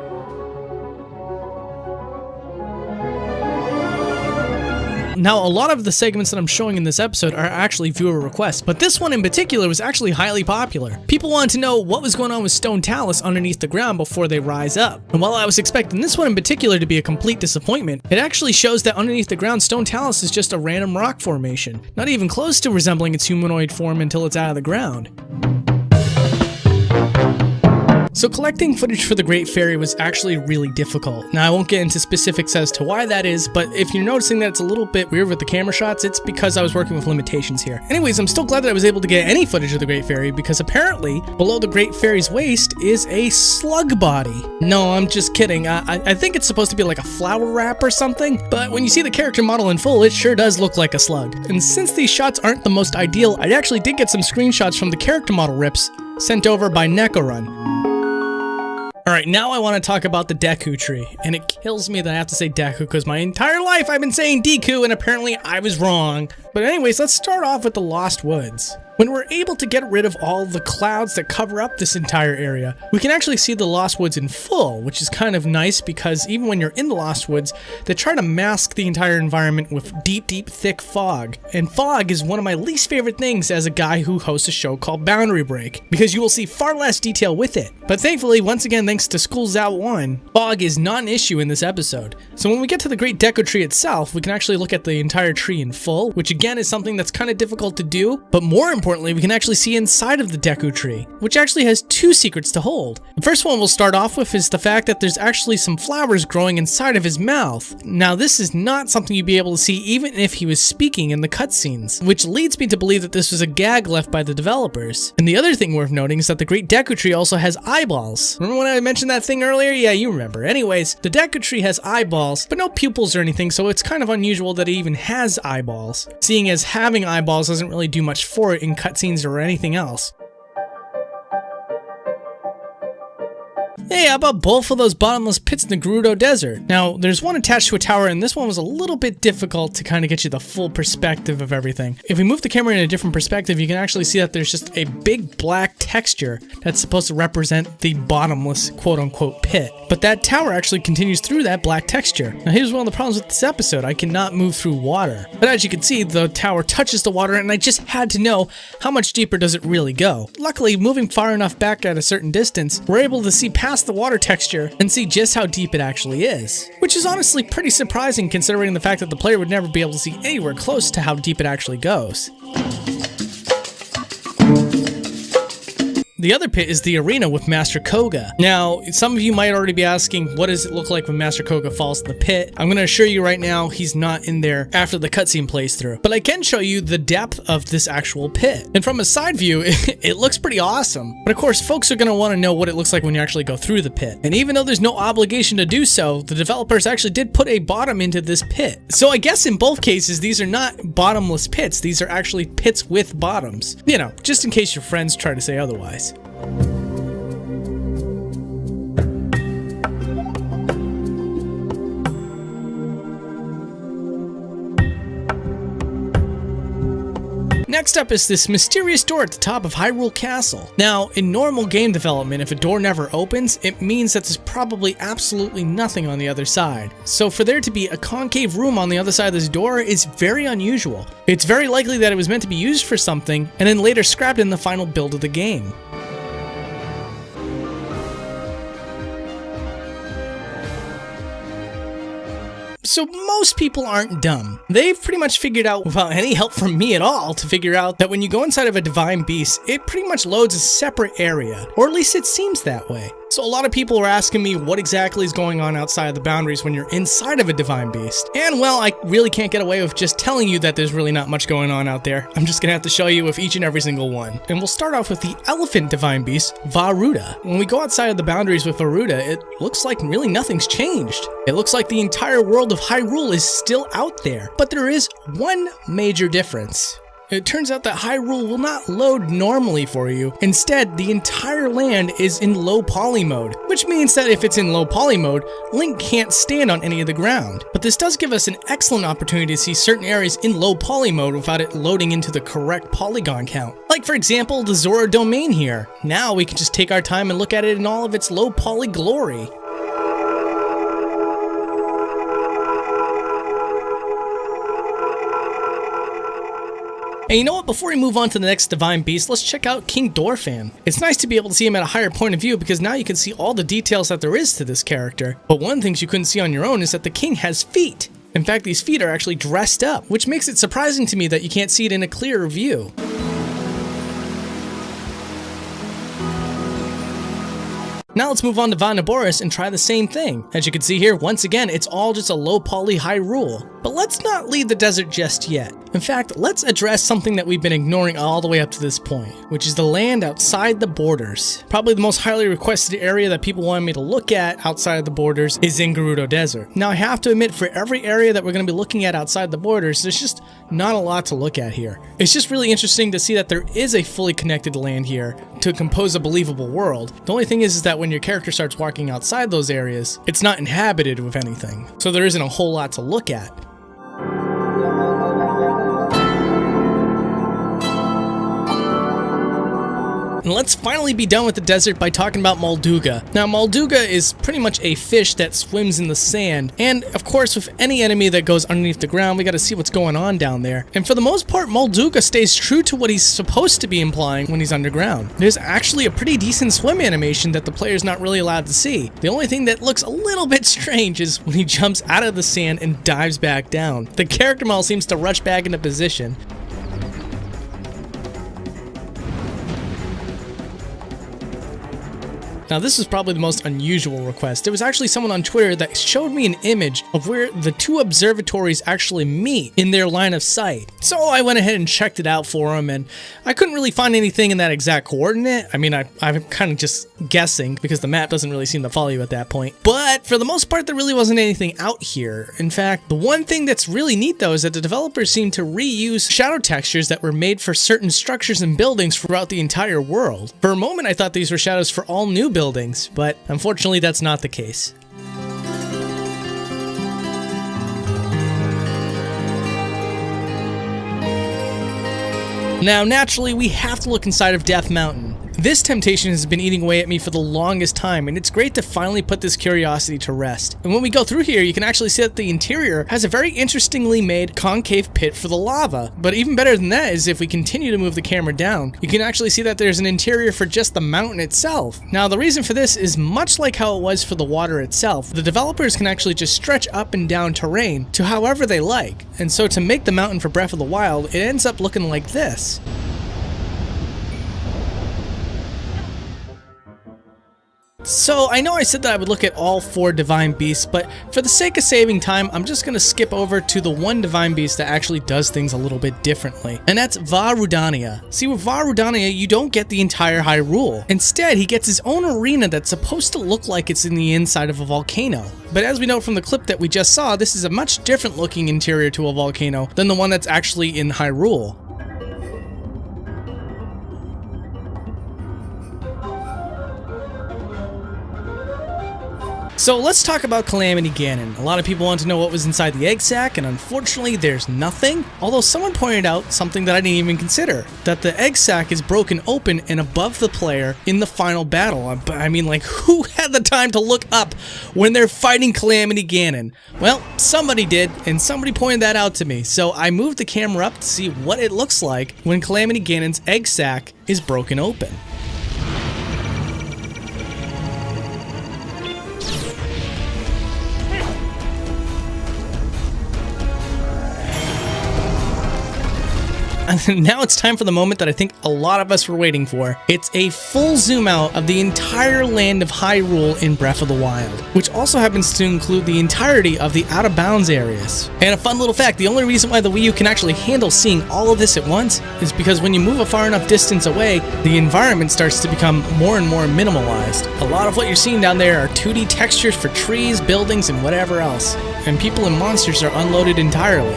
Now, a lot of the segments that I'm showing in this episode are actually viewer requests, but this one in particular was actually highly popular. People wanted to know what was going on with stone talus underneath the ground before they rise up. And while I was expecting this one in particular to be a complete disappointment, it actually shows that underneath the ground, stone talus is just a random rock formation, not even close to resembling its humanoid form until it's out of the ground. So collecting footage for the Great Fairy was actually really difficult. Now I won't get into specifics as to why that is, but if you're noticing that it's a little bit weird with the camera shots, it's because I was working with limitations here. Anyways, I'm still glad that I was able to get any footage of the Great Fairy, because apparently below the Great Fairy's waist is a slug body. No, I'm just kidding. I think it's supposed to be like a flower wrap or something, but when you see the character model in full, it sure does look like a slug. And since these shots aren't the most ideal, I actually did get some screenshots from the character model rips sent over by Nekorun. Alright, now I want to talk about the Deku tree, and it kills me that I have to say Deku because my entire life I've been saying Deku and apparently I was wrong. But anyways, let's start off with the Lost Woods. When we're able to get rid of all the clouds that cover up this entire area, we can actually see the Lost Woods in full, which is kind of nice because even when you're in the Lost Woods, they try to mask the entire environment with deep, thick fog. And fog is one of my least favorite things as a guy who hosts a show called Boundary Break, because you will see far less detail with it. But thankfully, once again, thanks to School's Out 1, fog is not an issue in this episode. So when we get to the Great Deku Tree itself, we can actually look at the entire tree in full, which again is something that's kind of difficult to do, but more importantly, we can actually see inside of the Deku Tree, which actually has two secrets to hold. The first one we'll start off with is the fact that there's actually some flowers growing inside of his mouth. Now this is not something you'd be able to see even if he was speaking in the cutscenes, which leads me to believe that this was a gag left by the developers. And the other thing worth noting is that the Great Deku Tree also has eyeballs. Remember when I mentioned that thing earlier? Yeah, you remember. Anyways, the Deku Tree has eyeballs, but no pupils or anything, so it's kind of unusual that it even has eyeballs, seeing as having eyeballs doesn't really do much for it in cutscenes or anything else. Hey, how about both of those bottomless pits in the Gerudo Desert? Now, there's one attached to a tower, and this one was a little bit difficult to kind of get you the full perspective of everything. If we move the camera in a different perspective, you can actually see that there's just a big black texture that's supposed to represent the bottomless quote-unquote pit. But that tower actually continues through that black texture. Now, here's one of the problems with this episode. I cannot move through water. But as you can see, the tower touches the water, and I just had to know how much deeper does it really go. Luckily, moving far enough back at a certain distance, we're able to see past the water texture and see just how deep it actually is, which is honestly pretty surprising considering the fact that the player would never be able to see anywhere close to how deep it actually goes. The other pit is the arena with Master Koga. Now, some of you might already be asking, what does it look like when Master Koga falls in the pit? I'm going to assure you right now, he's not in there after the cutscene plays through. But I can show you the depth of this actual pit. And from a side view, it looks pretty awesome. But of course, folks are going to want to know what it looks like when you actually go through the pit. And even though there's no obligation to do so, the developers actually did put a bottom into this pit. So I guess in both cases, these are not bottomless pits. These are actually pits with bottoms. You know, just in case your friends try to say otherwise. Next up is this mysterious door at the top of Hyrule Castle. Now, in normal game development, if a door never opens, it means that there's probably absolutely nothing on the other side. So for there to be a concave room on the other side of this door is very unusual. It's very likely that it was meant to be used for something, and then later scrapped in the final build of the game. So most people aren't dumb. They've pretty much figured out, without any help from me at all, to figure out that when you go inside of a divine beast, it pretty much loads a separate area, or at least it seems that way. So a lot of people are asking me what exactly is going on outside of the boundaries when you're inside of a divine beast. And well, I really can't get away with just telling you that there's really not much going on out there. I'm just gonna have to show you with each and every single one. And we'll start off with the elephant divine beast, Varuda. When we go outside of the boundaries with Varuda, it looks like really nothing's changed. It looks like the entire world of Hyrule is still out there. But there is one major difference. It turns out that Hyrule will not load normally for you. Instead, the entire land is in low poly mode, which means that if it's in low poly mode, Link can't stand on any of the ground. But this does give us an excellent opportunity to see certain areas in low poly mode without it loading into the correct polygon count. Like for example, the Zora domain here. Now we can just take our time and look at it in all of its low poly glory. And you know what, before we move on to the next Divine Beast, let's check out King Dorphan. It's nice to be able to see him at a higher point of view because now you can see all the details that there is to this character. But one of the things you couldn't see on your own is that the king has feet. In fact, these feet are actually dressed up, which makes it surprising to me that you can't see it in a clearer view. Now let's move on to Vah Naboris and try the same thing. As you can see here, once again, it's all just a low poly Hyrule. But let's not leave the desert just yet. In fact, let's address something that we've been ignoring all the way up to this point, which is the land outside the borders. Probably the most highly requested area that people wanted me to look at outside of the borders is in Gerudo Desert. Now I have to admit, for every area that we're going to be looking at outside the borders, there's just not a lot to look at here. It's just really interesting to see that there is a fully connected land here to compose a believable world. The only thing is that when your character starts walking outside those areas, it's not inhabited with anything, so there isn't a whole lot to look at. And let's finally be done with the desert by talking about Molduga. Now, Molduga is pretty much a fish that swims in the sand, and of course, with any enemy that goes underneath the ground, we gotta see what's going on down there. And for the most part, Molduga stays true to what he's supposed to be implying when he's underground. There's actually a pretty decent swim animation that the player's not really allowed to see. The only thing that looks a little bit strange is when he jumps out of the sand and dives back down. The character model seems to rush back into position. Now this is probably the most unusual request. There was actually someone on Twitter that showed me an image of where the two observatories actually meet in their line of sight. So I went ahead and checked it out for him, and I couldn't really find anything in that exact coordinate. I mean, I'm kind of just guessing because the map doesn't really seem to follow you at that point. But for the most part, there really wasn't anything out here. In fact, the one thing that's really neat though is that the developers seem to reuse shadow textures that were made for certain structures and buildings throughout the entire world. For a moment, I thought these were shadows for all new buildings, but unfortunately that's not the case. Now naturally we have to look inside of Death Mountain. This temptation has been eating away at me for the longest time, and it's great to finally put this curiosity to rest. And when we go through here, you can actually see that the interior has a very interestingly made concave pit for the lava. But even better than that is if we continue to move the camera down, you can actually see that there's an interior for just the mountain itself. Now the reason for this is much like how it was for the water itself. The developers can actually just stretch up and down terrain to however they like. And so to make the mountain for Breath of the Wild, it ends up looking like this. So I know I said that I would look at all 4 Divine Beasts, but for the sake of saving time, I'm just going to skip over to the one Divine Beast that actually does things a little bit differently, and that's Vah Rudania. See, with Vah Rudania, you don't get the entire Hyrule. Instead, he gets his own arena that's supposed to look like it's in the inside of a volcano. But as we know from the clip that we just saw, this is a much different looking interior to a volcano than the one that's actually in Hyrule. So let's talk about Calamity Ganon. A lot of people want to know what was inside the egg sac, and unfortunately there's nothing. Although someone pointed out something that I didn't even consider, that the egg sac is broken open and above the player in the final battle. I mean, like, who had the time to look up when they're fighting Calamity Ganon? Well, somebody did, and somebody pointed that out to me. So I moved the camera up to see what it looks like when Calamity Ganon's egg sac is broken open. And now it's time for the moment that I think a lot of us were waiting for. It's a full zoom out of the entire land of Hyrule in Breath of the Wild, which also happens to include the entirety of the out of bounds areas. And a fun little fact, the only reason why the Wii U can actually handle seeing all of this at once is because when you move a far enough distance away, the environment starts to become more and more minimalized. A lot of what you're seeing down there are 2D textures for trees, buildings, and whatever else. And people and monsters are unloaded entirely.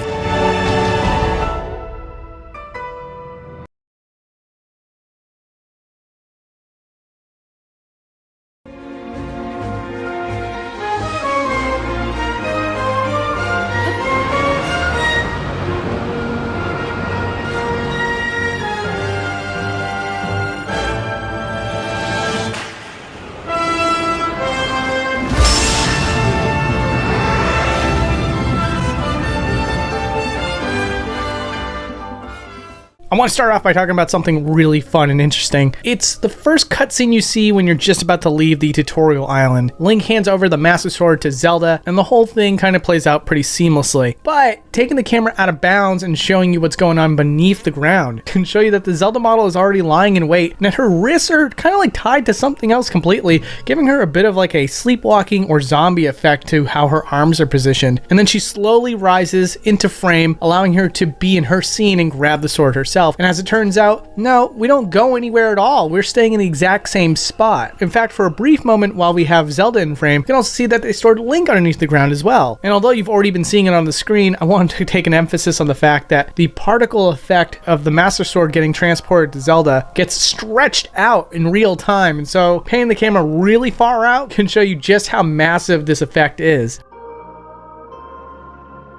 I want to start off by talking about something really fun and interesting. It's the first cutscene you see when you're just about to leave the tutorial island. Link hands over the Master Sword to Zelda, and the whole thing kind of plays out pretty seamlessly. But taking the camera out of bounds and showing you what's going on beneath the ground can show you that the Zelda model is already lying in wait, and that her wrists are kind of like tied to something else completely, giving her a bit of like a sleepwalking or zombie effect to how her arms are positioned. And then she slowly rises into frame, allowing her to be in her scene and grab the sword herself. And as it turns out, no, we don't go anywhere at all. We're staying in the exact same spot. In fact, for a brief moment while we have Zelda in frame, you can also see that they stored Link underneath the ground as well. And although you've already been seeing it on the screen, I wanted to take an emphasis on the fact that the particle effect of the Master Sword getting transported to Zelda gets stretched out in real time. And so panning the camera really far out can show you just how massive this effect is.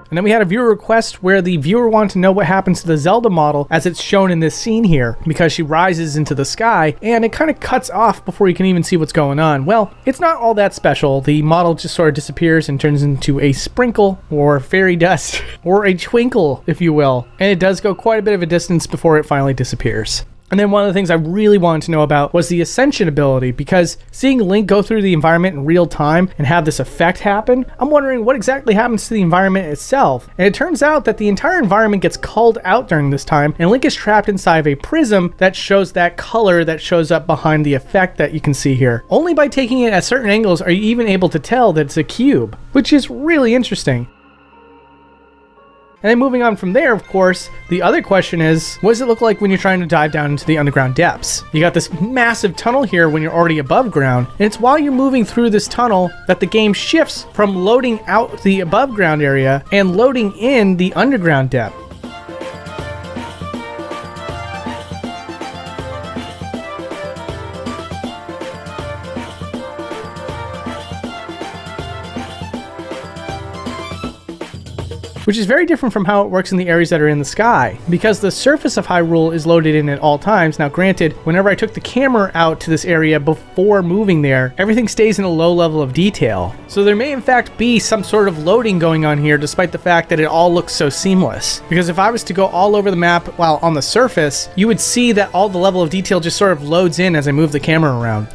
And then we had a viewer request where the viewer wanted to know what happens to the Zelda model as it's shown in this scene here, because she rises into the sky and it kind of cuts off before you can even see what's going on. Well, it's not all that special. The model just sort of disappears and turns into a sprinkle or fairy dust or a twinkle, if you will. And it does go quite a bit of a distance before it finally disappears. And then one of the things I really wanted to know about was the Ascension ability, because seeing Link go through the environment in real time and have this effect happen, I'm wondering what exactly happens to the environment itself. And it turns out that the entire environment gets culled out during this time, and Link is trapped inside of a prism that shows that color that shows up behind the effect that you can see here. Only by taking it at certain angles are you even able to tell that it's a cube, which is really interesting. And then moving on from there, of course, the other question is, what does it look like when you're trying to dive down into the underground depths? You got this massive tunnel here when you're already above ground, and it's while you're moving through this tunnel that the game shifts from loading out the above ground area and loading in the underground depth. Which is very different from how it works in the areas that are in the sky, because the surface of Hyrule is loaded in at all times. Now granted, whenever I took the camera out to this area before moving there, everything stays in a low level of detail. So there may in fact be some sort of loading going on here, despite the fact that it all looks so seamless. Because if I was to go all over the map while on the surface, you would see that all the level of detail just sort of loads in as I move the camera around.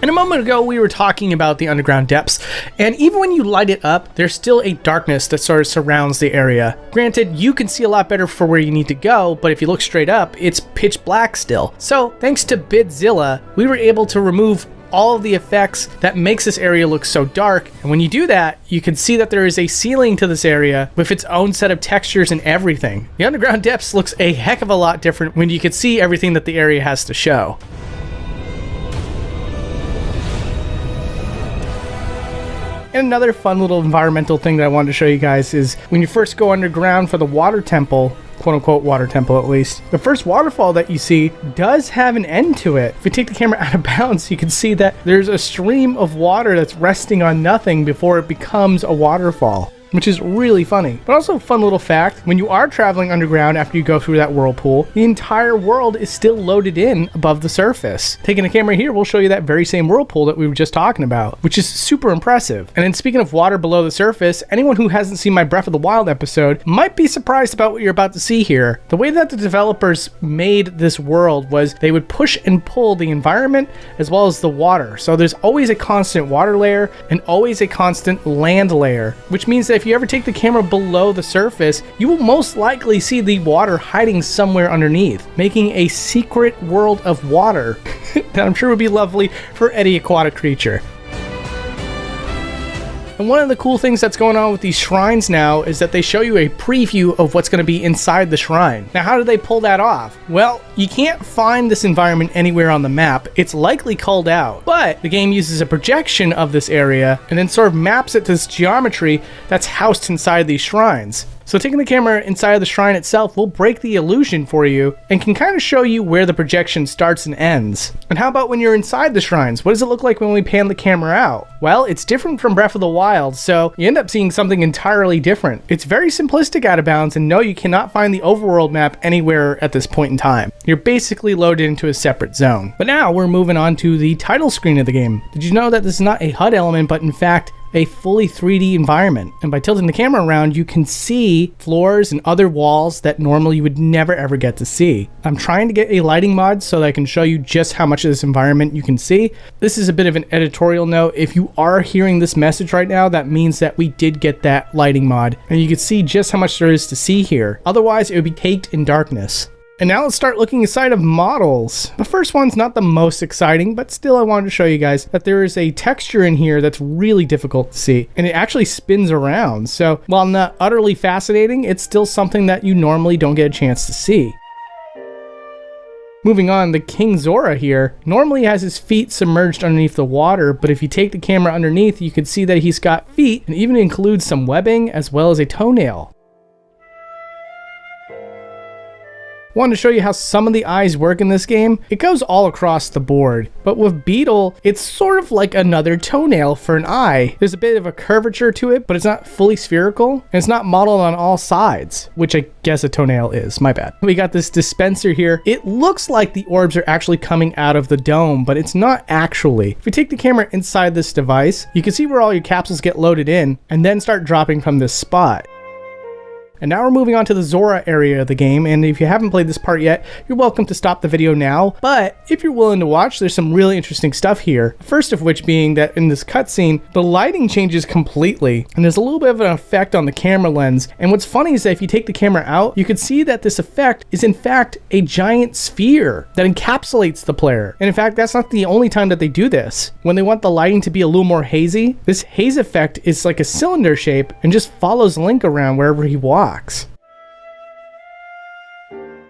And a moment ago, we were talking about the underground depths, and even when you light it up, there's still a darkness that sort of surrounds the area. Granted, you can see a lot better for where you need to go, but if you look straight up, it's pitch black still. So, thanks to Bitzilla, we were able to remove all of the effects that makes this area look so dark, and when you do that, you can see that there is a ceiling to this area with its own set of textures and everything. The underground depths looks a heck of a lot different when you can see everything that the area has to show. And another fun little environmental thing that I wanted to show you guys is when you first go underground for the water temple, quote unquote water temple at least, the first waterfall that you see does have an end to it. If you take the camera out of bounds, you can see that there's a stream of water that's resting on nothing before it becomes a waterfall, which is really funny. But also a fun little fact, when you are traveling underground after you go through that whirlpool, the entire world is still loaded in above the surface. Taking the camera here, we'll show you that very same whirlpool that we were just talking about, which is super impressive. And then speaking of water below the surface, anyone who hasn't seen my Breath of the Wild episode might be surprised about what you're about to see here. The way that the developers made this world was they would push and pull the environment as well as the water. So there's always a constant water layer and always a constant land layer, which means that if you ever take the camera below the surface, you will most likely see the water hiding somewhere underneath, making a secret world of water that I'm sure would be lovely for any aquatic creature. And one of the cool things that's going on with these shrines now is that they show you a preview of what's going to be inside the shrine. Now, how did they pull that off? Well, you can't find this environment anywhere on the map. It's likely culled out, but the game uses a projection of this area and then sort of maps it to this geometry that's housed inside these shrines. So taking the camera inside of the shrine itself will break the illusion for you and can kind of show you where the projection starts and ends. And how about when you're inside the shrines? What does it look like when we pan the camera out? Well, it's different from Breath of the Wild, so you end up seeing something entirely different. It's very simplistic out of bounds, and no, you cannot find the overworld map anywhere at this point in time. You're basically loaded into a separate zone. But now we're moving on to the title screen of the game. Did you know that this is not a HUD element, but in fact a fully 3D environment. And by tilting the camera around, you can see floors and other walls that normally you would never ever get to see. I'm trying to get a lighting mod so that I can show you just how much of this environment you can see. This is a bit of an editorial note. If you are hearing this message right now, that means that we did get that lighting mod, and you can see just how much there is to see here. Otherwise, it would be caked in darkness. And now let's start looking inside of models. The first one's not the most exciting, but still I wanted to show you guys that there is a texture in here that's really difficult to see, and it actually spins around. So while not utterly fascinating, it's still something that you normally don't get a chance to see. Moving on, the King Zora here normally has his feet submerged underneath the water, but if you take the camera underneath, you can see that he's got feet and even includes some webbing as well as a toenail. Wanted to show you how some of the eyes work in this game. It goes all across the board, but with Beetle, it's sort of like another toenail for an eye. There's a bit of a curvature to it, but it's not fully spherical, and it's not modeled on all sides, which I guess a toenail is, my bad. We got this dispenser here. It looks like the orbs are actually coming out of the dome, but it's not actually. If you take the camera inside this device, you can see where all your capsules get loaded in, and then start dropping from this spot. And now we're moving on to the Zora area of the game, and if you haven't played this part yet, you're welcome to stop the video now, but if you're willing to watch, there's some really interesting stuff here. First of which being that in this cutscene, the lighting changes completely, and there's a little bit of an effect on the camera lens, and what's funny is that if you take the camera out, you can see that this effect is in fact a giant sphere that encapsulates the player. And in fact, that's not the only time that they do this. When they want the lighting to be a little more hazy, this haze effect is like a cylinder shape and just follows Link around wherever he walks.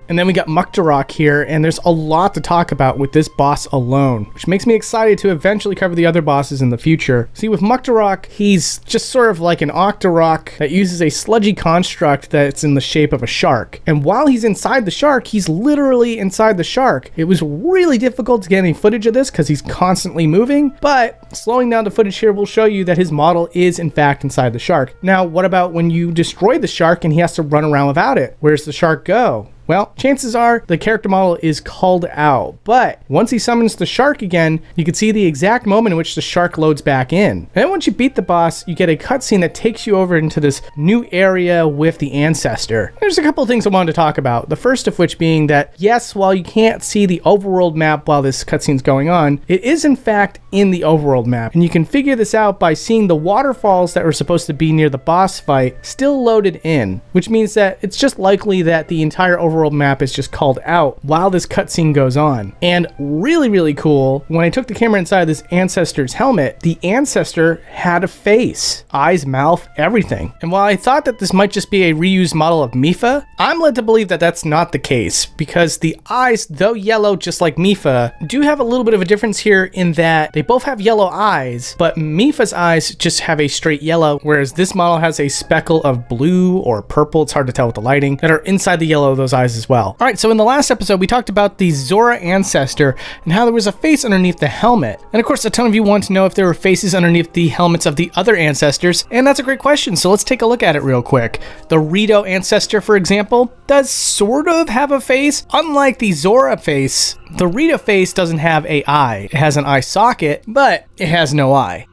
And then we got Muktarok here, and there's a lot to talk about with this boss alone, which makes me excited to eventually cover the other bosses in the future. See, with Muktarok, he's just sort of like an Octorok that uses a sludgy construct that's in the shape of a shark. And while he's inside the shark, he's literally inside the shark. It was really difficult to get any footage of this because he's constantly moving, but slowing down the footage here will show you that his model is in fact inside the shark. Now, what about when you destroy the shark and he has to run around without it? Where's the shark go? Well, chances are the character model is called out, but once he summons the shark again, you can see the exact moment in which the shark loads back in. And then once you beat the boss, you get a cutscene that takes you over into this new area with the ancestor. There's a couple of things I wanted to talk about. The first of which being that, yes, while you can't see the overworld map while this cutscene's going on, it is in fact in the overworld map. And you can figure this out by seeing the waterfalls that were supposed to be near the boss fight still loaded in, which means that it's just likely that the entire overworld map is just called out while this cutscene goes on. And really cool, when I took the camera inside this ancestor's helmet, the ancestor had a face, eyes, mouth, everything. And while I thought that this might just be a reused model of Mipha, I'm led to believe that that's not the case, because the eyes, though yellow just like Mipha, do have a little bit of a difference here in that they both have yellow eyes, but Mipha's eyes just have a straight yellow, whereas this model has a speckle of blue or purple, it's hard to tell with the lighting, that are inside the yellow of those eyes as well. Alright, so in the last episode we talked about the Zora ancestor and how there was a face underneath the helmet. And of course a ton of you want to know if there were faces underneath the helmets of the other ancestors, and that's a great question, so let's take a look at it real quick. The Rito ancestor, for example, does sort of have a face. Unlike the Zora face, the Rito face doesn't have an eye. It has an eye socket, but it has no eye.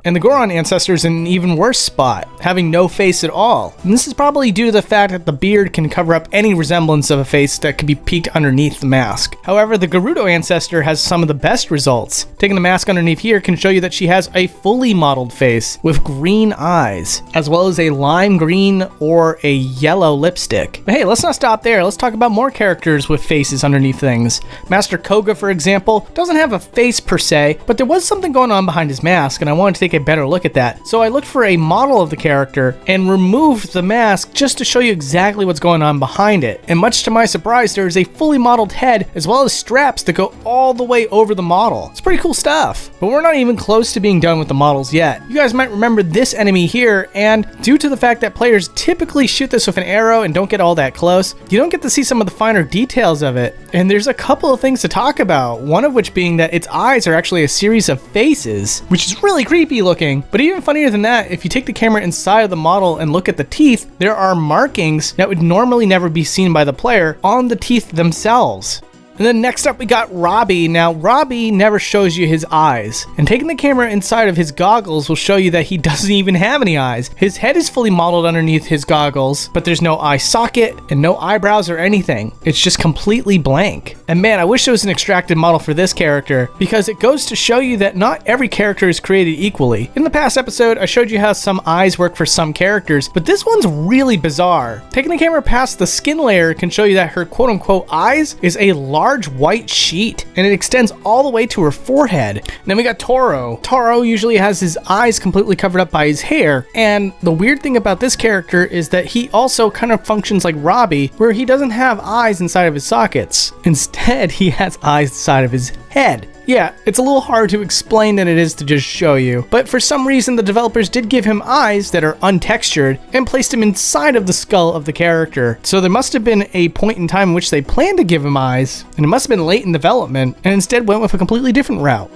And the Goron ancestor is in an even worse spot, having no face at all. And this is probably due to the fact that the beard can cover up any resemblance of a face that could be peeked underneath the mask. However, the Gerudo ancestor has some of the best results. Taking the mask underneath here can show you that she has a fully modeled face with green eyes, as well as a lime green or a yellow lipstick. But hey, let's not stop there. Let's talk about more characters with faces underneath things. Master Koga, for example, doesn't have a face per se, but there was something going on behind his mask, and I wanted to take a better look at that. So I looked for a model of the character and removed the mask just to show you exactly what's going on behind it. And much to my surprise, there is a fully modeled head as well as straps that go all the way over the model. It's pretty cool stuff. But we're not even close to being done with the models yet. You guys might remember this enemy here, and due to the fact that players typically shoot this with an arrow and don't get all that close, you don't get to see some of the finer details of it. And there's a couple of things to talk about, one of which being that its eyes are actually a series of faces, which is really creepy looking. But even funnier than that, if you take the camera inside of the model and look at the teeth, there are markings that would normally never be seen by the player on the teeth themselves. And then next up we got Robbie. Now Robbie never shows you his eyes, and taking the camera inside of his goggles will show you that he doesn't even have any eyes. His head is fully modeled underneath his goggles, but there's no eye socket and no eyebrows or anything. It's just completely blank. And man, I wish there was an extracted model for this character, because it goes to show you that not every character is created equally. In the past episode, I showed you how some eyes work for some characters, but this one's really bizarre. Taking the camera past the skin layer can show you that her quote-unquote eyes is a large white sheet, and it extends all the way to her forehead. And then we got Toro. Toro usually has his eyes completely covered up by his hair, and the weird thing about this character is that he also kind of functions like Robbie, where he doesn't have eyes inside of his sockets. Instead, he has eyes inside of his head. Yeah, it's a little hard to explain than it is to just show you, but for some reason the developers did give him eyes that are untextured and placed him inside of the skull of the character. So there must have been a point in time in which they planned to give him eyes, and it must have been late in development, and instead went with a completely different route.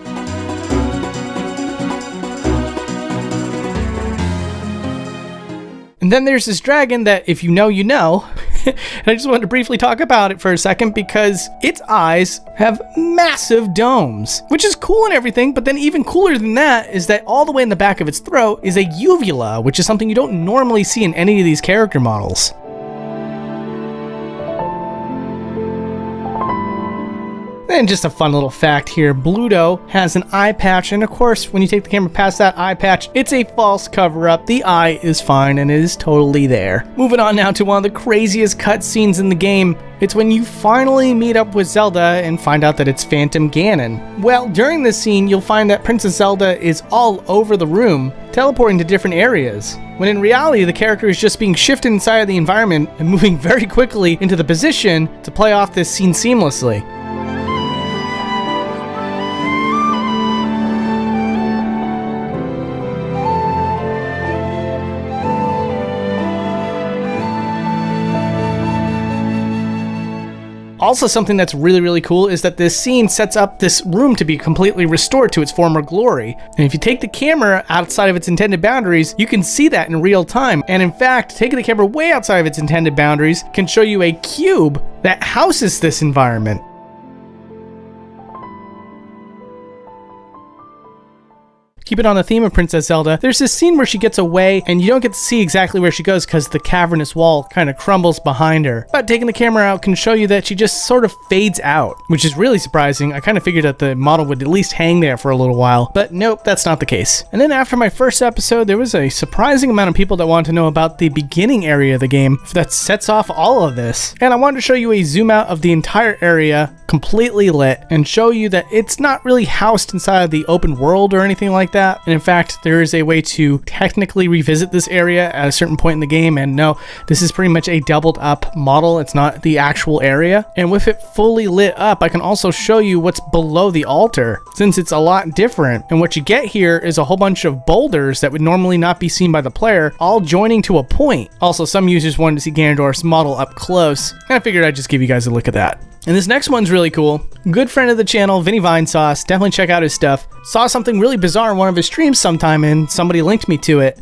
And then there's this dragon that, if you know, you know. And I just wanted to briefly talk about it for a second because its eyes have massive domes, which is cool and everything, but then even cooler than that is that all the way in the back of its throat is a uvula, which is something you don't normally see in any of these character models. And just a fun little fact here, Bluto has an eye patch, and of course when you take the camera past that eye patch, it's a false cover-up. The eye is fine and it is totally there. Moving on now to one of the craziest cutscenes in the game. It's when you finally meet up with Zelda and find out that it's Phantom Ganon. Well, during this scene you'll find that Princess Zelda is all over the room, teleporting to different areas, when in reality the character is just being shifted inside of the environment and moving very quickly into the position to play off this scene seamlessly. Also, something that's really cool is that this scene sets up this room to be completely restored to its former glory. And if you take the camera outside of its intended boundaries, you can see that in real time. And in fact, taking the camera way outside of its intended boundaries can show you a cube that houses this environment. Keep it on the theme of Princess Zelda, there's this scene where she gets away and you don't get to see exactly where she goes because the cavernous wall kind of crumbles behind her. But taking the camera out can show you that she just sort of fades out, which is really surprising. I kind of figured that the model would at least hang there for a little while, but nope, that's not the case. And then after my first episode, there was a surprising amount of people that wanted to know about the beginning area of the game that sets off all of this. And I wanted to show you a zoom out of the entire area, completely lit, and show you that it's not really housed inside of the open world or anything like that. And in fact, there is a way to technically revisit this area at a certain point in the game, and no, this is pretty much a doubled up model. It's not the actual area. And with it fully lit up, I can also show you what's below the altar, since it's a lot different. And what you get here is a whole bunch of boulders that would normally not be seen by the player, all joining to a point. Also, some users wanted to see Ganondorf's model up close, and I figured I'd just give you guys a look at that. And this next one's really cool. Good friend of the channel, Vinny Vinesauce, definitely check out his stuff. Saw something really bizarre in one of his streams sometime and somebody linked me to it.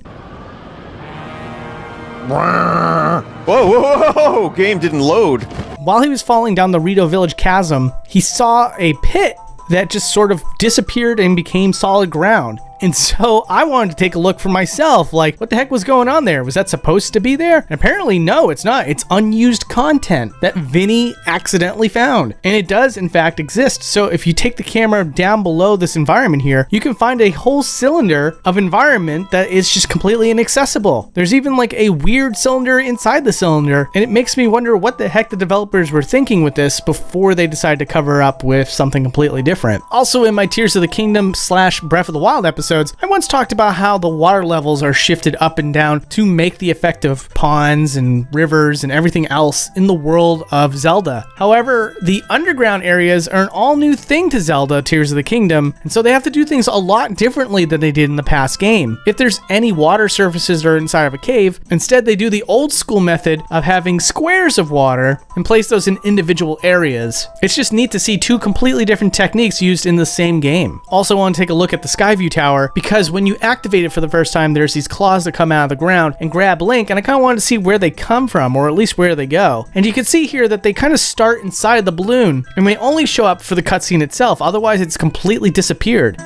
Whoa, game didn't load. While he was falling down the Rito Village chasm, he saw a pit that just sort of disappeared and became solid ground. And so I wanted to take a look for myself, like, what the heck was going on there? Was that supposed to be there? And apparently, no, it's not. It's unused content that Vinny accidentally found. And it does, in fact, exist. So if you take the camera down below this environment here, you can find a whole cylinder of environment that is just completely inaccessible. There's even like a weird cylinder inside the cylinder. And it makes me wonder what the heck the developers were thinking with this before they decided to cover up with something completely different. Also, in my Tears of the Kingdom / Breath of the Wild episode, I once talked about how the water levels are shifted up and down to make the effect of ponds and rivers and everything else in the world of Zelda. However, the underground areas are an all new thing to Zelda Tears of the Kingdom, and so they have to do things a lot differently than they did in the past game. If there's any water surfaces that are inside of a cave, instead they do the old school method of having squares of water and place those in individual areas. It's just neat to see two completely different techniques used in the same game. Also want to take a look at the Skyview Tower, Tower because when you activate it for the first time, there's these claws that come out of the ground and grab Link, and I kind of wanted to see where they come from, or at least where they go. And you can see here that they kind of start inside the balloon and may only show up for the cutscene itself, otherwise it's completely disappeared.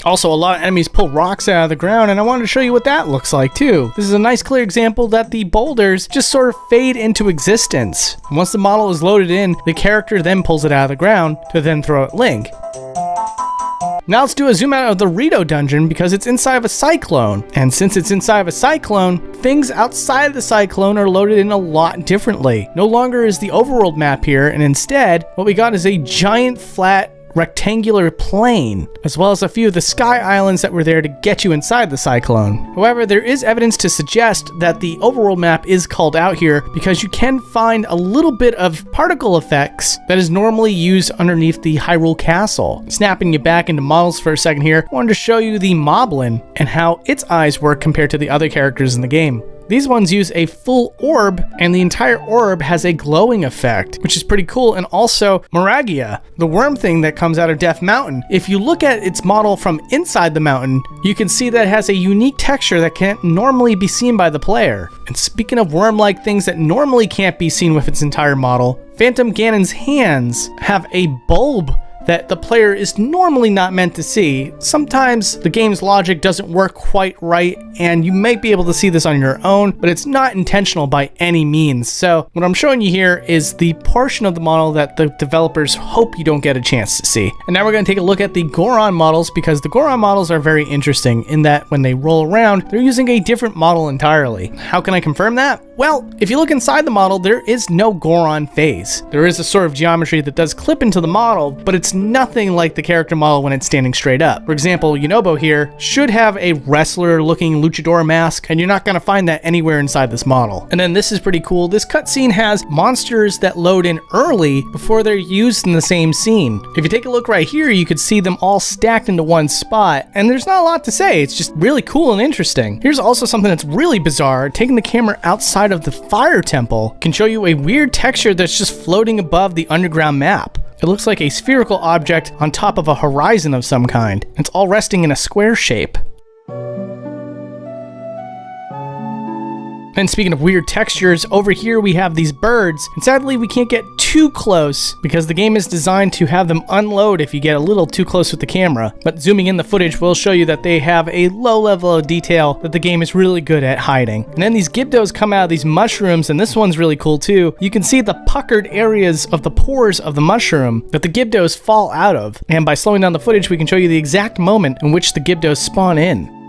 Also, a lot of enemies pull rocks out of the ground, and I wanted to show you what that looks like too. This is a nice clear example that the boulders just sort of fade into existence. And once the model is loaded in, the character then pulls it out of the ground to then throw at Link. Now let's do a zoom out of the Rito dungeon because it's inside of a cyclone. And since it's inside of a cyclone, things outside of the cyclone are loaded in a lot differently. No longer is the overworld map here, and instead, what we got is a giant flat rectangular plane, as well as a few of the sky islands that were there to get you inside the cyclone. However, there is evidence to suggest that the overworld map is called out here because you can find a little bit of particle effects that is normally used underneath the Hyrule Castle. Snapping you back into models for a second here, I wanted to show you the Moblin and how its eyes work compared to the other characters in the game. These ones use a full orb, and the entire orb has a glowing effect, which is pretty cool. And also Moragia, the worm thing that comes out of Death Mountain. If you look at its model from inside the mountain, you can see that it has a unique texture that can't normally be seen by the player. And speaking of worm-like things that normally can't be seen with its entire model, Phantom Ganon's hands have a bulb that the player is normally not meant to see. Sometimes the game's logic doesn't work quite right, and you might be able to see this on your own, but it's not intentional by any means. So what I'm showing you here is the portion of the model that the developers hope you don't get a chance to see. And now we're going to take a look at the Goron models, because the Goron models are very interesting in that when they roll around, they're using a different model entirely. How can I confirm that? Well, if you look inside the model, there is no Goron phase. There is a sort of geometry that does clip into the model, but it's nothing like the character model when it's standing straight up. For example, Yunobo here should have a wrestler-looking luchador mask, and you're not going to find that anywhere inside this model. And then this is pretty cool. This cutscene has monsters that load in early before they're used in the same scene. If you take a look right here, you could see them all stacked into one spot, and there's not a lot to say. It's just really cool and interesting. Here's also something that's really bizarre. Taking the camera outside of the fire temple can show you a weird texture that's just floating above the underground map. It looks like a spherical object on top of a horizon of some kind. It's all resting in a square shape. And speaking of weird textures, over here we have these birds, and sadly we can't get too close because the game is designed to have them unload if you get a little too close with the camera. But zooming in the footage will show you that they have a low level of detail that the game is really good at hiding. And then these Gibdos come out of these mushrooms, and this one's really cool too. You can see the puckered areas of the pores of the mushroom that the Gibdos fall out of. And by slowing down the footage, we can show you the exact moment in which the Gibdos spawn in.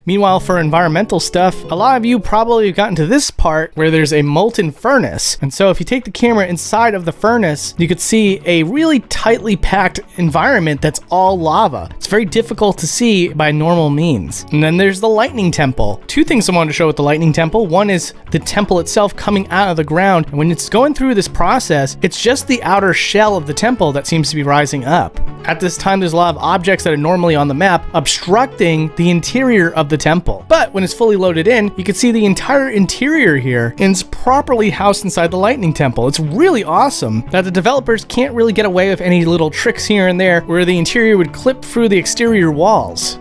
Meanwhile, for environmental stuff, a lot of you probably have gotten to this part where there's a molten furnace. And so if you take the camera inside of the furnace, you could see a really tightly packed environment that's all lava. It's very difficult to see by normal means. And then there's the lightning temple. Two things I wanted to show with the lightning temple. One is the temple itself coming out of the ground. And when it's going through this process, it's just the outer shell of the temple that seems to be rising up. At this time, there's a lot of objects that are normally on the map obstructing the interior of the temple. But when it's fully loaded in, you can see the entire interior here, and it's properly housed inside the lightning temple. It's really awesome that the developers can't really get away with any little tricks here and there where the interior would clip through the exterior walls.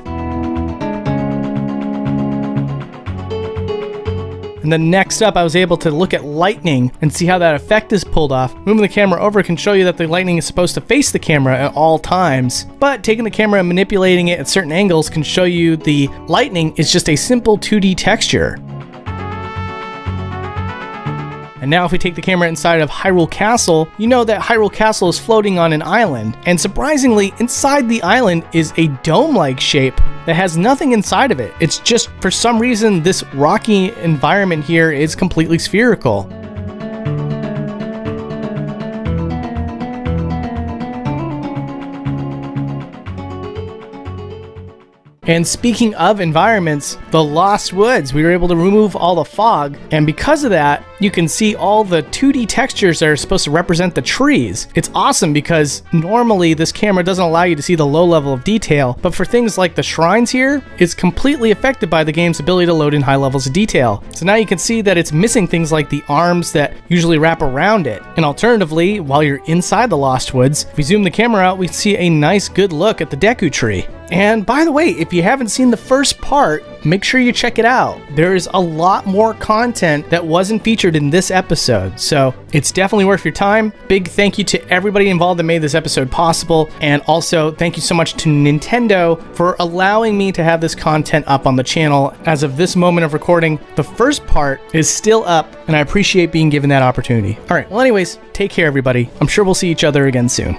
And then next up, I was able to look at lightning and see how that effect is pulled off. Moving the camera over can show you that the lightning is supposed to face the camera at all times, but taking the camera and manipulating it at certain angles can show you the lightning is just a simple 2D texture. And now if we take the camera inside of Hyrule Castle, you know that Hyrule Castle is floating on an island. And surprisingly, inside the island is a dome-like shape that has nothing inside of it. It's just, for some reason, this rocky environment here is completely spherical. And speaking of environments, the Lost Woods, we were able to remove all the fog, and because of that, you can see all the 2D textures that are supposed to represent the trees. It's awesome because normally this camera doesn't allow you to see the low level of detail, but for things like the shrines here, it's completely affected by the game's ability to load in high levels of detail. So now you can see that it's missing things like the arms that usually wrap around it. And alternatively, while you're inside the Lost Woods, if we zoom the camera out, we see a nice good look at the Deku Tree. And by the way, if you haven't seen the first part, make sure you check it out. There is a lot more content that wasn't featured in this episode, so it's definitely worth your time. Big thank you to everybody involved that made this episode possible, and also thank you so much to Nintendo for allowing me to have this content up on the channel. As of this moment of recording, the first part is still up, and I appreciate being given that opportunity. All right, well anyways, take care everybody. I'm sure we'll see each other again soon.